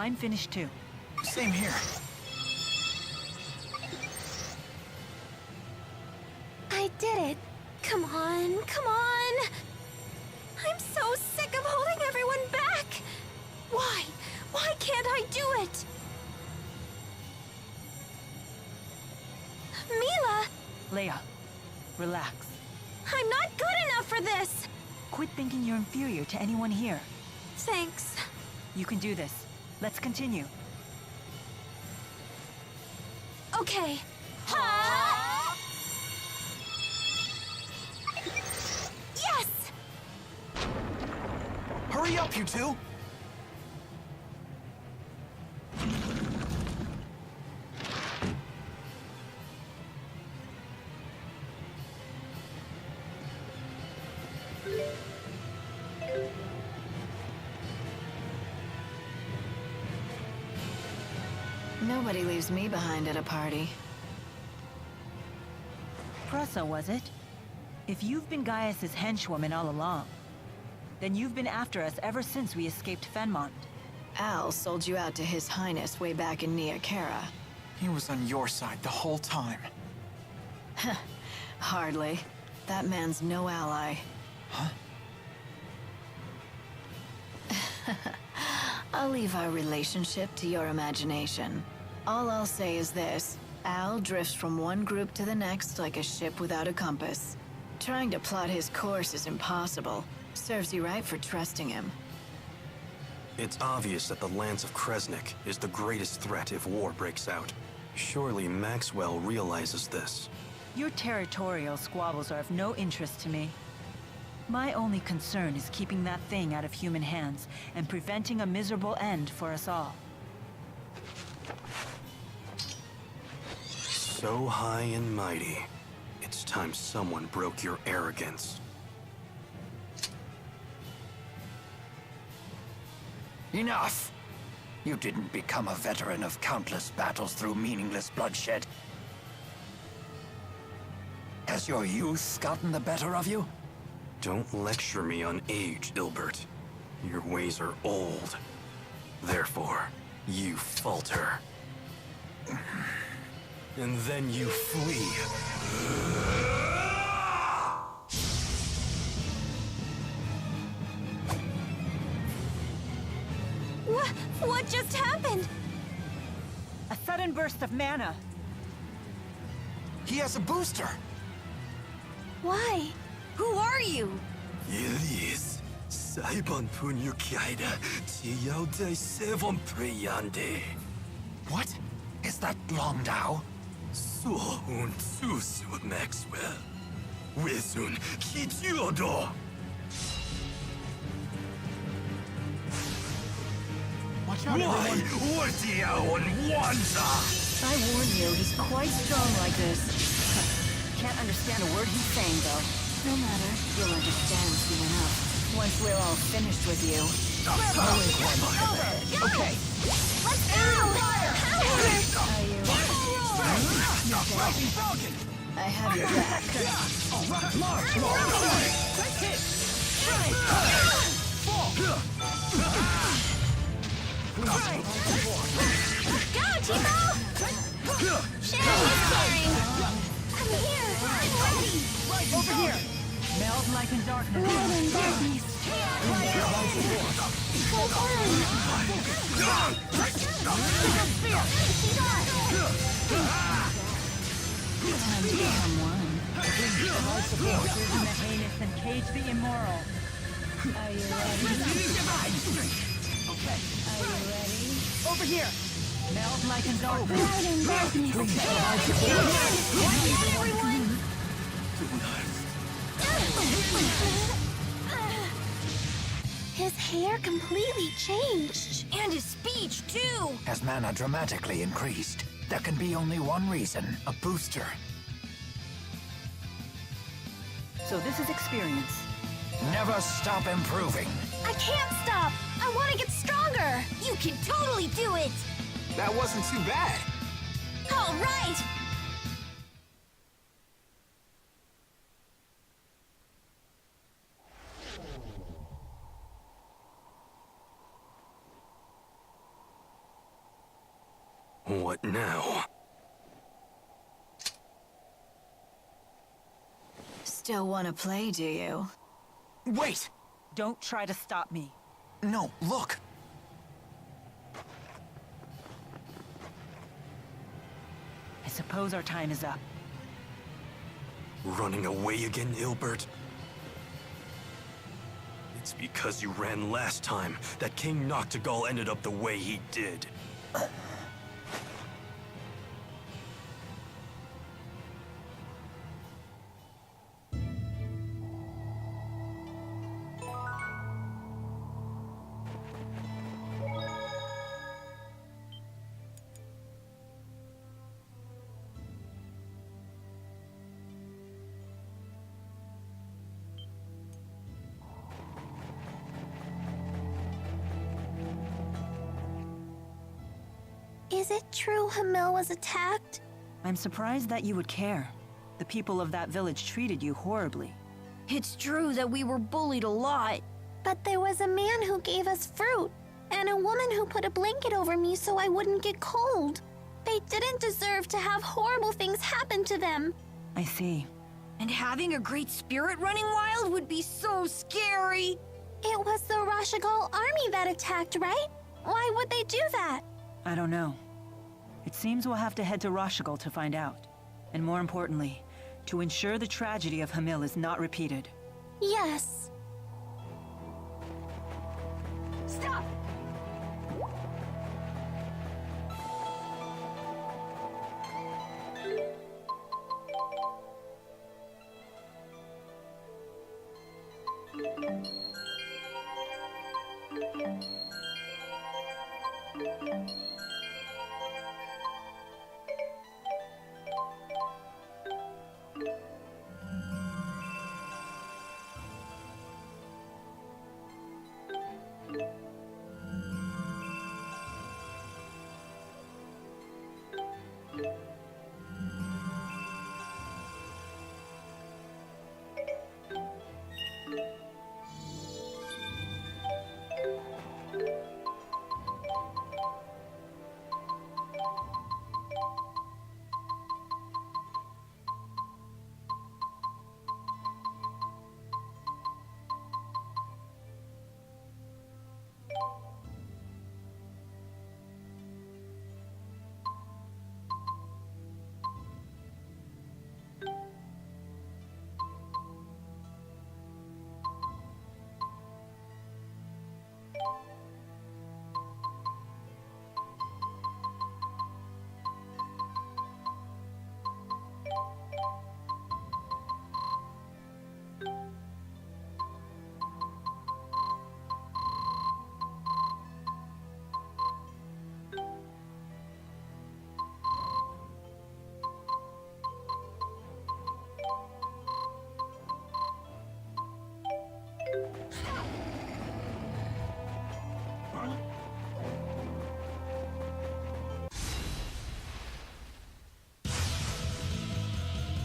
I'm finished too. Same here. I did it. Come on, come on. I'm so sick of holding everyone back. Why? Why can't I do it? Mila! Leia, relax. I'm not good enough for this. Quit thinking you're inferior to anyone here. Thanks. You can do this. Let's continue. Okay. Ha! Yes! Hurry up, you two! Nobody leaves me behind at a party. Pressa, was it? If you've been Gaius's henchwoman all along, then you've been after us ever since we escaped Fenmont. Al sold you out to His Highness way back in Nia Khera. He was on your side the whole time. Hardly. That man's no ally. Huh? I'll leave our relationship to your imagination. All I'll say is this. Al drifts from one group to the next like a ship without a compass. Trying to plot his course is impossible. Serves you right for trusting him. It's obvious that the Lance of Kresnik is the greatest threat if war breaks out. Surely Maxwell realizes this. Your territorial squabbles are of no interest to me. My only concern is keeping that thing out of human hands and preventing a miserable end for us all. So high and mighty, it's time someone broke your arrogance. Enough! You didn't become a veteran of countless battles through meaningless bloodshed. Has your youth gotten the better of you? Don't lecture me on age, Ilbert. Your ways are old. Therefore, you falter. And then you flee. What just happened? A sudden burst of mana. He has a booster! Why? Who are you? Ilis, Saibon Punyukaida, Tiyao de Sevon Preyande. What? Is that Long Dao? So un Susu Maxwell. Wizun Kitiodo. Watch out, everyone! I warn you, he's quite strong like this. Can't understand a word he's saying, though. No matter, you'll understand soon enough. Once we're all finished with you. Okay. Let's go! Are you ready? I have your back. Go, Timo! Sharing is caring! I'm here! I'm ready! Over here! Meld like in darkness. Light in darkness. Go forward! Time to become one. All supporters in the heinous and cage the immoral. Are you ready? Okay. Are you ready? Over here! Meld like in darkness. Light in darkness. Everyone! His hair completely changed. And his speech, too! As mana dramatically increased, there can be only one reason. A booster. So this is experience. Never stop improving. I can't stop! I want to get stronger! You can totally do it! That wasn't too bad. All right! What now? Still want to play, do you? Wait! Don't try to stop me. No, look! I suppose our time is up. Running away again, Ilbert? It's because you ran last time that King Noctigal ended up the way he did. Is it true Hamil was attacked? I'm surprised that you would care. The people of that village treated you horribly. It's true that we were bullied a lot. But there was a man who gave us fruit, and a woman who put a blanket over me so I wouldn't get cold. They didn't deserve to have horrible things happen to them. I see. And having a great spirit running wild would be so scary. It was the Rashigal army that attacked, right? Why would they do that? I don't know. It seems we'll have to head to Rashigal to find out. And more importantly, to ensure the tragedy of Hamil is not repeated. Yes. Stop!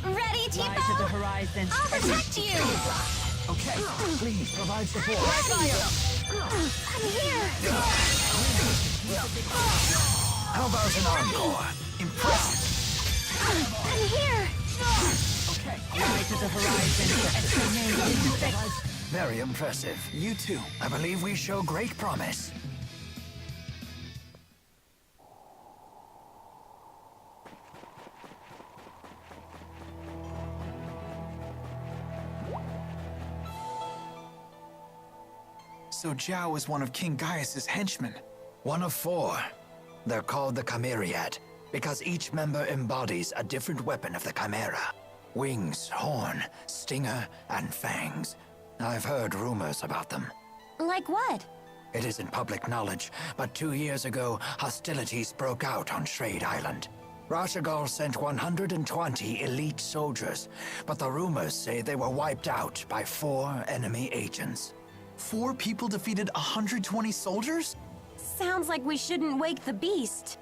Ready, Tipo? Lie to the horizon. I'll protect you! Okay, please provide support. I'm here! How about an encore? Impressive. I'm here! Okay. Lie to the horizon and remain insect. Very impressive. You too. I believe we show great promise. So Zhao is one of King Gaius' henchmen. One of 4. They're called the Chimeriad, because each member embodies a different weapon of the Chimera. Wings, horn, stinger, and fangs. I've heard rumors about them. Like what? It isn't public knowledge, but 2 years ago, hostilities broke out on Shrade Island. Rashagal sent 120 elite soldiers, but the rumors say they were wiped out by 4 enemy agents. 4 people defeated 120 soldiers? Sounds like we shouldn't wake the beast.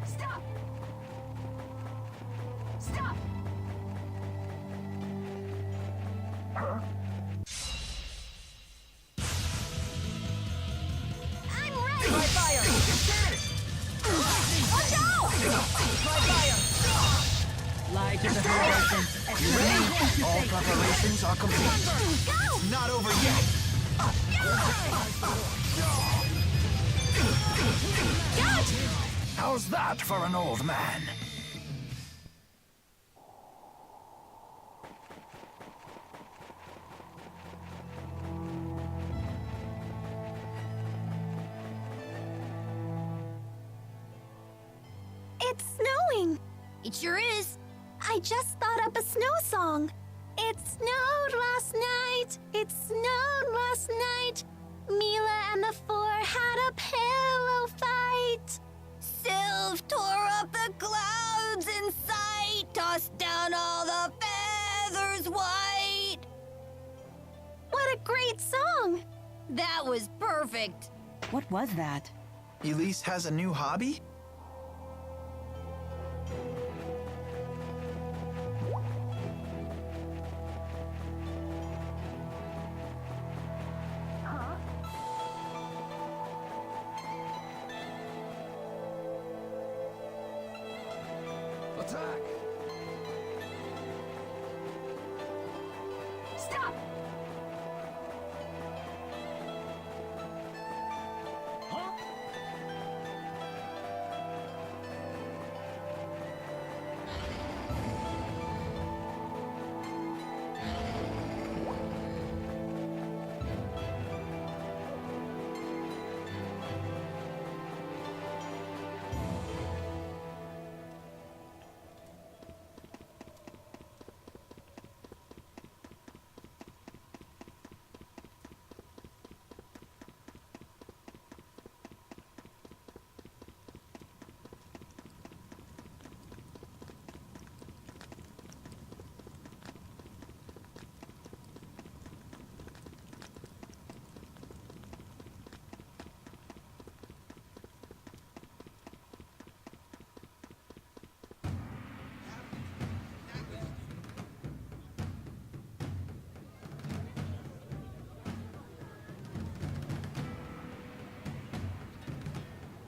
Stop! Stop! I'm ready! Try fire! Watch out! Try fire! Lie to the horizon and remain insect. All preparations are complete. Go! Not over yet. Got! How's that for an old man? It's snowing! It sure is. I just thought up a snow song. It snowed last night. It snowed last night. Mila and the 4 had a pillow fight. Sylph tore up the clouds in sight, tossed down all the feathers white. What a great song! That was perfect. What was that? Elise has a new hobby? Attack! Stop!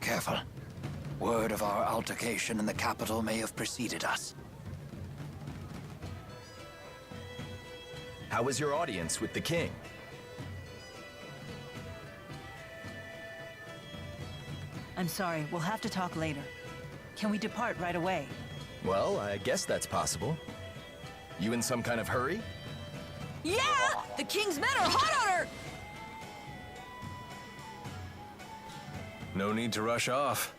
Careful. Word of our altercation in the capital may have preceded us. How was your audience with the king? I'm sorry, we'll have to talk later. Can we depart right away? Well, I guess that's possible. You in some kind of hurry? Yeah! The king's men are hot on her! No need to rush off.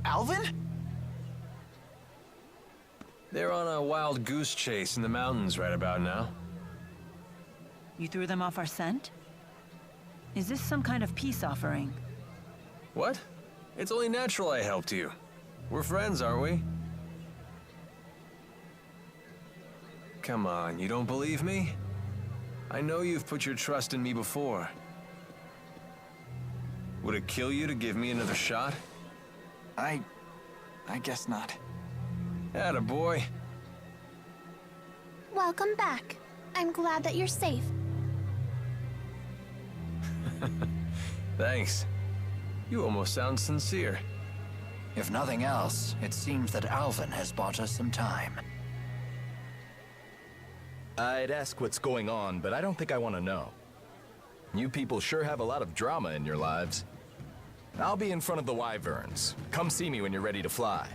Alvin? They're on a wild goose chase in the mountains right about now. You threw them off our scent? Is this some kind of peace offering? What? It's only natural I helped you. We're friends, aren't we? Come on, you don't believe me? I know you've put your trust in me before. Would it kill you to give me another shot? I guess not. Atta boy. Welcome back. I'm glad that you're safe. Thanks. You almost sound sincere. If nothing else, it seems that Alvin has bought us some time. I'd ask what's going on, but I don't think I want to know. You people sure have a lot of drama in your lives. I'll be in front of the Wyverns. Come see me when you're ready to fly.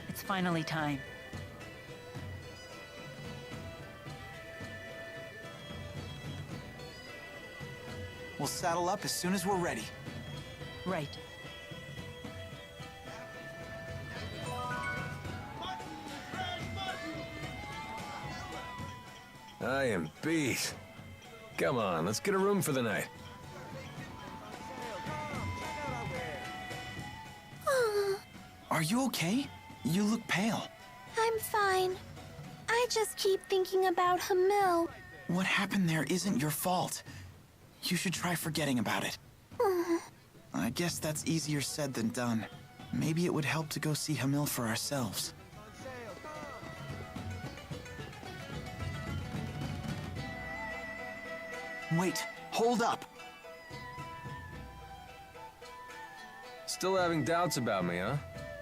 It's finally time. We'll saddle up as soon as we're ready. Right. I am beat. Come on, let's get a room for the night. Are you okay? You look pale. I'm fine. I just keep thinking about Hamil. What happened there isn't your fault. You should try forgetting about it. I guess that's easier said than done. Maybe it would help to go see Hamil for ourselves. Wait, hold up. Still having doubts about me, huh?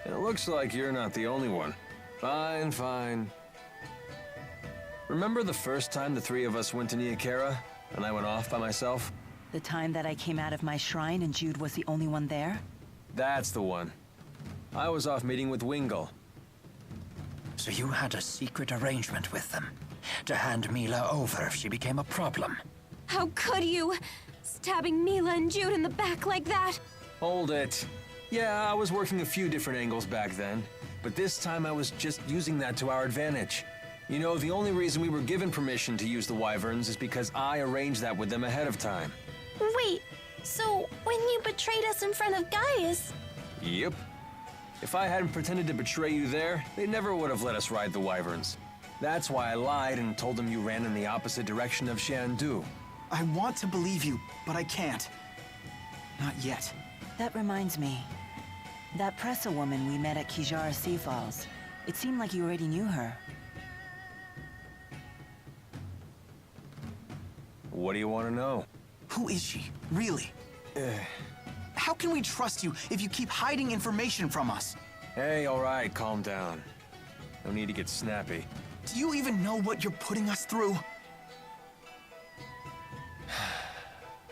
It looks like you're not the only one. Fine, fine. Remember the first time the three of us went to Niakara, and I went off by myself? The time that I came out of my shrine and Jude was the only one there? That's the one. I was off meeting with Wingle. So you had a secret arrangement with them, to hand Mila over if she became a problem. How could you? Stabbing Mila and Jude in the back like that? Hold it. Yeah, I was working a few different angles back then, but this time I was just using that to our advantage. You know, the only reason we were given permission to use the Wyverns is because I arranged that with them ahead of time. Wait, so when you betrayed us in front of Gaius... Yep. If I hadn't pretended to betray you there, they never would have let us ride the Wyverns. That's why I lied and told them you ran in the opposite direction of Xiandu. I want to believe you, but I can't. Not yet. That reminds me. That Pressa woman we met at Kijara Sea Falls. It seemed like you already knew her. What do you want to know? Who is she, really? How can we trust you if you keep hiding information from us? Hey, all right, calm down. No need to get snappy. Do you even know what you're putting us through?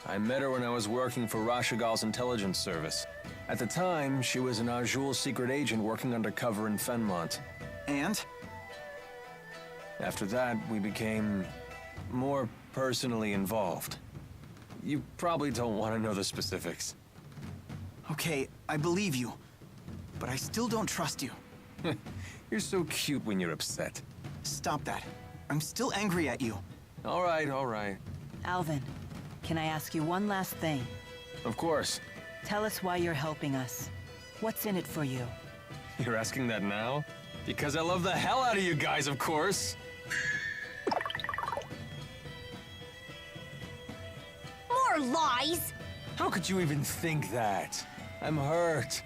I met her when I was working for Rashigal's intelligence service. At the time, she was an Ajul secret agent working undercover in Fenmont. And? After that, we became more personally involved. You probably don't want to know the specifics. Okay, I believe you. But I still don't trust you. You're so cute when you're upset. Stop that. I'm still angry at you. All right, all right. Alvin, can I ask you one last thing? Of course. Tell us why you're helping us. What's in it for you? You're asking that now? Because I love the hell out of you guys, of course. More lies! How could you even think that? I'm hurt.